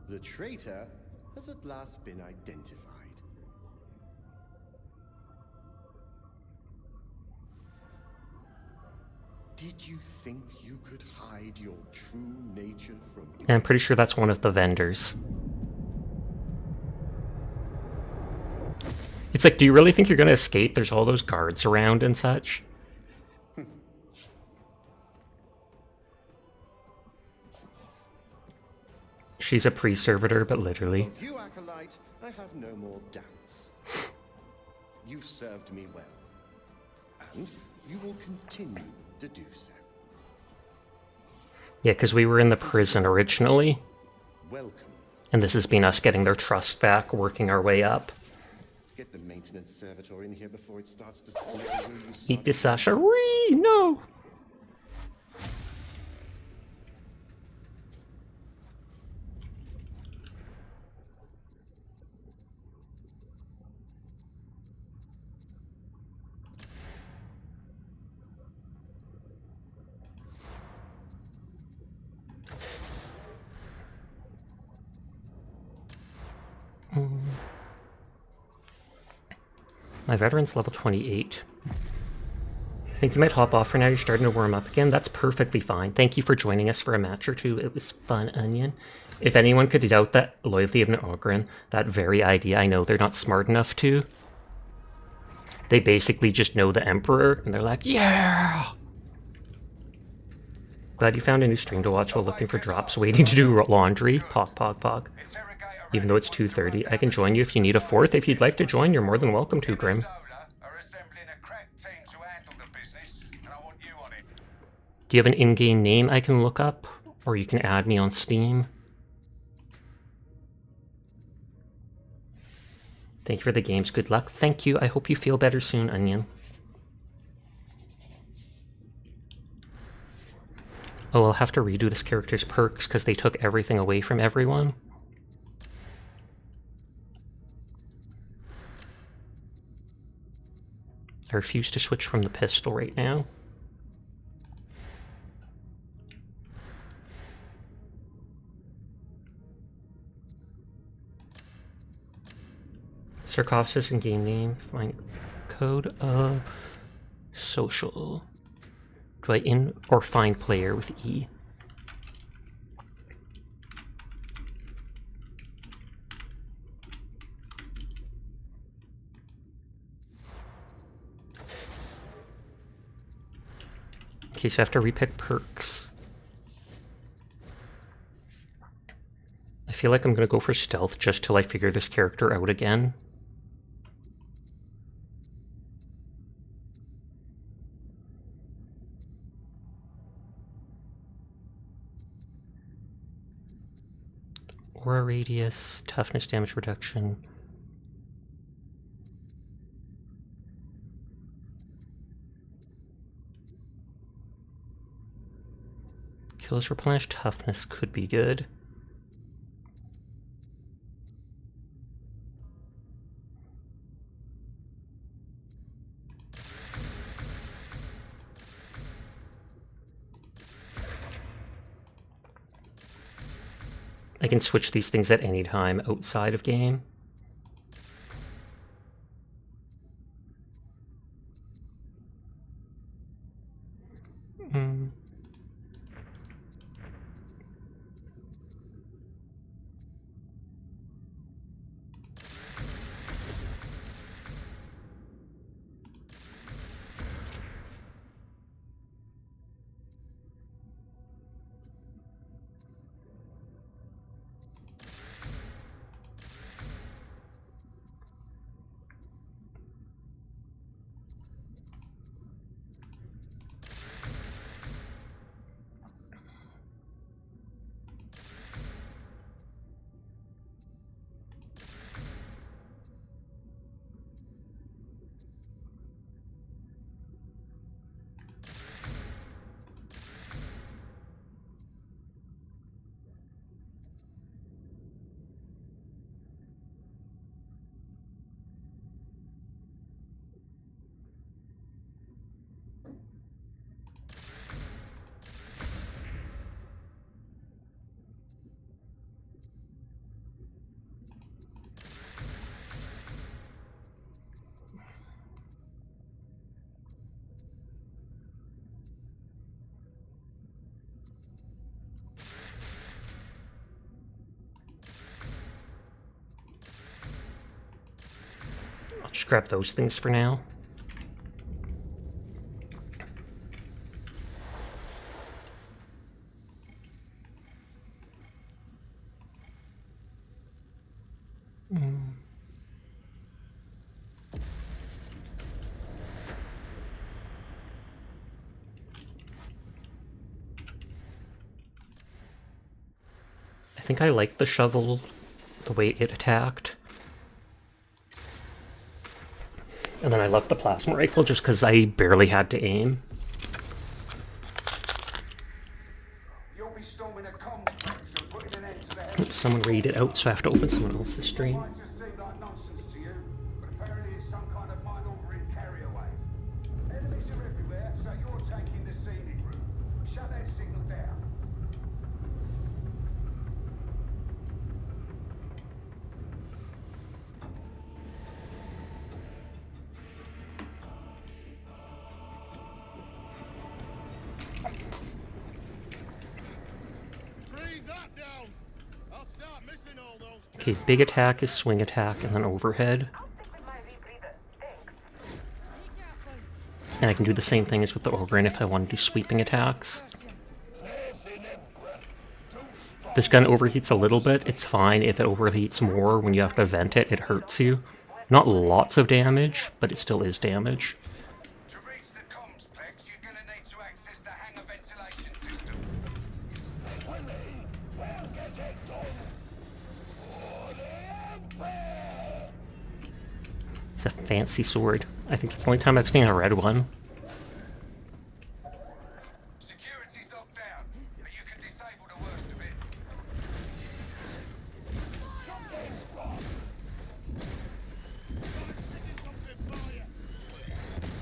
The traitor has at last been identified. Did you think you could hide your true nature from me? And I'm pretty sure that's one of the vendors. It's like, do you really think you're gonna escape? There's all those guards around and such. She's a pre-servitor, but literally. Of you, Acolyte, I have no more doubts. You've served me well, and you will continue to do so. Yeah, because we were in the prison originally. Welcome. And this has been us getting their trust back, working our way up. Get the maintenance servitor in here before it starts to smell. Eat this, Sasha. Whee! No! My veteran's level 28. I think you might hop off for now. You're starting to warm up again. That's perfectly fine. Thank you for joining us for a match or two. It was fun, Onion. If anyone could doubt that loyalty of an Ogren, that very idea, I know they're not smart enough to. They basically just know the Emperor, and they're like, yeah! Glad you found a new stream to watch while looking for drops, waiting to do laundry. Pog, pog, pog. Even though it's 2:30, I can join you if you need a fourth. If you'd like to join, you're more than welcome to, Grim. Do you have an in-game name I can look up? Or you can add me on Steam? Thank you for the games. Good luck. Thank you. I hope you feel better soon, Onion. Oh, I'll have to redo this character's perks because they took everything away from everyone. I refuse to switch from the pistol right now. Sarcophagus and game name. Find code of social. Do I in or find player with E? Okay, so I have to repick perks. I feel like I'm gonna go for stealth just till I figure this character out again. Aura radius, toughness, damage reduction. Kills replenish toughness could be good. I can switch these things at any time outside of game. grab those things for now. I think I like the shovel, the way it attacked. And then I left the plasma rifle just because I barely had to aim. You'll be storming a comms box and putting an end to the Oops, someone raid it out, so I have to open someone else's stream. might just seem like nonsense to you, but apparently it's some kind of mind-altering carrier wave. Enemies are everywhere, so you're taking the scenic route. Shut that signal down. Breathe that down. I'll start missing all those. Okay, big attack is swing attack and then overhead. And I can do the same thing as with the Ogren if I want to do sweeping attacks. This gun overheats a little bit, it's fine. If it overheats more when you have to vent it, it hurts you. Not lots of damage, but it still is damage. To reach the comms pegs, you're gonna need to access the hangar ventilation system. It's a fancy sword. I think it's the only time I've seen a red one. Security's locked down, but you can disable the worst of it.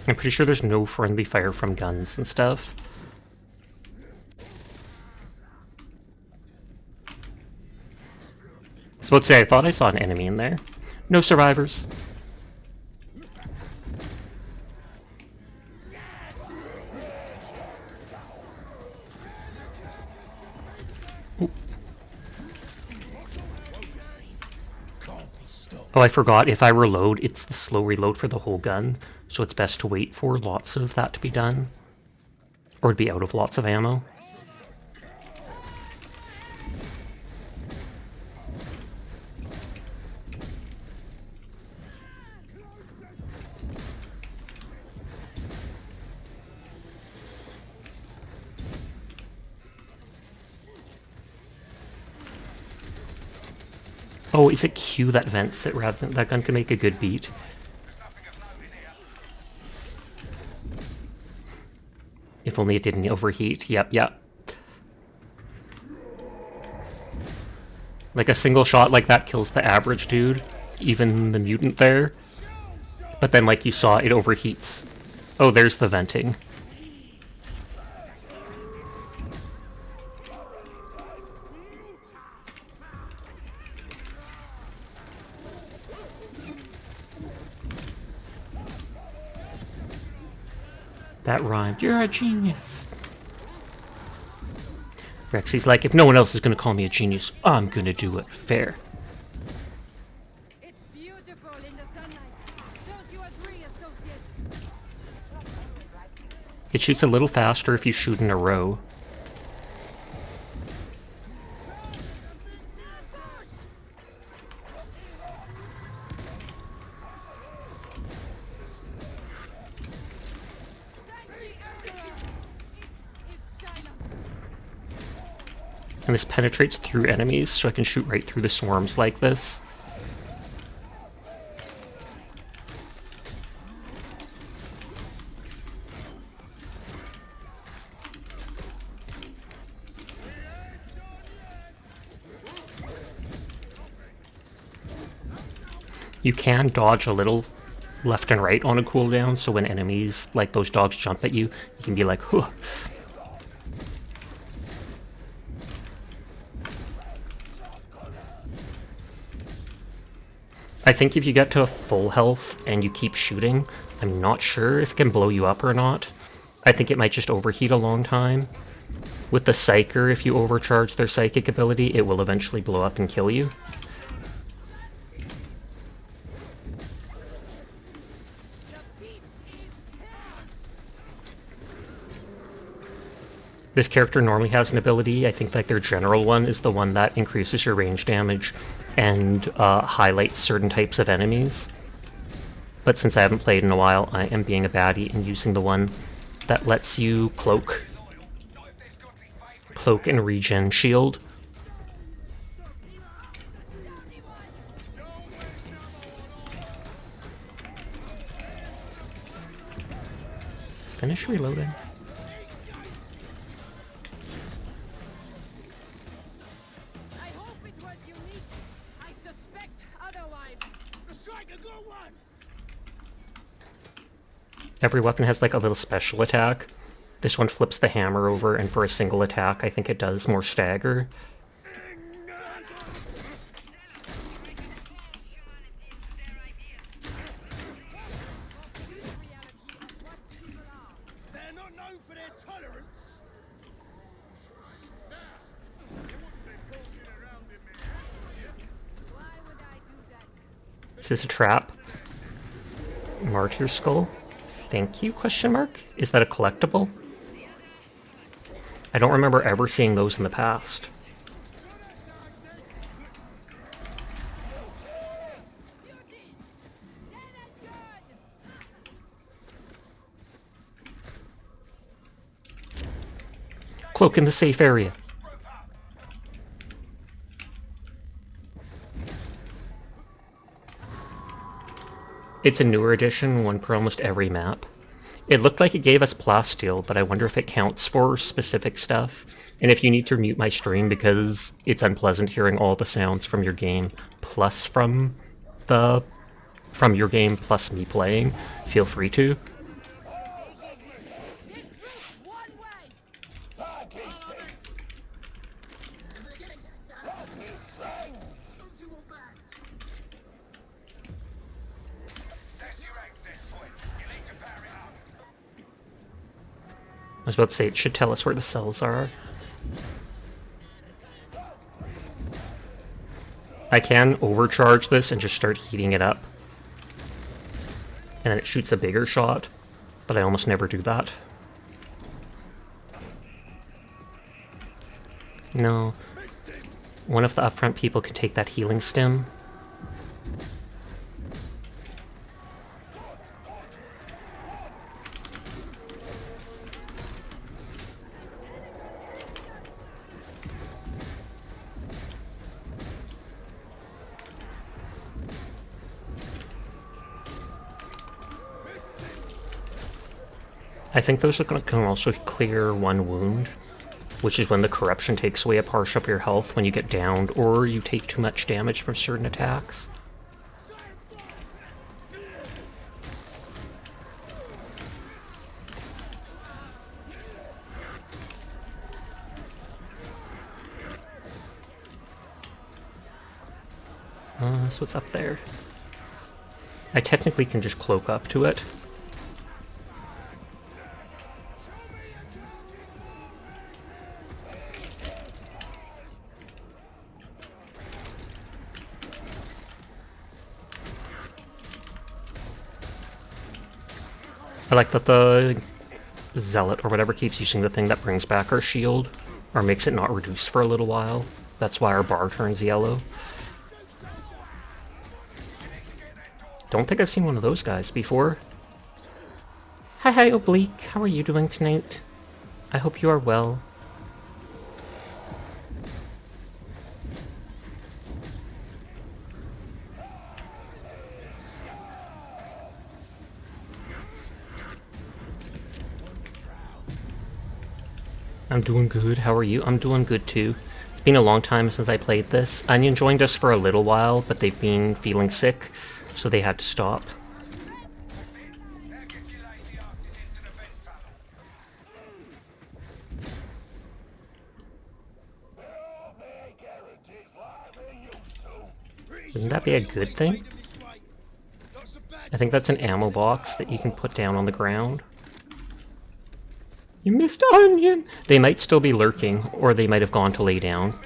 I'm pretty sure there's no friendly fire from guns and stuff. I was about to say, I thought I saw an enemy in there. No survivors. Oh, I forgot, if I reload, it's the slow reload for the whole gun, so it's best to wait for lots of that to be done. Or to be out of lots of ammo. Oh, is it Q that vents it rather than that gun can make a good beat? If only it didn't overheat. Yep, yep. Like a single shot like that kills the average dude, even the mutant there. But then like you saw, it overheats. Oh, there's the venting. That rhymed. You're a genius. Rexy's like, if no one else is gonna call me a genius, I'm gonna do it fair. It's beautiful in the sunlight. Don't you agree, associates? It shoots a little faster if you shoot in a row. And this penetrates through enemies, so I can shoot right through the swarms like this. You can dodge a little left and right on a cooldown, so when enemies like those dogs jump at you, you can be like, huh. I think if you get to full health and you keep shooting, I'm not sure if it can blow you up or not. I think it might just overheat a long time. With the Psyker, if you overcharge their psychic ability, it will eventually blow up and kill you. This character normally has an ability, I think like their general one is the one that increases your range damage and highlights certain types of enemies. But since I haven't played in a while, I am being a baddie and using the one that lets you cloak. Cloak and regen shield. Finish reloading. I hope it was unique. I suspect otherwise. The striker go one. Every weapon has like a little special attack. This one flips the hammer over, and for a single attack, I think it does more stagger. They're not known for their tolerance. Is this a trap? Martyr skull? Thank you, question mark? Is that a collectible? I don't remember ever seeing those in the past. Cloak in the safe area. It's a newer edition, one per almost every map. It looked like it gave us plasteel, but I wonder if it counts for specific stuff. And if you need to mute my stream because it's unpleasant hearing all the sounds from your game plus from your game plus me playing, feel free to. I was about to say, it should tell us where the cells are. I can overcharge this and just start heating it up. And then it shoots a bigger shot, but I almost never do that. No. One of the upfront people can take that healing stim. I think those can also clear one wound, which is when the corruption takes away a portion of your health when you get downed or you take too much damage from certain attacks. So what's up there? I technically can just cloak up to it. I like that the zealot or whatever keeps using the thing that brings back our shield, or makes it not reduce for a little while. That's why our bar turns yellow. Don't think I've seen one of those guys before. Hi, Oblique. How are you doing tonight? I hope you are well. I'm doing good. How are you? I'm doing good too. It's been a long time since I played this. Onion joined us for a little while, but they've been feeling sick, so they had to stop. Wouldn't that be a good thing? I think that's an ammo box that you can put down on the ground. You missed Onion! They might still be lurking, or they might have gone to lay down.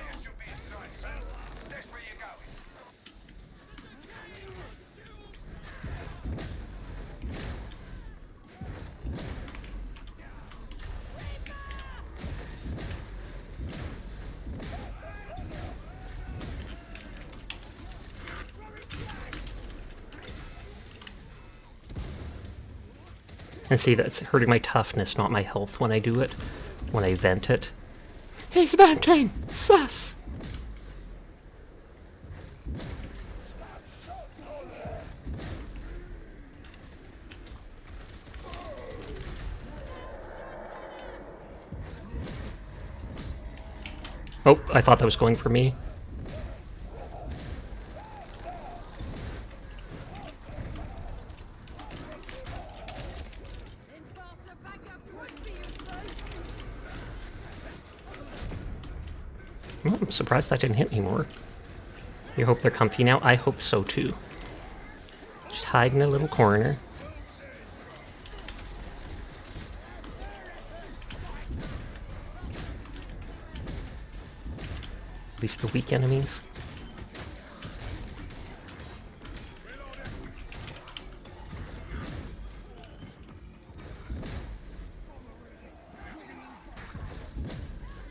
And see, that's hurting my toughness, not my health when I do it. When I vent it. He's venting! Sus! Oh, I thought that was going for me. Well, I'm surprised that didn't hit me more. You hope they're comfy now? I hope so too. Just hide in a little corner. At least the weak enemies.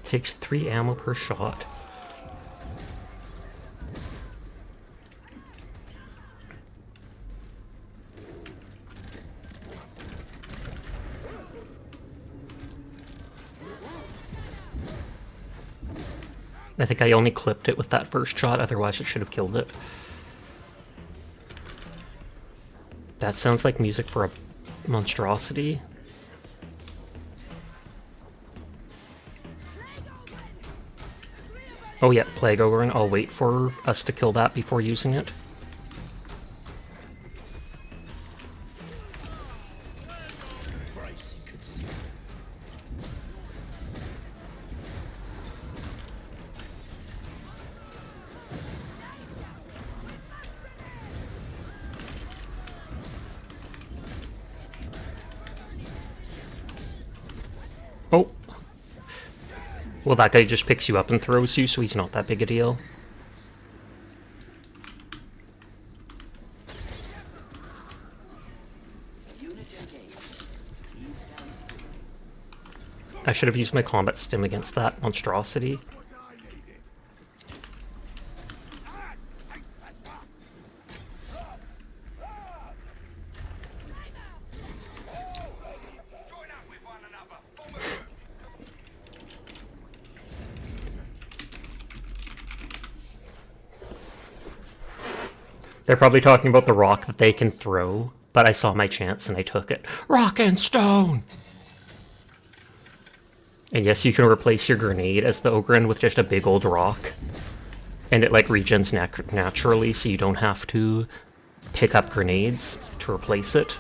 Takes 3 ammo per shot. I think I only clipped it with that first shot, otherwise it should have killed it. That sounds like music for a monstrosity. Oh yeah, Plague Ogre. I'll wait for us to kill that before using it. Oh! Well, that guy just picks you up and throws you, so he's not that big a deal. I should have used my combat stim against that monstrosity. They're probably talking about the rock that they can throw, but I saw my chance and I took it. Rock and stone! And yes, you can replace your grenade as the Ogren with just a big old rock. And it like regens naturally, so you don't have to pick up grenades to replace it.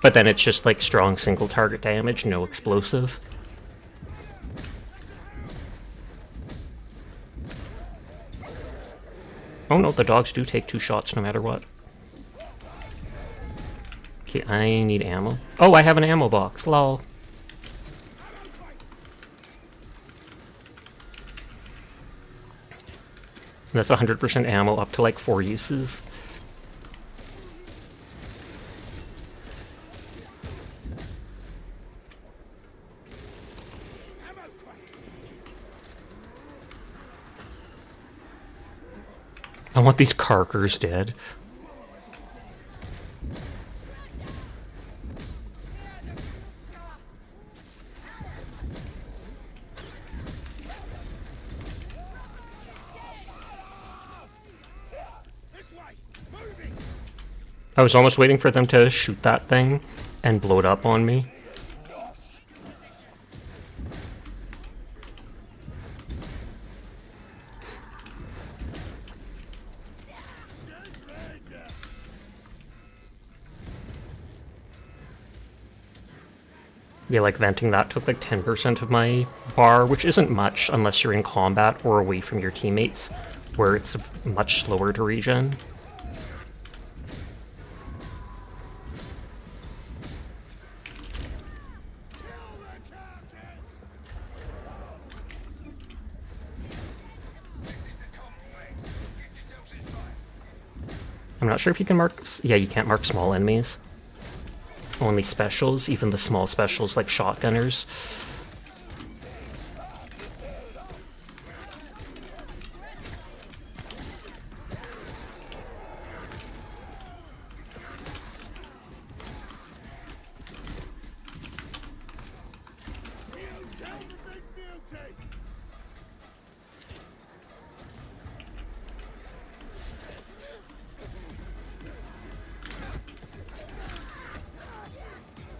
But then it's just like strong single target damage, no explosive. Oh no, the dogs do take 2 shots no matter what. Okay, I need ammo. Oh, I have an ammo box, lol. That's 100% ammo up to like 4 uses. I want these carkers dead. I was almost waiting for them to shoot that thing and blow it up on me. Yeah, like venting that took like 10% of my bar, which isn't much unless you're in combat or away from your teammates, where it's much slower to regen. I'm not sure if you can mark... Yeah, you can't mark small enemies. Only specials, even the small specials like shotgunners.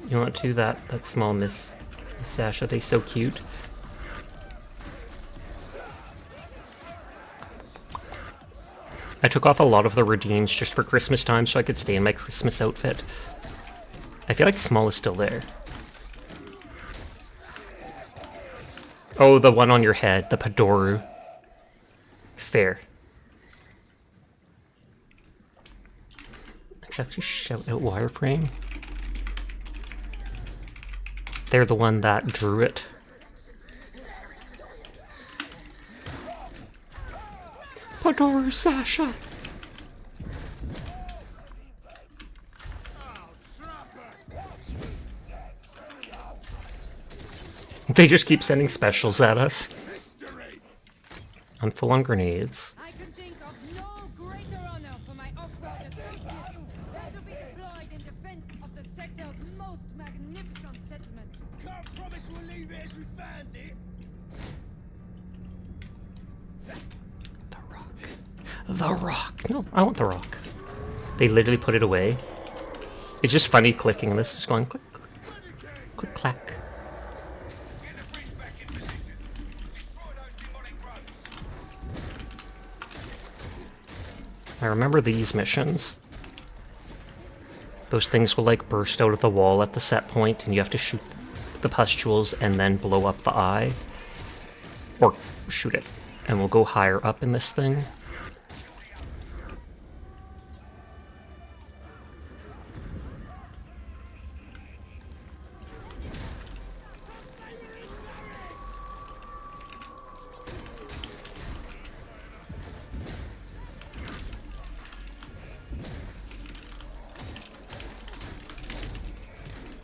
You want to that small Miss Sasha? They so cute. I took off a lot of the redeems just for Christmas time so I could stay in my Christmas outfit. I feel like small is still there. Oh, the one on your head, the Padoru. Fair. I should actually shout out Wireframe. They're the one that drew it. Padoru Sasha! They just keep sending specials at us. I'm full on grenades. I can think of no greater honor for my off-road associates than to be deployed in defense of the sector's most magnificent settlement. Can't promise we'll leave it as we found it. The Rock. No, I want the Rock. They literally put it away. It's just funny clicking this, just going click, click, clack. I remember these missions. Those things will like burst out of the wall at the set point and you have to shoot the pustules and then blow up the eye. Or shoot it. And we'll go higher up in this thing.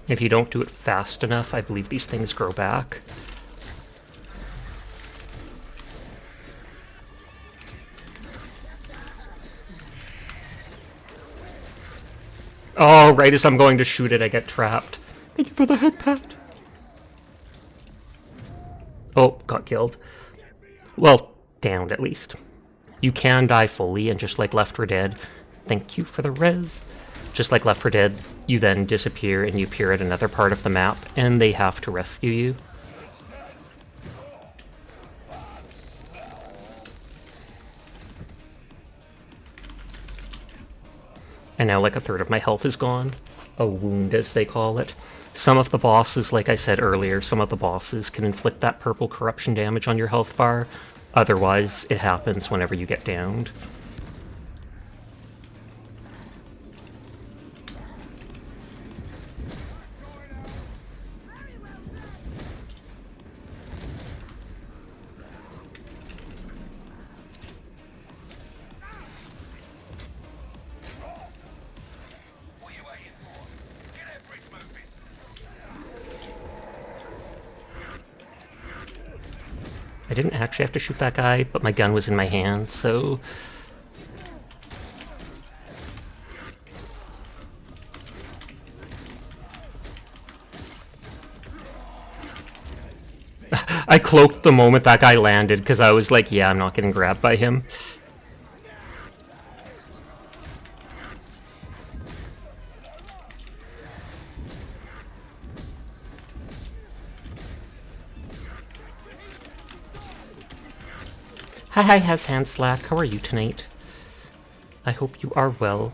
If you don't do it fast enough, I believe these things grow back. Oh, right as I'm going to shoot it, I get trapped. Thank you for the head pat. Oh, got killed. Well, downed at least. You can die fully, and just like Left 4 Dead, thank you for the res. Just like Left 4 Dead, you then disappear and you appear at another part of the map, and they have to rescue you. And now like a third of my health is gone. A wound, as they call it. Some of the bosses, like I said earlier, some of the bosses can inflict that purple corruption damage on your health bar. Otherwise, it happens whenever you get downed. I didn't actually have to shoot that guy, but my gun was in my hand, so... I cloaked the moment that guy landed, because I was like, yeah, I'm not getting grabbed by him. Hi, has hand slack. How are you tonight? I hope you are well.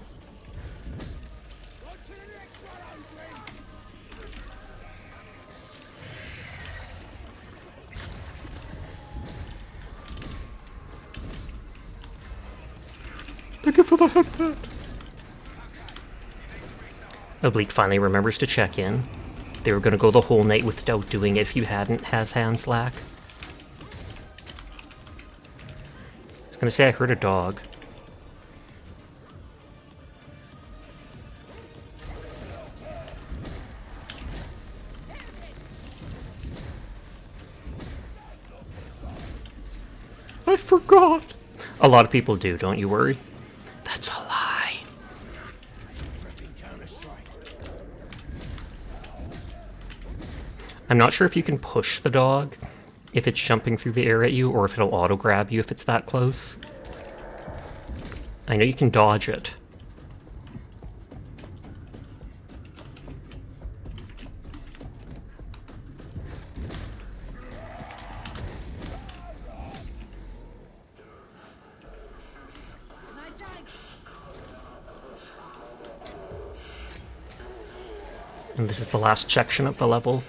Thank you for the headset. Oblique finally remembers to check in. They were going to go the whole night without doing it if you hadn't has hand slack. I was going to say I heard a dog. I forgot. A lot of people do, don't you worry. That's a lie. I'm not sure if you can push the dog if it's jumping through the air at you, or if it'll auto-grab you if it's that close. I know you can dodge it. And this is the last section of the level.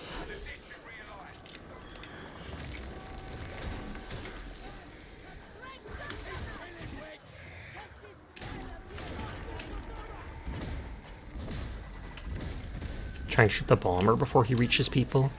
Try and shoot the bomber before he reaches people.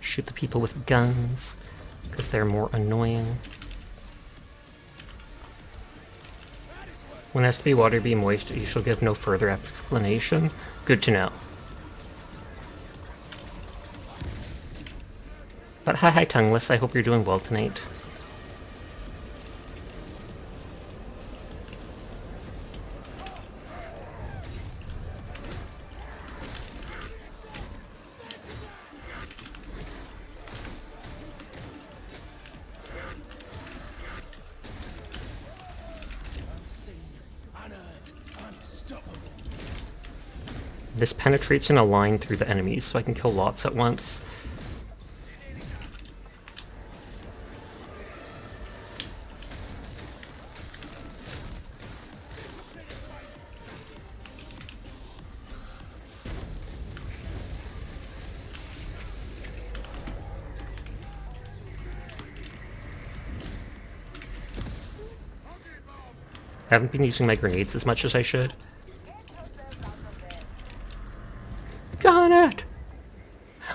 Shoot the people with guns, because they're more annoying. When asked to be water, be moist, you shall give no further explanation. Good to know. But hi Tongueless, I hope you're doing well tonight. This penetrates in a line through the enemies, so I can kill lots at once. I haven't been using my grenades as much as I should. Got it!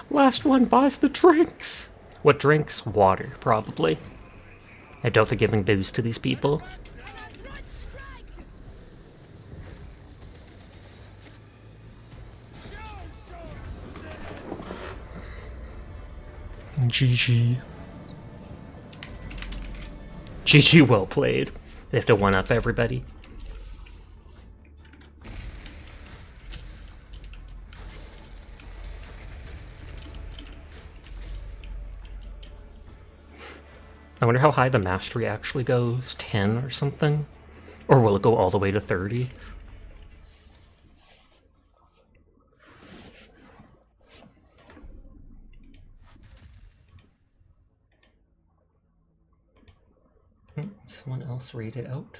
Last one buys the drinks! What drinks? Water, probably. I doubt they're giving booze to these people. GG. GG, well played. They have to one-up everybody. I wonder how high the mastery actually goes. 10 or something? Or will it go all the way to 30? Someone else read it out.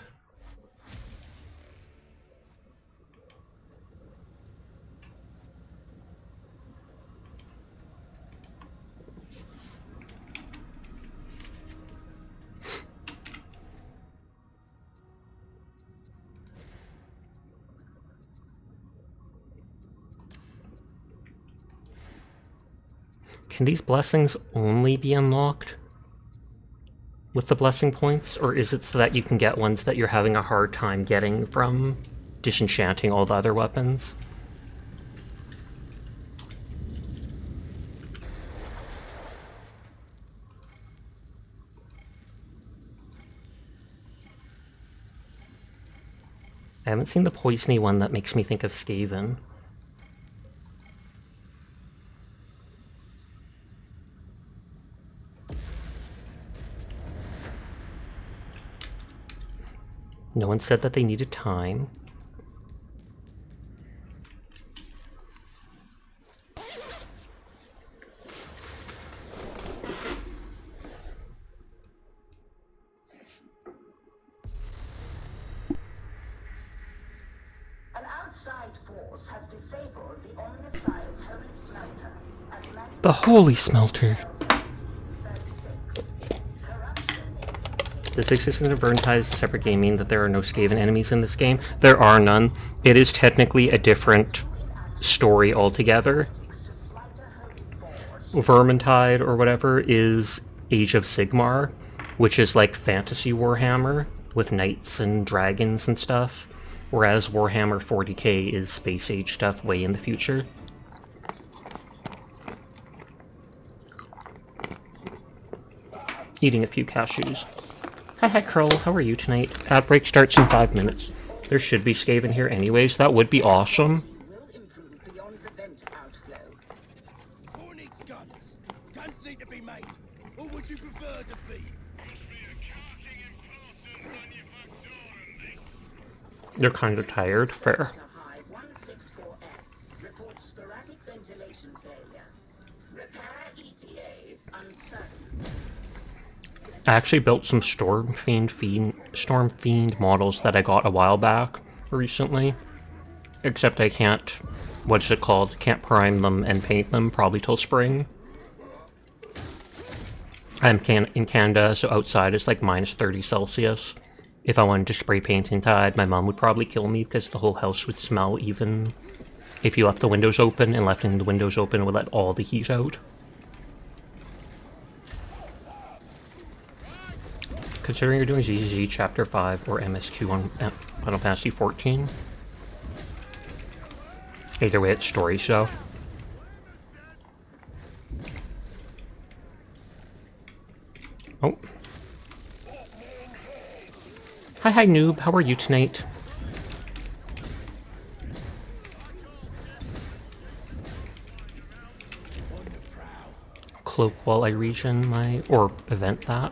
Can these blessings only be unlocked with the blessing points, or is it so that you can get ones that you're having a hard time getting from disenchanting all the other weapons? I haven't seen the poisony one that makes me think of Skaven. No one said that they needed time. An outside force has disabled the Omnissiah's Holy Smelter. The Holy Smelter. Does existence of Darktide as a separate game mean that there are no Skaven enemies in this game? There are none. It is technically a different story altogether. Vermintide, or whatever, is Age of Sigmar, which is like fantasy Warhammer, with knights and dragons and stuff, whereas Warhammer 40k is Space Age stuff way in the future. Eating a few cashews. Hi Curl, how are you tonight? Ad break starts in 5 minutes. There should be Skaven here anyways, that would be awesome. Who needs guns? Guns need to be made. Or would you you prefer defeat? You're kind of tired. Fair. High 164F reports sporadic ventilation failure. Repair ETA uncertain. I actually built some Storm Fiend models that I got a while back recently. Except I can't, what's it called? Can't prime them and paint them probably till spring. I'm in Canada, so outside it's like minus 30 Celsius. If I wanted to spray paint inside, my mom would probably kill me because the whole house would smell even if you left the windows open, and left the windows open it would let all the heat out. Considering you're doing ZZ Chapter 5 or MSQ on Final Fantasy 14. Either way, it's story show. Oh. Hi, noob. How are you tonight? Cloak while I regen my... or event that.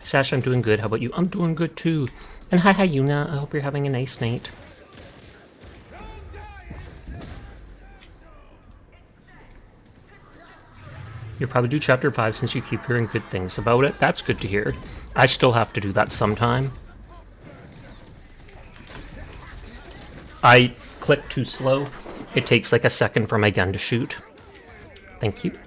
Sash, I'm doing good. How about you? I'm doing good too. And hi, Yuna. I hope you're having a nice night. You'll probably do Chapter 5 since you keep hearing good things about it. That's good to hear. I still have to do that sometime. I click too slow. It takes like a second for my gun to shoot. Thank you.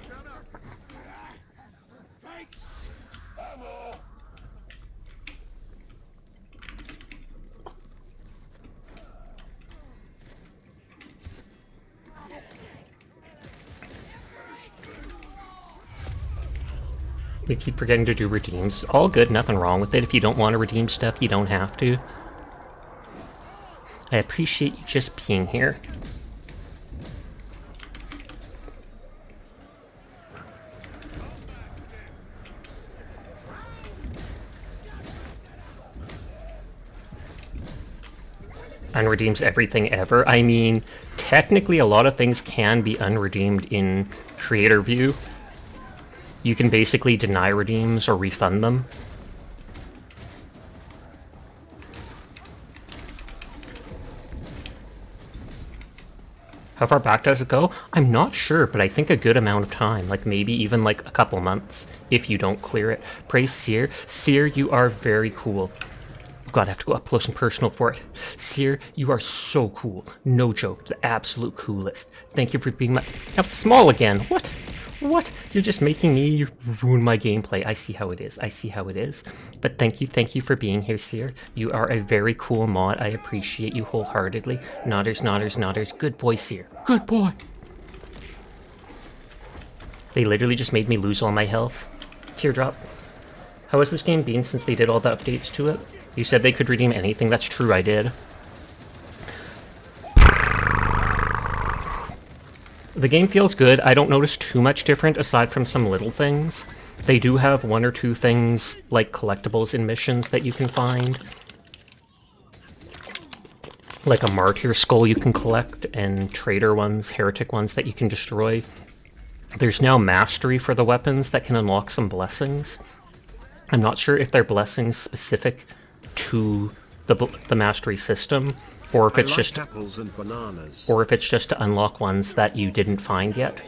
We keep forgetting to do redeems. All good, nothing wrong with it. If you don't want to redeem stuff, you don't have to. I appreciate you just being here. Unredeems everything ever. I mean, technically a lot of things can be unredeemed in creator view. You can basically deny redeems or refund them. How far back does it go? I'm not sure, but I think a good amount of time. Like maybe even like a couple months if you don't clear it. Praise Seer. Seer, you are very cool. God, I have to go up close and personal for it. Seer, you are so cool. No joke, the absolute coolest. Thank you for being my... I'm small again. What? What? You're just making me ruin my gameplay. I see how it is. I see how it is. But thank you for being here, Seer. You are a very cool mod. I appreciate you wholeheartedly. Nodders, nodders, nodders. Good boy, Seer. Good boy. They literally just made me lose all my health. Teardrop. How has this game been since they did all the updates to it? You said they could redeem anything. That's true, I did. The game feels good. I don't notice too much different aside from some little things. They do have one or two things like collectibles in missions that you can find. Like a martyr skull you can collect and traitor ones, heretic ones that you can destroy. There's now mastery for the weapons that can unlock some blessings. I'm not sure if they're blessings specific to the mastery system, or if it's just apples and bananas. Or if it's just to unlock ones that you didn't find yet.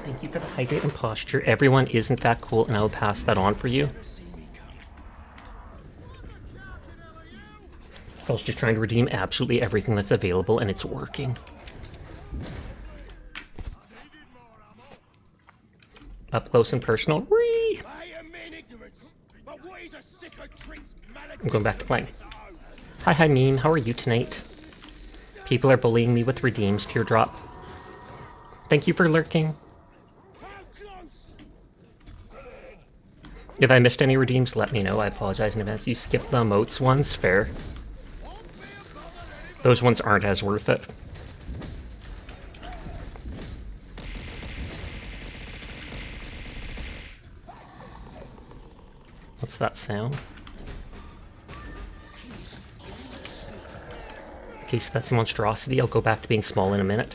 Thank you for the hydrate and posture. Everyone is in fact cool, and I will pass that on for you. I was just trying to redeem absolutely everything that's available, and it's working. Up close and personal. Whee! I'm going back to playing. Hi, Mean. How are you tonight? People are bullying me with redeems, Teardrop. Thank you for lurking. If I missed any redeems, let me know. I apologize in advance. You skipped the emotes ones? Fair. Those ones aren't as worth it. What's that sound? Okay, so that's a monstrosity. I'll go back to being small in a minute.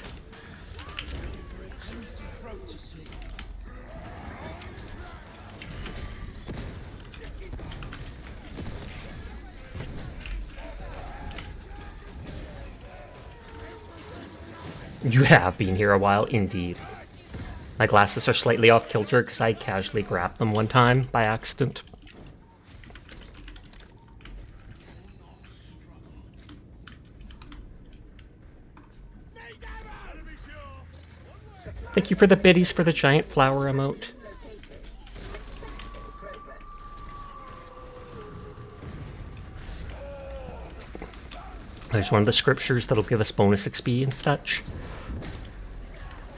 You have been here a while, indeed. My glasses are slightly off kilter because I casually grabbed them one time by accident. Thank you for the biddies for the giant flower emote. There's one of the scriptures that'll give us bonus XP and such.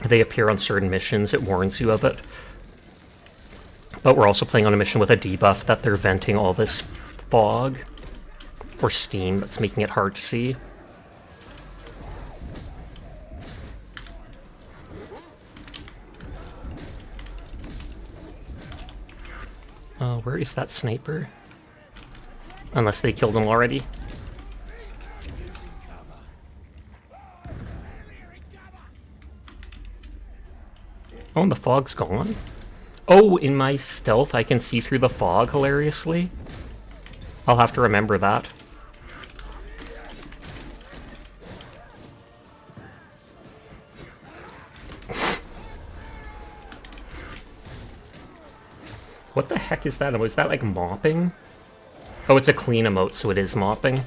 They appear on certain missions, it warns you of it. But we're also playing on a mission with a debuff that they're venting all this fog or steam that's making it hard to see. Where is that sniper? Unless they killed him already. Oh, and the fog's gone? Oh, in my stealth I can see through the fog, hilariously. I'll have to remember that. What the heck is that? Was that like mopping? Oh, it's a clean emote, so it is mopping.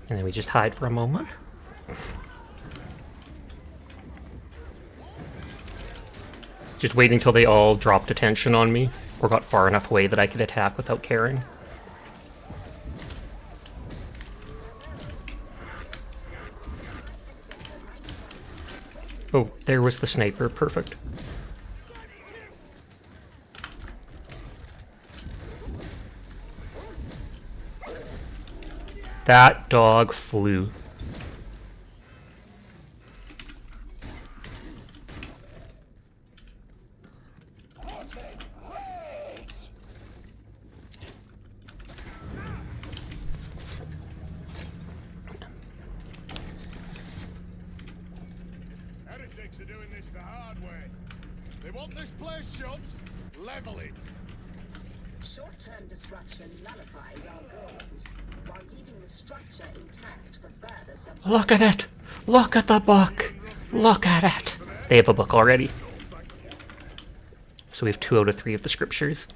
And then we just hide for a moment. Just waiting until they all dropped attention on me, or got far enough away that I could attack without caring. Oh, there was the sniper. Perfect. That dog flew. Heretics are doing this the hard way. They want this place shut, level it. Short-term disruption nullifies our goals, while leaving the structure intact for further support. Look at it! Look at the book! Look at it! They have a book already. So we have 2 out of 3 of the scriptures.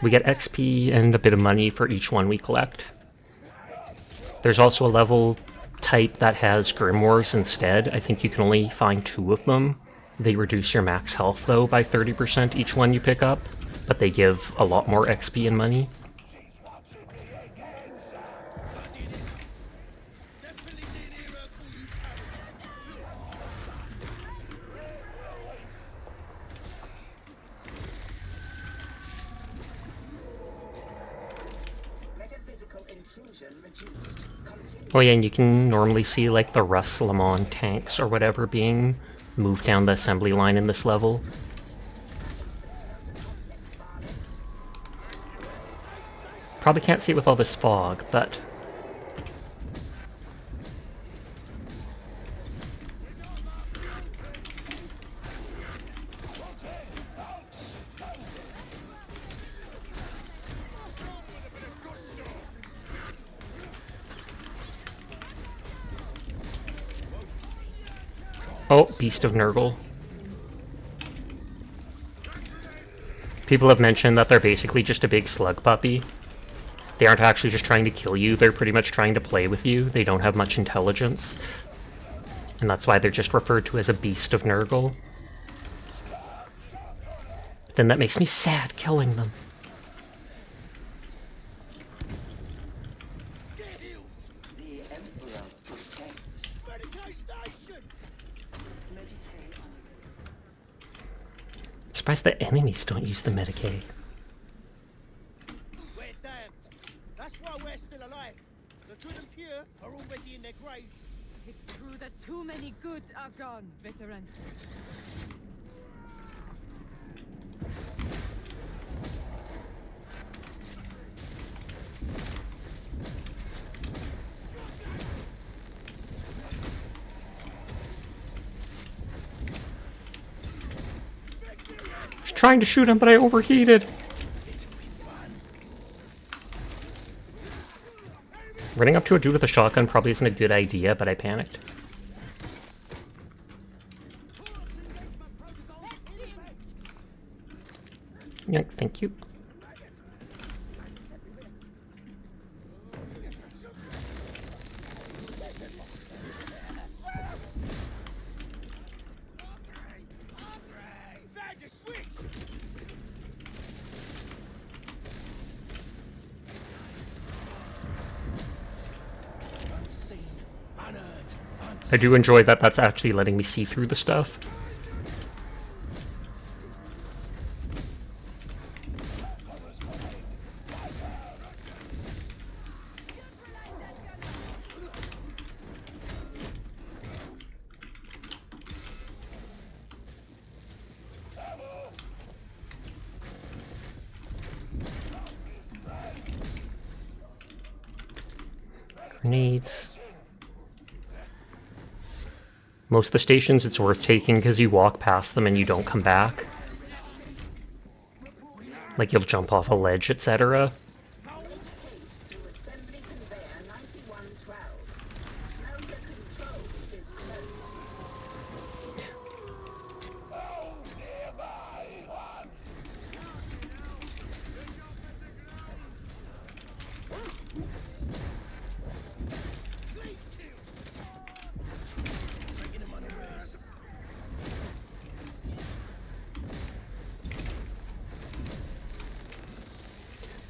We get XP and a bit of money for each one we collect. There's also a level type that has grimoires instead. I think you can only find 2 of them. They reduce your max health though by 30% each one you pick up, but they give a lot more XP and money. Oh yeah, and you can normally see like the Russ Lamont tanks or whatever being moved down the assembly line in this level. Probably can't see it with all this fog, but... Oh, Beast of Nurgle. People have mentioned that they're basically just a big slug puppy. They aren't actually just trying to kill you, they're pretty much trying to play with you. They don't have much intelligence. And that's why they're just referred to as a Beast of Nurgle. But then that makes me sad killing them. Surprised the enemies don't use the Medicaid. We're damned. That's why we're still alive. The good and pure are already in their graves. It's true that too many good are gone, veteran. trying to shoot him, but I overheated. Running up to a dude with a shotgun probably isn't a good idea, but I panicked. Yeah, thank you. I do enjoy that that's actually letting me see through the stuff. Grenades. Most of the stations it's worth taking because you walk past them and you don't come back. Like you'll jump off a ledge, etc.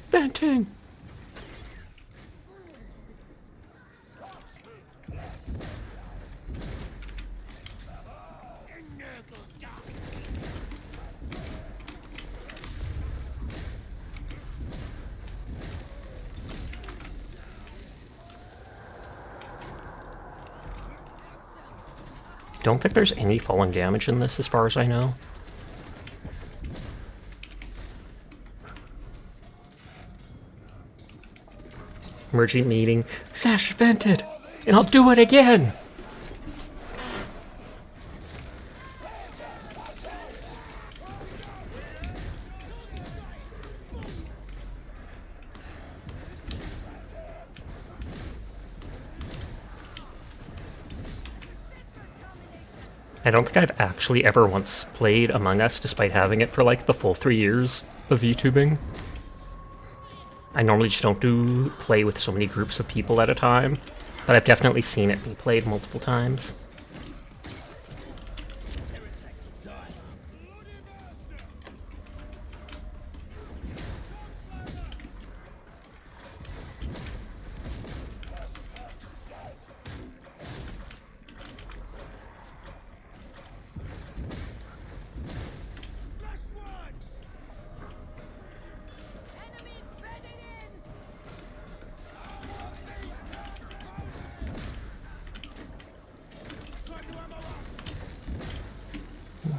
Venting! Don't think there's any falling damage in this as far as I know. Emergent meeting. Sash vented! And I'll do it again! I don't think I've actually ever once played Among Us despite having it for like the full 3 years of YouTubing. I normally just don't play with so many groups of people at a time, but I've definitely seen it be played multiple times.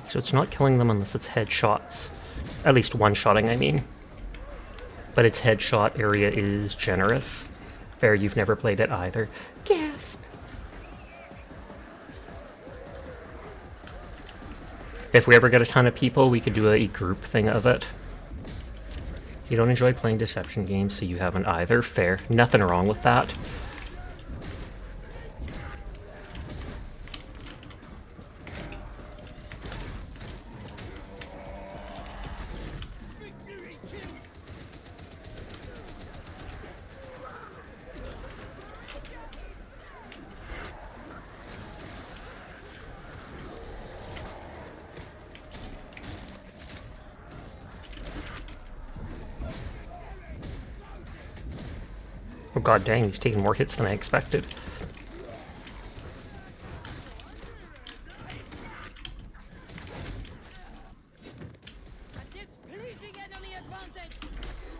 So it's not killing them unless it's headshots. At least one-shotting, I mean. But its headshot area is generous. Fair, you've never played it either. Gasp! If we ever get a ton of people, we could do a group thing of it. You don't enjoy playing deception games, so you haven't either. Fair. Nothing wrong with that. Oh god dang, he's taking more hits than I expected.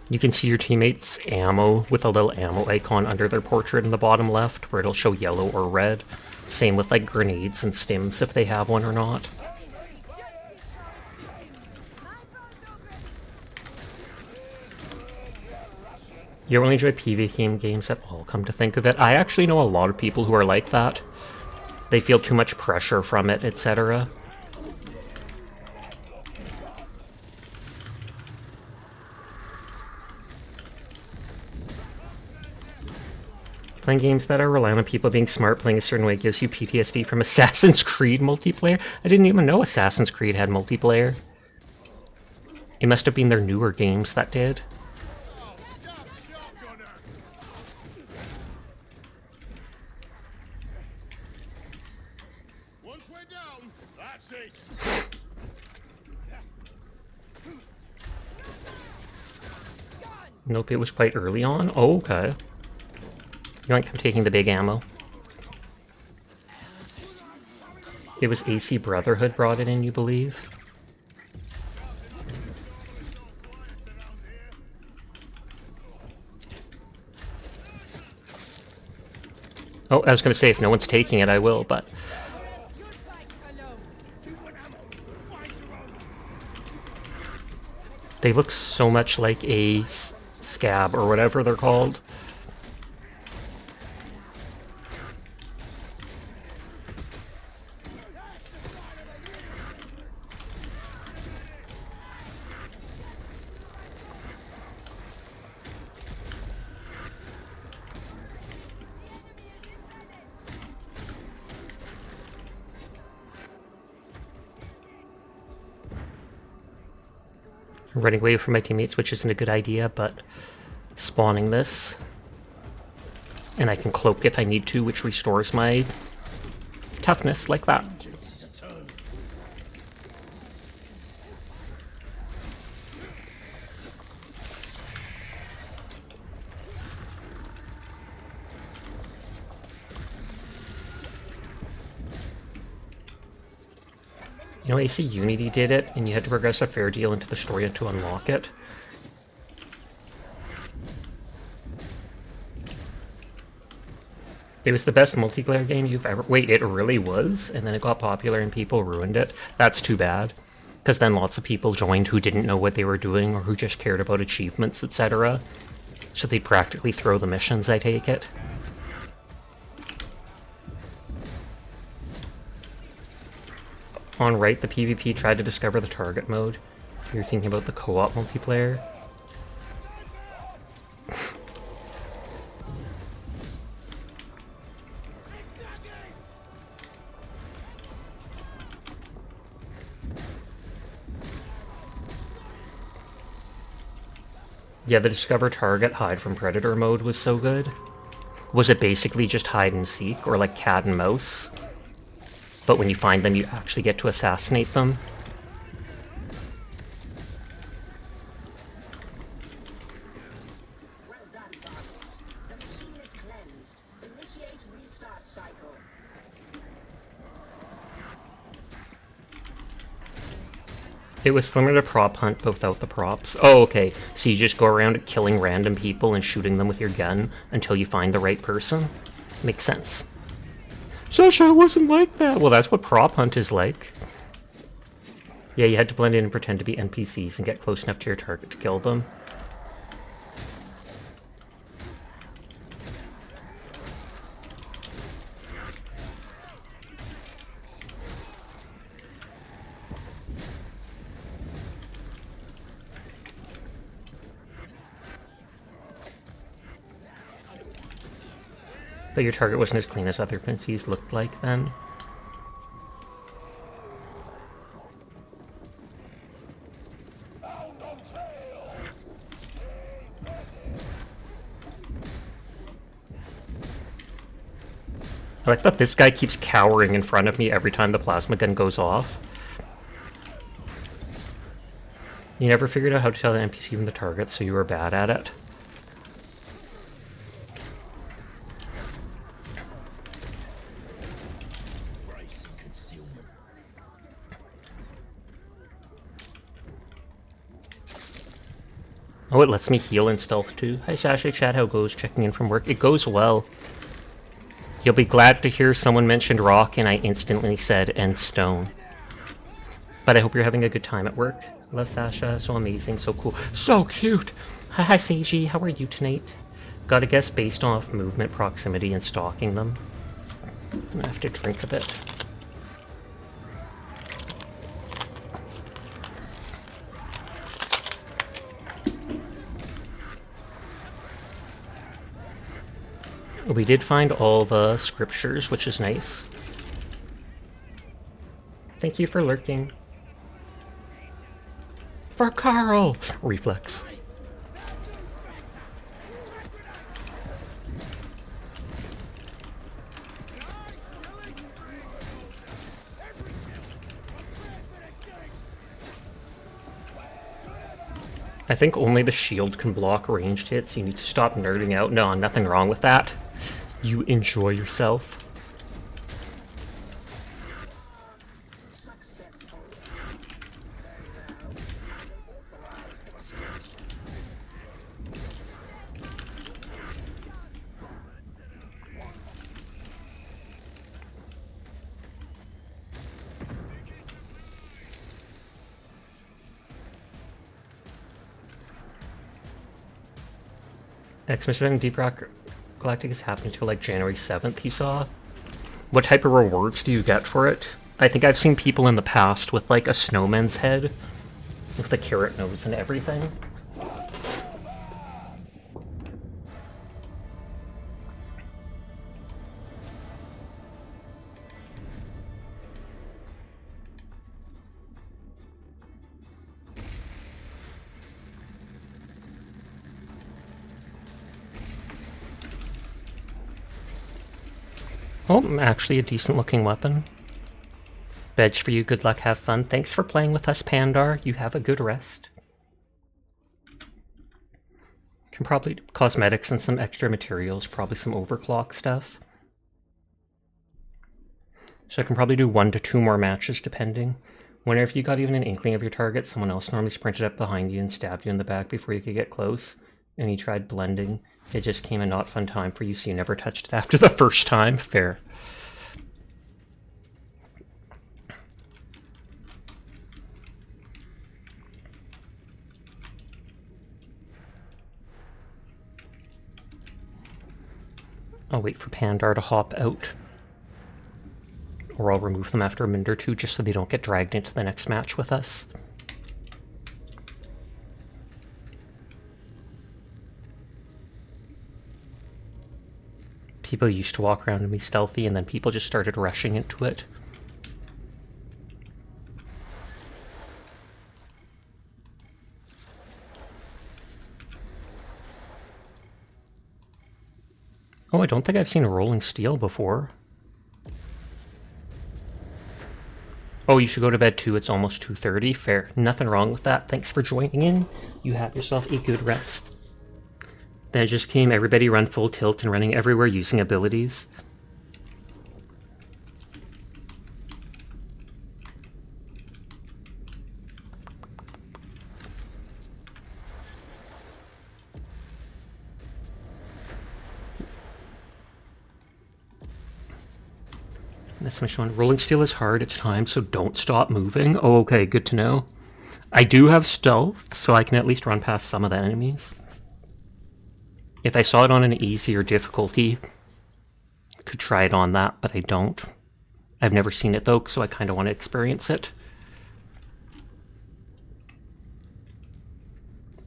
You can see your teammates' ammo with a little ammo icon under their portrait in the bottom left, where it'll show yellow or red. Same with like grenades and stims if they have one or not. You don't enjoy PvP games at all, come to think of it. I actually know a lot of people who are like that. They feel too much pressure from it, etc. Playing games that are relying on people being smart playing a certain way gives you PTSD from Assassin's Creed multiplayer. I didn't even know Assassin's Creed had multiplayer. It must have been their newer games that did. Once we're down, that's it. Nope, it was quite early on. Oh, okay. You like I'm taking the big ammo. It was AC Brotherhood brought it in, you believe? Oh, I was gonna say if no one's taking it, I will, but... They look so much like a scab or whatever they're called. I'm running away from my teammates, which isn't a good idea, but spawning this. And I can cloak if I need to, which restores my toughness like that. You know, AC Unity did it, and you had to progress a fair deal into the story to unlock it. It was the best multiplayer game you've ever... Wait, it really was? And then it got popular and people ruined it? That's too bad. Because then lots of people joined who didn't know what they were doing or who just cared about achievements, etc. So they'd practically throw the missions, I take it. On right, the PvP tried to discover the target mode. You're thinking about the co-op multiplayer. Yeah, the discover target, hide from predator mode was so good. Was it basically just hide and seek, or like cat and mouse? But when you find them, you actually get to assassinate them. Well done, Barnes. The machine is cleansed. Initiate restart cycle. It was similar to Prop Hunt, but without the props. Oh, okay. So you just go around killing random people and shooting them with your gun until you find the right person? Makes sense. Sasha, it wasn't like that! Well, that's what Prop Hunt is like. Yeah, you had to blend in and pretend to be NPCs and get close enough to your target to kill them. But your target wasn't as clean as other NPCs looked like then. I like that this guy keeps cowering in front of me every time the plasma gun goes off. You never figured out how to tell the NPC from the target, so you were bad at it. Oh, it lets me heal in stealth too. Hi Sasha, chat, how goes? Checking in from work. It goes well. You'll be glad to hear someone mentioned rock and I instantly said, and stone. But I hope you're having a good time at work. Love Sasha, so amazing, so cool. So cute! Hi Seiji, how are you tonight? Gotta guess based off movement, proximity, and stalking them. I'm gonna have to drink a bit. We did find all the scriptures, which is nice. Thank you for lurking. For Carl! Reflex. I think only the shield can block ranged hits. You need to stop nerding out. No, nothing wrong with that. You enjoy yourself. X-Mission Deep Rock Galactic is happening till like January 7th, you saw? What type of rewards do you get for it? I think I've seen people in the past with like a snowman's head, with the carrot nose and everything. Oh, actually a decent looking weapon. Badge for you, good luck, have fun. Thanks for playing with us, Pandar. You have a good rest. Can probably do cosmetics and some extra materials, probably some overclock stuff. So I can probably do 1 to 2 more matches depending. Whenever you got even an inkling of your target, someone else normally sprinted up behind you and stabbed you in the back before you could get close. And you tried blending. It just came a not fun time for you, so you never touched it after the first time. Fair. I'll wait for Pandar to hop out. Or I'll remove them after a minute or two just so they don't get dragged into the next match with us. People used to walk around and be stealthy, and then people just started rushing into it. Oh, I don't think I've seen a rolling steel before. Oh, you should go to bed too. It's almost 2:30. Fair. Nothing wrong with that. Thanks for joining in. You have yourself a good rest. Then it just came everybody run full tilt and running everywhere using abilities. This mission one. Rolling steel is hard, it's time, so don't stop moving. Oh, okay, good to know. I do have stealth, so I can at least run past some of the enemies. If I saw it on an easier difficulty, I could try it on that, but I don't. I've never seen it though, so I kind of want to experience it.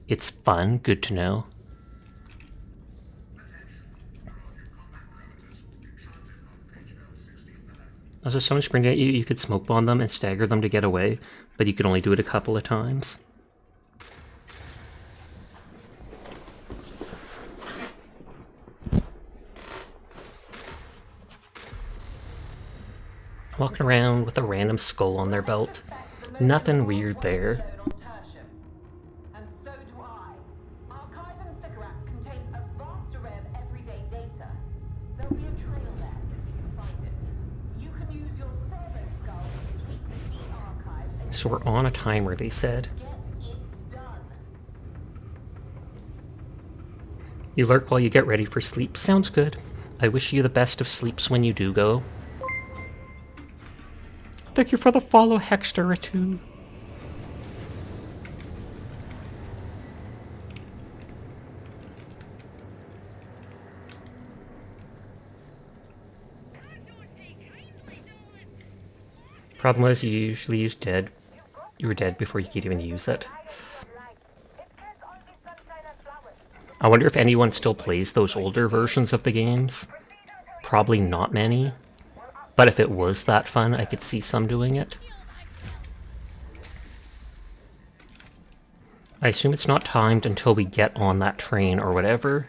It's fun, good to know. Also, if someone sprinting at you, you could smoke bomb them and stagger them to get away, but you could only do it a couple of times. Walking around with a random skull on their belt. Nothing weird there. And so do I. Archive and Sycorax contains a vast array of everyday data. There'll be a trail there if we can find it. You can use your servo skull to sweep the deep archives and So we're on a timer, they said. get it done. You lurk while you get ready for sleep. Sounds good. I wish you the best of sleeps when you do go. Thank you for the follow, Hexter2. Problem was, you usually use dead. You were dead before you could even use it. I wonder if anyone still plays those older versions of the games. Probably not many. But if it was that fun, I could see some doing it. I assume it's not timed until we get on that train or whatever.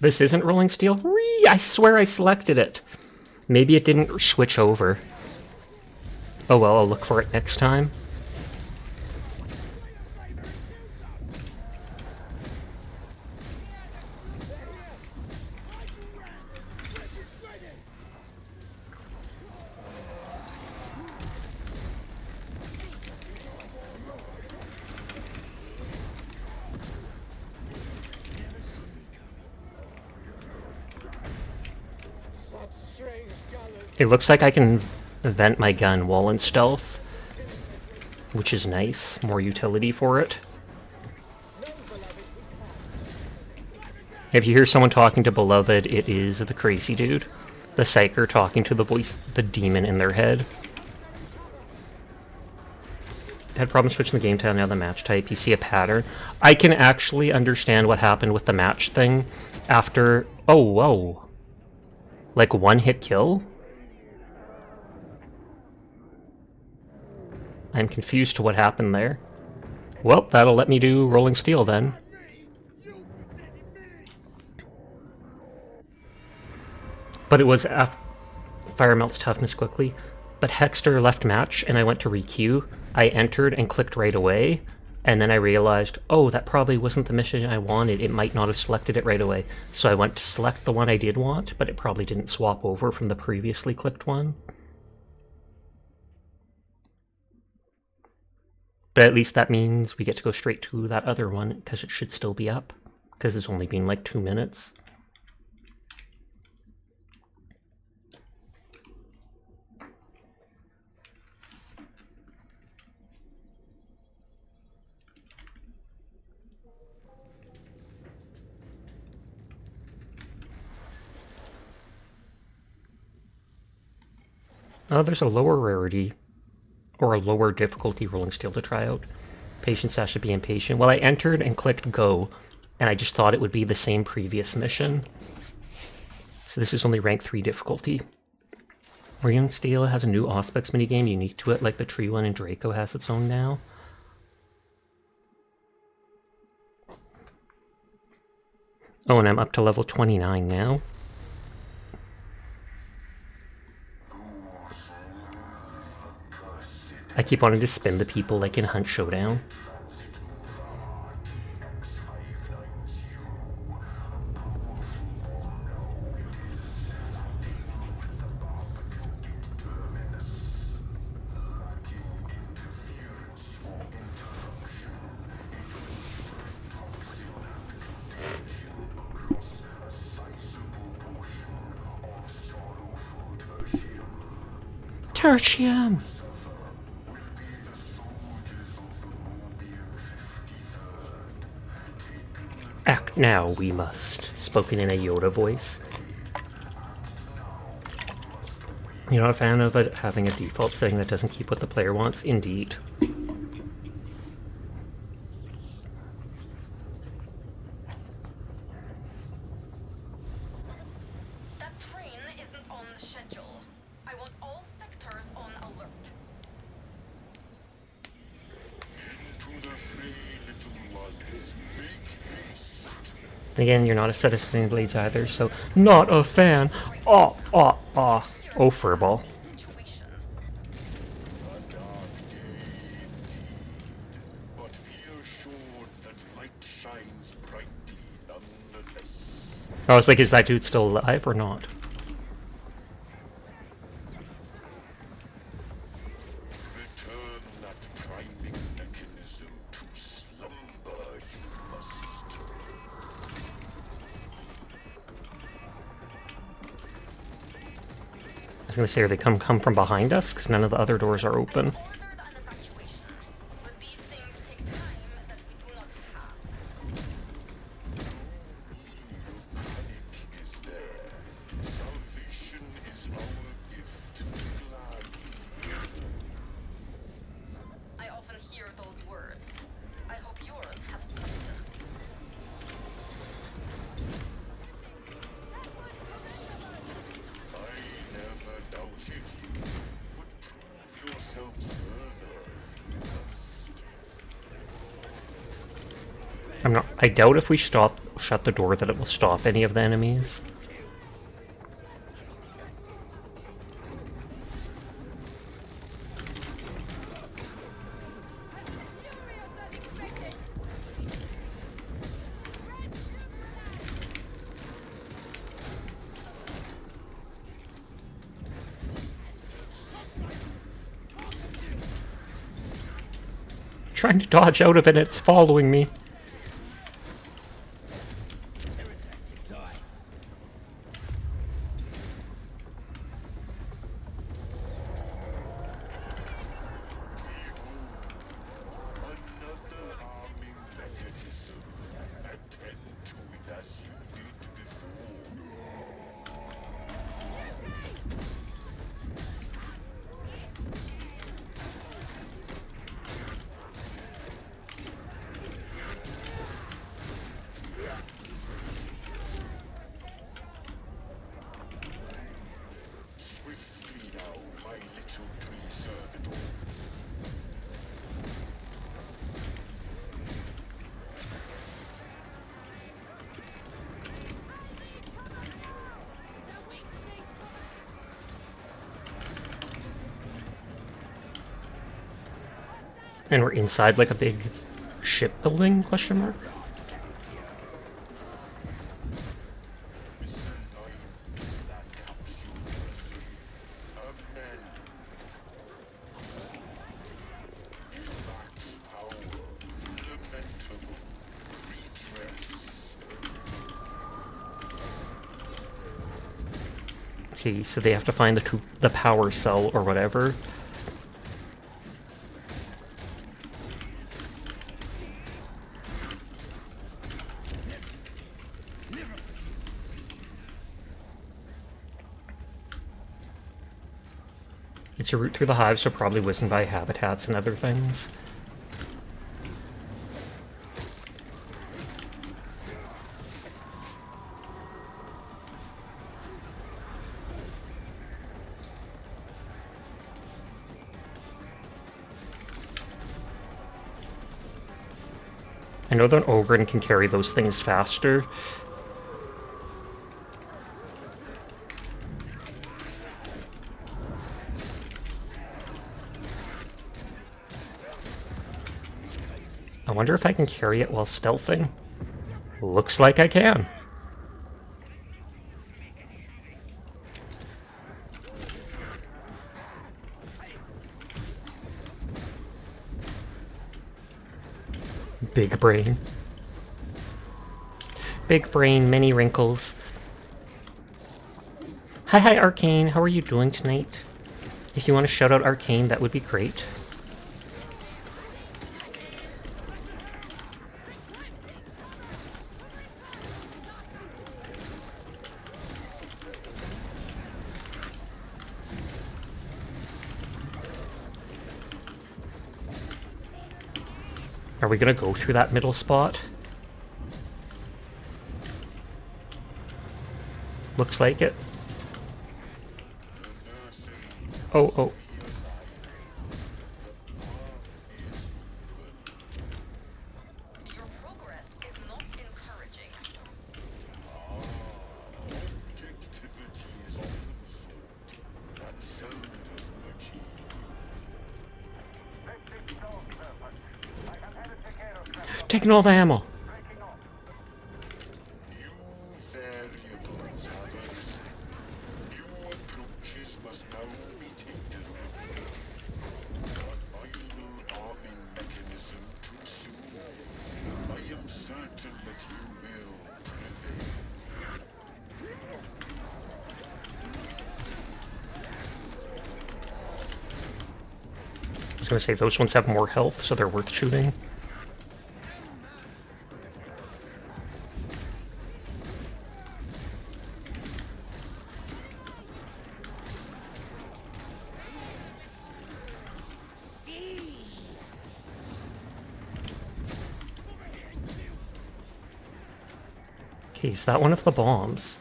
This isn't rolling steel? Whee! I swear I selected it. Maybe it didn't switch over. Oh well, I'll look for it next time. It looks like I can vent my gun while in stealth, which is nice. More utility for it. If you hear someone talking to Beloved, it is the crazy dude. The psyker talking to the demon in their head. Had problems switching the game type, now the match type. You see a pattern. I can actually understand what happened with the match thing after... Oh, whoa. Like one hit kill? I'm confused to what happened there. Well, that'll let me do Rolling Steel then. But it was Fire melts toughness quickly. But Hexter left match and I went to requeue. I entered and clicked right away. And then I realized, oh, that probably wasn't the mission I wanted. It might not have selected it right away. So I went to select the one I did want, but it probably didn't swap over from the previously clicked one. But at least that means we get to go straight to that other one, because it should still be up. Because it's only been like 2 minutes. Oh, there's a lower rarity. Or a lower difficulty Rolling Steel to try out. Patience, I should be impatient. Well, I entered and clicked go, and I just thought it would be the same previous mission. So this is only rank 3 difficulty. Rolling Steel has a new Auspex minigame unique to it, like the tree one, and Draco has its own now. Oh, and I'm up to level 29 now. I keep wanting to spin the people like in Hunt Showdown. Tertium! Act now, we must. Spoken in a Yoda voice. You're not a fan of it having a default setting that doesn't keep what the player wants? Indeed. That train isn't on the schedule. I want all sectors on alert. Again, you're not a set of Sling Blades either, so not a fan. Oh, furball. I was like, is that dude still alive or not? I was gonna say, are they come from behind us? Because none of the other doors are open. I doubt if we shut the door that it will stop any of the enemies. Trying to dodge out of it, it's following me. And we're inside like a big shipbuilding, question mark? Okay, so they have to find the power cell or whatever. It's a route through the hive, so probably whizzing by habitats and other things. I know that an Ogren can carry those things faster. I wonder if I can carry it while stealthing. Looks like I can. Big brain. Big brain, many wrinkles. Hi, Arcane. How are you doing tonight? If you want to shout out Arcane, that would be great. Are we gonna go through that middle spot? Looks like it. Oh. Your progress is not encouraging. Taking all the ammo. I was gonna say those ones have more health, so they're worth shooting. Okay, is that one of the bombs?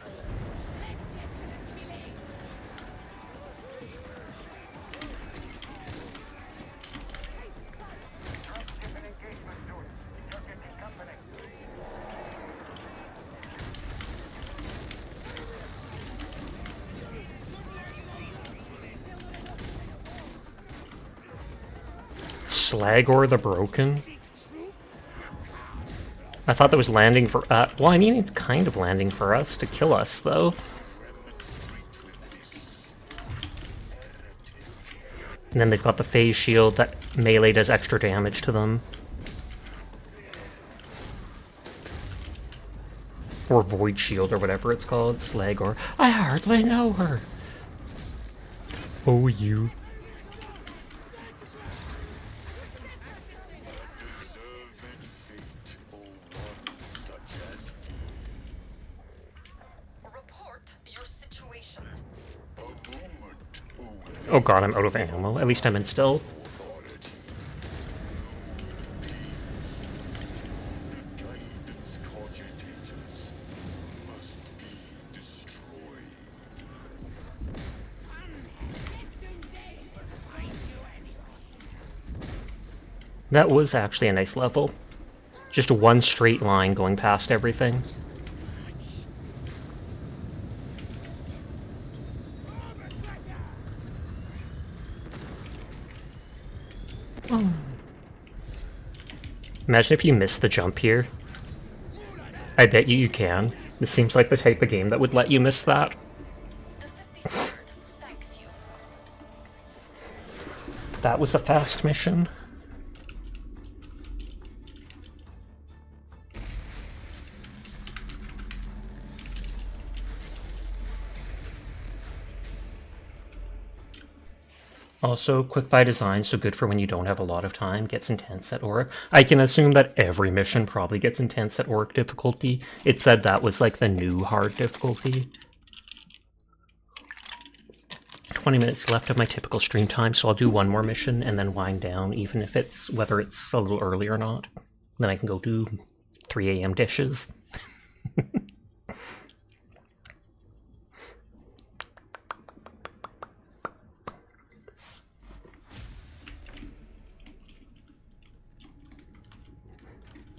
Slagor the Broken? I thought that was landing for well, I mean, it's kind of landing for us to kill us, though. And then they've got the phase shield that melee does extra damage to them. Or void shield or whatever it's called. Slagor. I hardly know her. Oh, you. Oh god, I'm out of ammo. At least I'm in stealth. That was actually a nice level. Just one straight line going past everything. Imagine if you missed the jump here. I bet you can. This seems like the type of game that would let you miss that. That was a fast mission. Also, quick by design, so good for when you don't have a lot of time. Gets intense at Auric. I can assume that every mission probably gets intense at Auric difficulty. It said that was like the new hard difficulty. 20 minutes left of my typical stream time, so I'll do one more mission and then wind down, even if it's whether it's a little early or not. Then I can go do 3 AM dishes.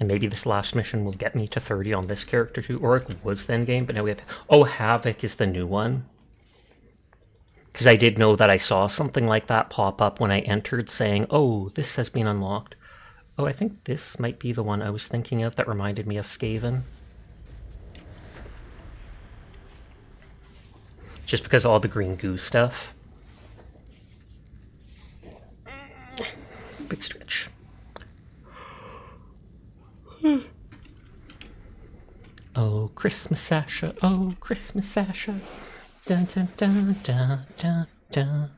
And maybe this last mission will get me to 30 on this character too. Auric was the endgame, but now we have... Oh, Havoc is the new one. Because I did know that I saw something like that pop up when I entered saying, oh, this has been unlocked. Oh, I think this might be the one I was thinking of that reminded me of Skaven. Just because of all the green goo stuff. Big stretch. Oh, Christmas Sasha, oh, Christmas Sasha. Dun dun dun dun dun dun.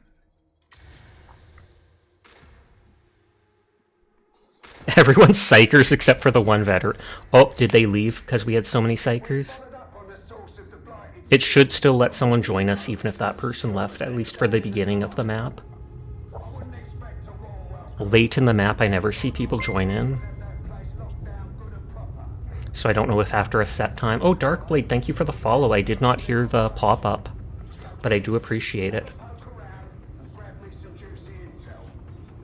Everyone's psychers except for the one veteran. Oh, did they leave because we had so many psychers? It should still let someone join us even if that person left, at least for the beginning of the map. Late in the map, I never see people join in. So I don't know if after a set time... Oh, Darkblade, thank you for the follow. I did not hear the pop-up, but I do appreciate it.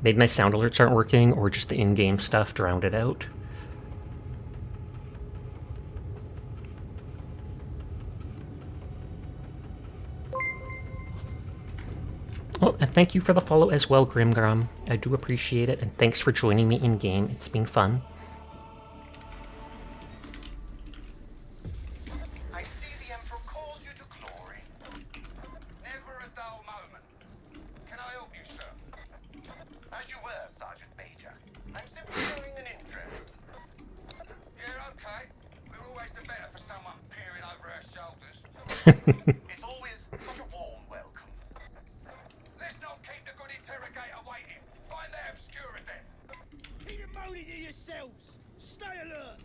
Maybe my sound alerts aren't working, or just the in-game stuff drowned it out. Oh, and thank you for the follow as well, Grimgrum. I do appreciate it, and thanks for joining me in-game. It's been fun. It's always such a warm welcome. Let's not keep the good interrogator waiting. Find that obscurity. Keep it moaning to yourselves. Stay alert.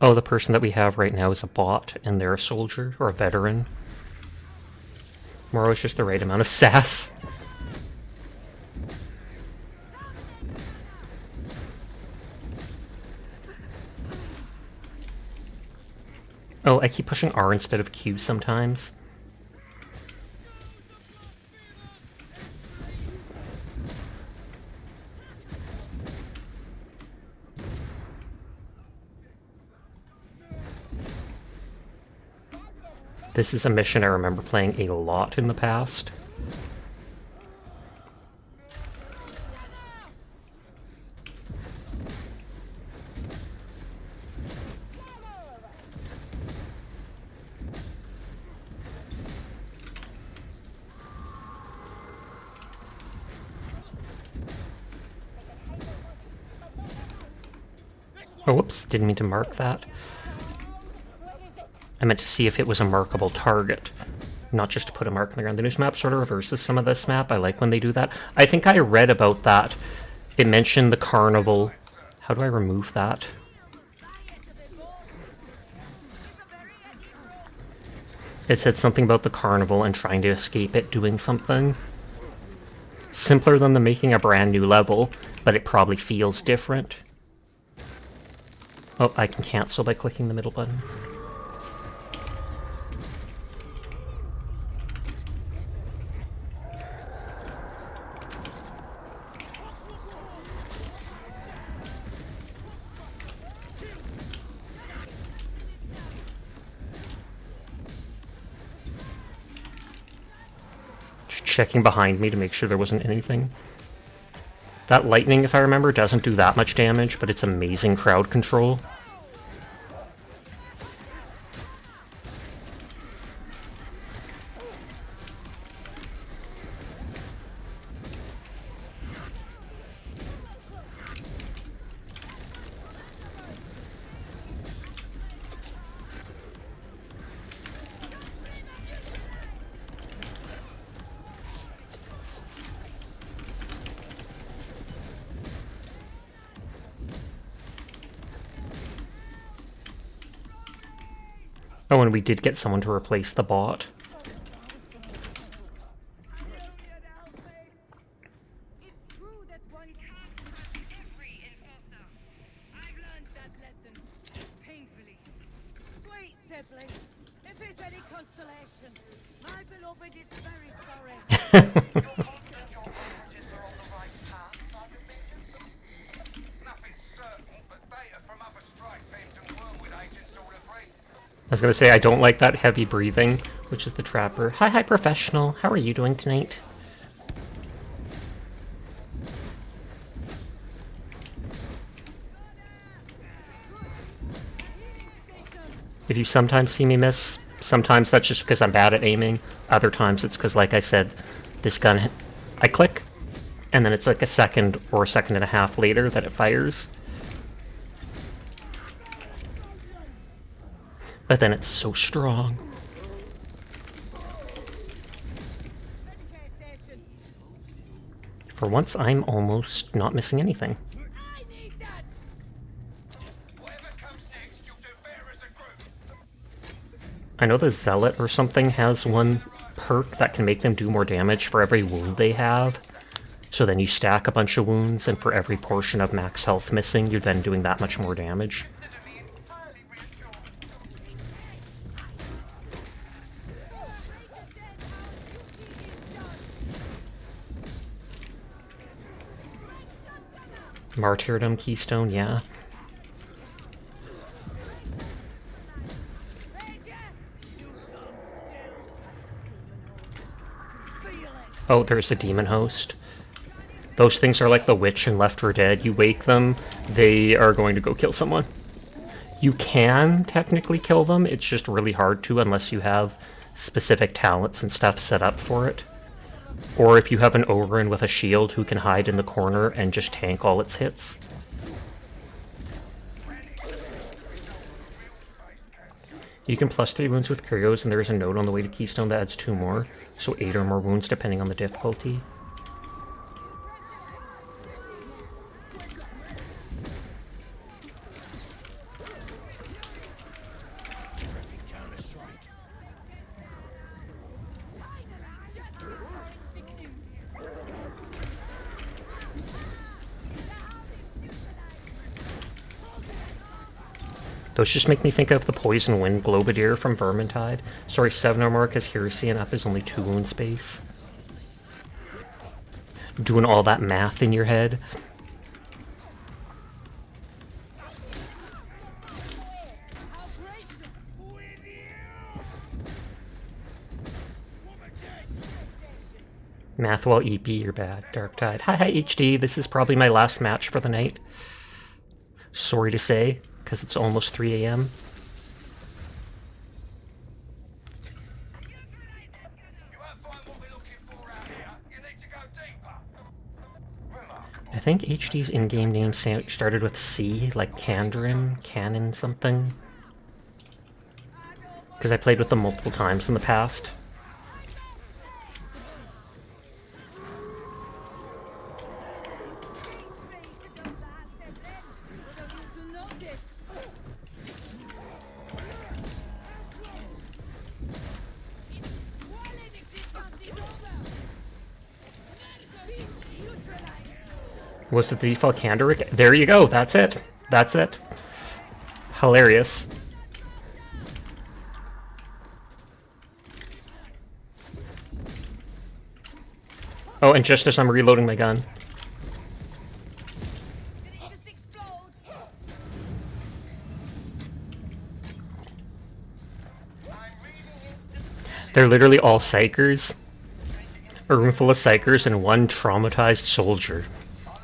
Oh, the person that we have right now is a bot, and they're a soldier, or a veteran. Moro's just the right amount of sass. Oh, I keep pushing R instead of Q sometimes. This is a mission I remember playing a lot in the past. Oh, whoops, didn't mean to mark that. I meant to see if it was a markable target, not just to put a mark in the ground. The news map sort of reverses some of this map. I like when they do that. I think I read about that. It mentioned the carnival. How do I remove that? It said something about the carnival and trying to escape it doing something. Simpler than the making a brand new level, but it probably feels different. Oh, I can cancel by clicking the middle button. Checking behind me to make sure there wasn't anything. That lightning, if I remember, doesn't do that much damage, but it's amazing crowd control. Oh, and we did get someone to replace the bot. Sweet sibling, if it's any consolation, my beloved is very sorry. I was gonna say, I don't like that heavy breathing, which is the trapper. Hi, professional. How are you doing tonight? If you sometimes see me miss, sometimes that's just because I'm bad at aiming. Other times it's because, like I said, this gun, I click, and then it's like a second or a second and a half later that it fires. But then it's so strong. For once, I'm almost not missing anything. I know the Zealot or something has one perk that can make them do more damage for every wound they have. So then you stack a bunch of wounds, and for every portion of max health missing, you're then doing that much more damage. Martyrdom Keystone, yeah. Oh, there's a demon host. Those things are like the witch in Left 4 Dead. You wake them, they are going to go kill someone. You can technically kill them, it's just really hard to unless you have specific talents and stuff set up for it. Or if you have an Ogren with a shield who can hide in the corner and just tank all its hits. You can plus 3 wounds with Curios, and there is a note on the way to Keystone that adds 2 more, so 8 or more wounds depending on the difficulty. Those just make me think of the Poison Wind Globadier from Vermintide. Sorry, 7 or more because Heresy and up is only 2 wound space. Doing all that math in your head. Math while EP, you're bad. Darktide. Hi HD, this is probably my last match for the night. Sorry to say, because it's almost 3 AM. I think HD's in-game name started with C, like Candrin, Cannon something. Because I played with them multiple times in the past. Was it the default Candoric? There you go, that's it. That's it. Hilarious. Oh, and just as I'm reloading my gun. They're literally all psychers. A room full of psychers and one traumatized soldier.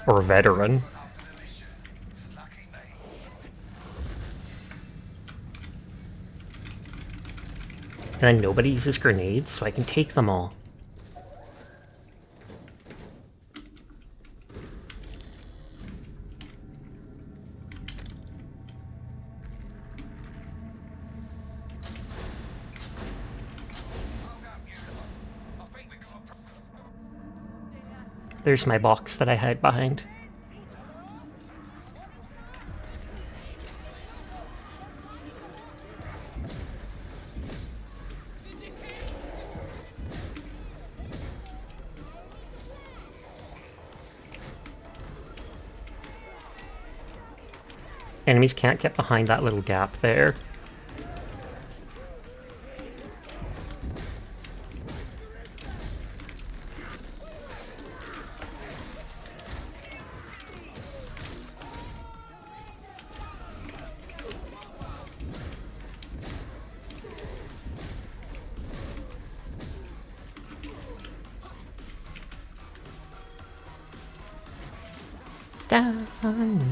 Or veteran. And then nobody uses grenades, so I can take them all. There's my box that I hide behind. Enemies can't get behind that little gap there.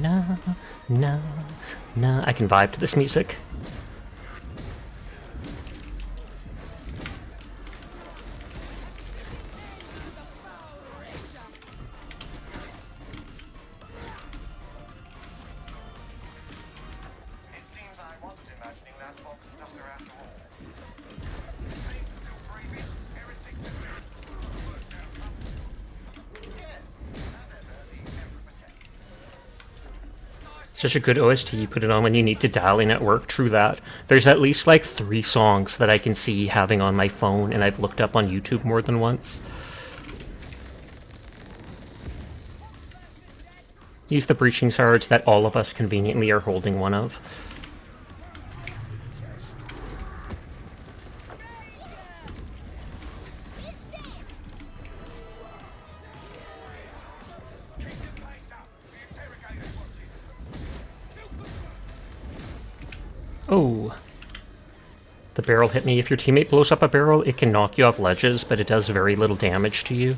No, no, no. I can vibe to this music. Such a good OST, you put it on when you need to dial in at work, true that. There's at least like 3 songs that I can see having on my phone, and I've looked up on YouTube more than once. Use the breaching sarge that all of us conveniently are holding one of. Oh. The barrel hit me. If your teammate blows up a barrel, it can knock you off ledges, but it does very little damage to you.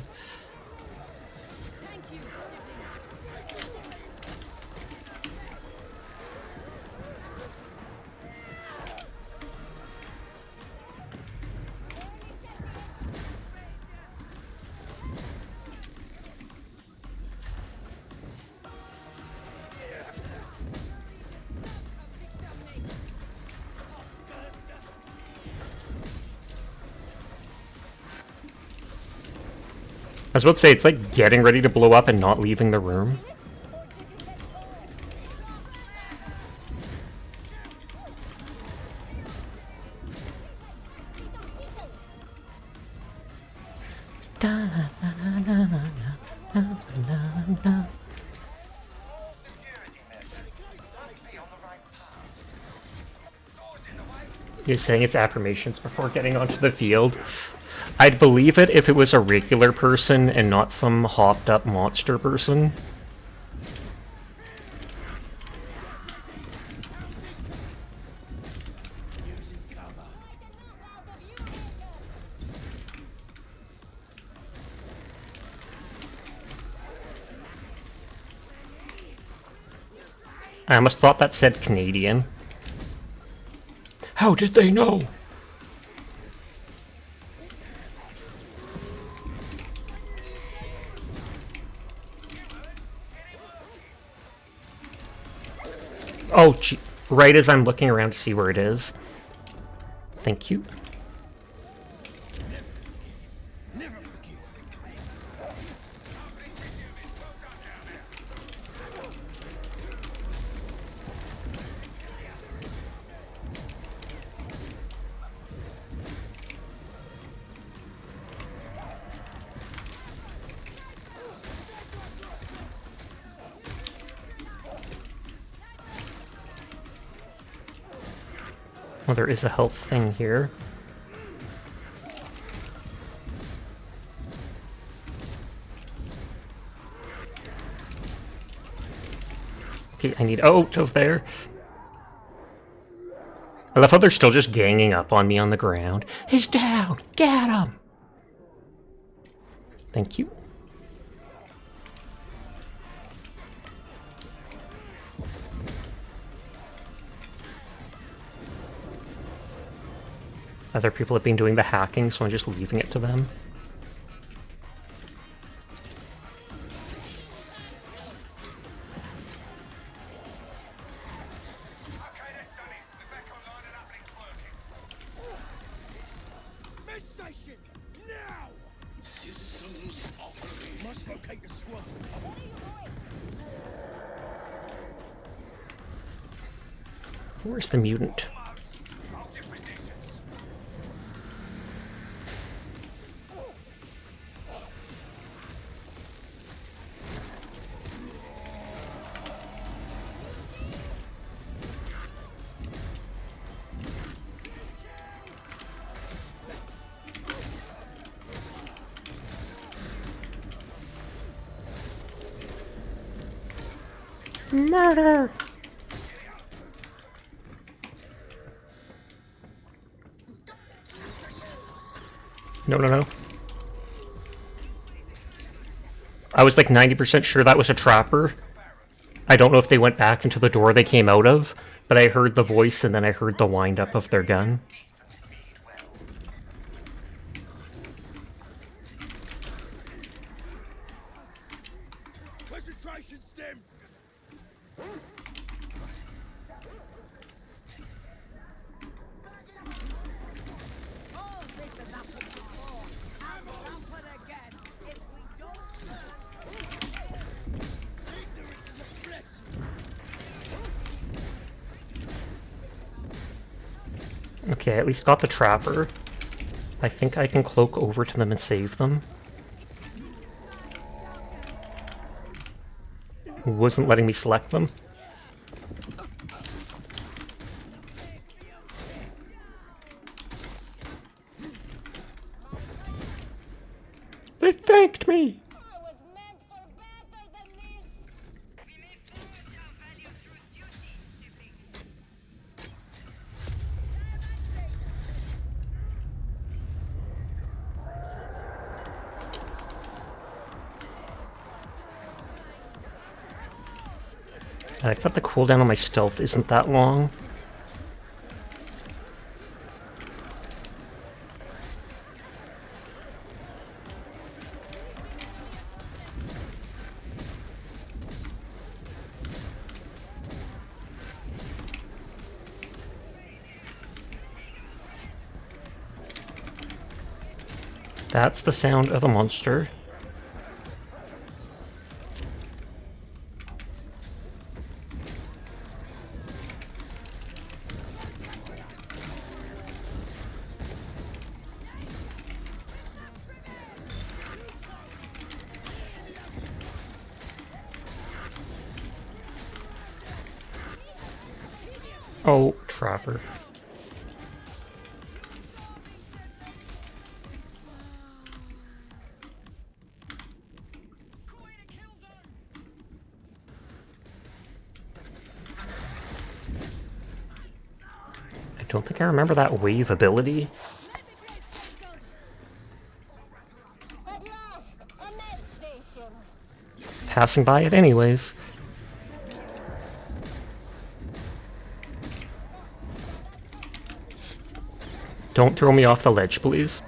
I was about to say, it's like getting ready to blow up and not leaving the room. You're saying it's affirmations before getting onto the field. I'd believe it if it was a regular person and not some hopped up monster person. I almost thought that said Canadian. How did they know? Oh, gee. Right as I'm looking around to see where it is. Thank you. Well, there is a health thing here. Okay, I need out of there. I love how they're still just ganging up on me on the ground. He's down! Get him! Thank you. Other people have been doing the hacking, so I'm just leaving it to them. Mid-station! Now! Systems operating. Must locate the squad. Where's the mutant? Murder! No, no, no. I was like 90% sure that was a trapper. I don't know if they went back into the door they came out of, but I heard the voice and then I heard the wind-up of their gun. Concentration stem! All this has happened before. And will happen again if we don't learn. Ignorance is a blessing. Okay, I at least got the trapper. I think I can cloak over to them and save them. It wasn't letting me select them. They thanked me! I thought the cooldown on my stealth isn't that long. That's the sound of a monster. Oh, trapper. I don't think I remember that wave ability. Passing by it anyways. Don't throw me off the ledge, please.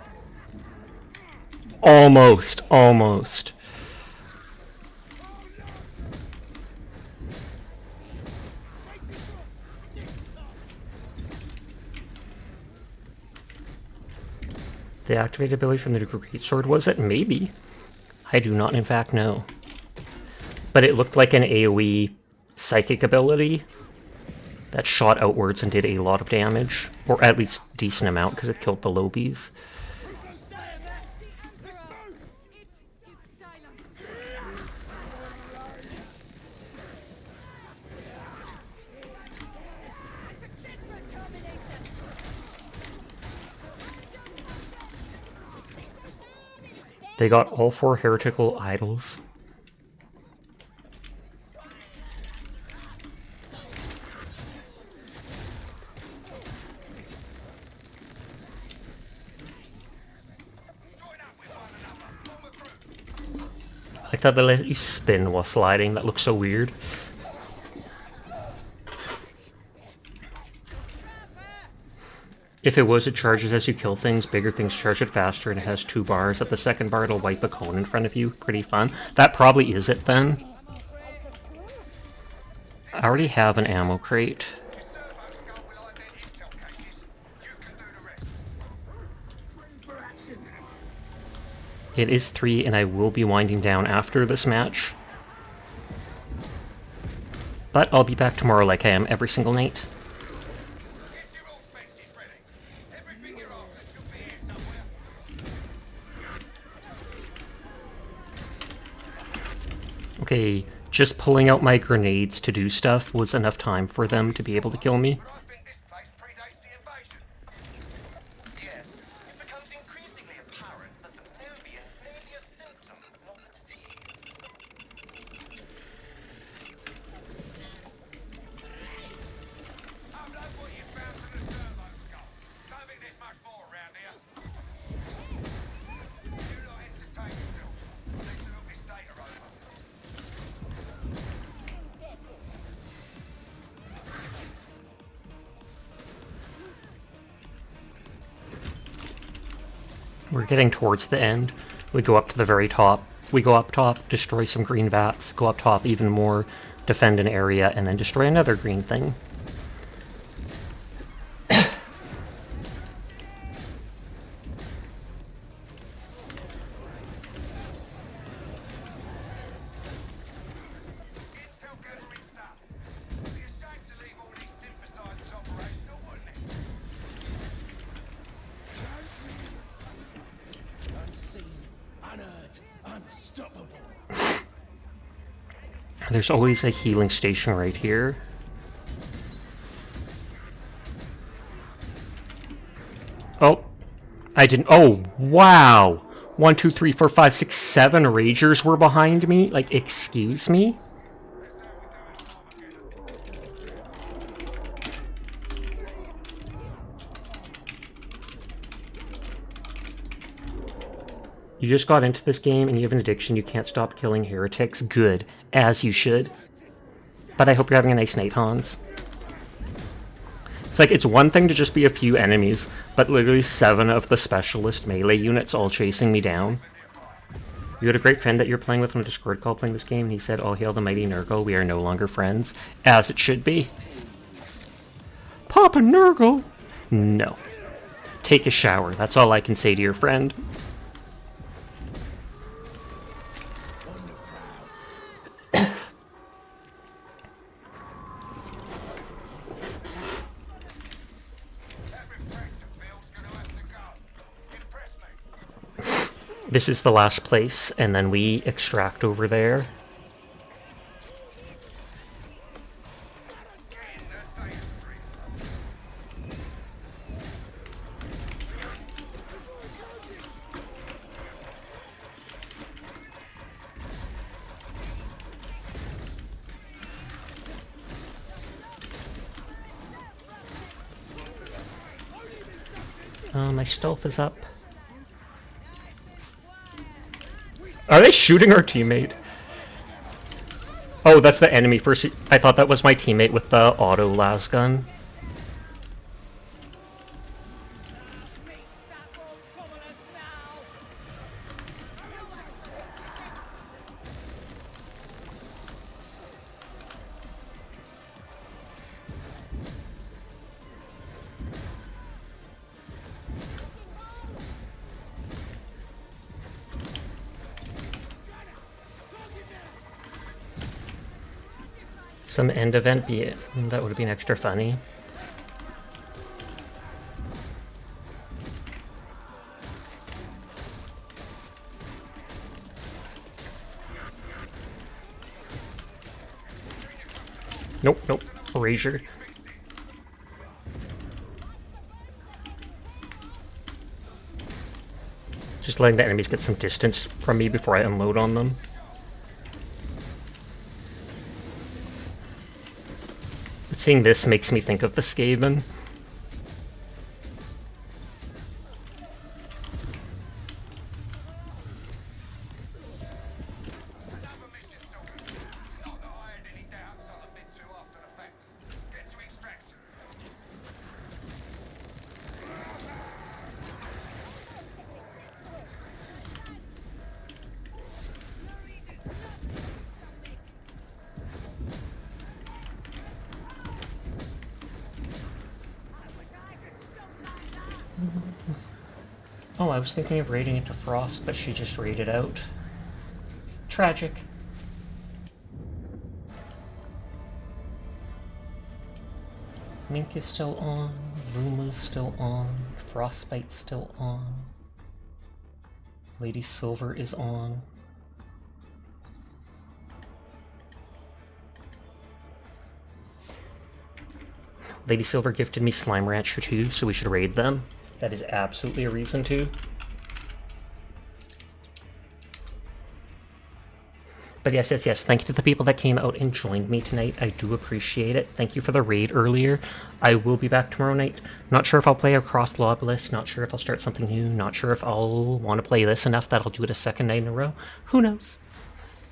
Almost, almost. The activated ability from the greatsword, was it? Maybe. I do not, in fact, know. But it looked like an AoE psychic ability that shot outwards and did a lot of damage. Or at least a decent amount, because it killed the Lobies. They got all 4 heretical idols. I thought they let you spin while sliding. That looks so weird. If it was, it charges as you kill things. Bigger things charge it faster, and it has 2 bars. At the second bar, it'll wipe a cone in front of you. Pretty fun. That probably is it, then. I already have an ammo crate. It is 3, and I will be winding down after this match. But I'll be back tomorrow like I am every single night. Okay, just pulling out my grenades to do stuff was enough time for them to be able to kill me. We're getting towards the end. We go up to the very top. We go up top, destroy some green vats, go up top even more, defend an area, and then destroy another green thing. There's always a healing station right here. Oh, I didn't. Oh, wow. 1, 2, 3, 4, 5, 6, 7 Ragers were behind me. Like, excuse me? You just got into this game and you have an addiction, you can't stop killing heretics. Good. As you should. But I hope you're having a nice night, Hans. It's like, it's one thing to just be a few enemies, but literally 7 of the specialist melee units all chasing me down. You had a great friend that you're playing with on a Discord call playing this game, and he said, "All hail the mighty Nurgle, we are no longer friends." As it should be. Papa Nurgle? No. Take a shower, that's all I can say to your friend. This is the last place, and then we extract over there. My stealth is up. Are they shooting our teammate? Oh, that's the enemy first. I thought that was my teammate with the auto las gun. some end event be it. That would have been extra funny. Nope, nope. Erasure. Just letting the enemies get some distance from me before I unload on them. But seeing this makes me think of the Skaven. Oh, I was thinking of raiding it to Frost, but she just raided out. Tragic. Mink is still on, Ruma's still on, Frostbite's still on, Lady Silver is on. Lady Silver gifted me Slime Rancher too, so we should raid them. That is absolutely a reason to. But yes, yes, yes, thank you to the people that came out and joined me tonight. I do appreciate it. Thank you for the raid earlier. I will be back tomorrow night. Not sure if I'll play across Lob List. Not sure if I'll start something new. Not sure if I'll want to play this enough that I'll do it a second night in a row. Who knows?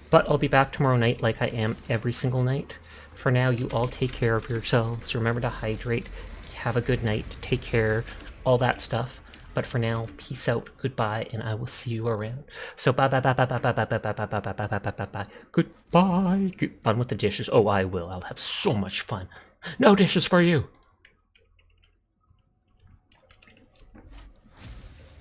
But I'll be back tomorrow night like I am every single night. For now, you all take care of yourselves. Remember to hydrate. Have a good night. Take care. All that stuff. But for now, peace out, goodbye, and I will see you around. So bye bye bye bye bye bye bye bye bye bye bye bye bye bye bye bye bye. Goodbye. Good fun with the dishes. Oh, I will. I'll have so much fun. No dishes for you.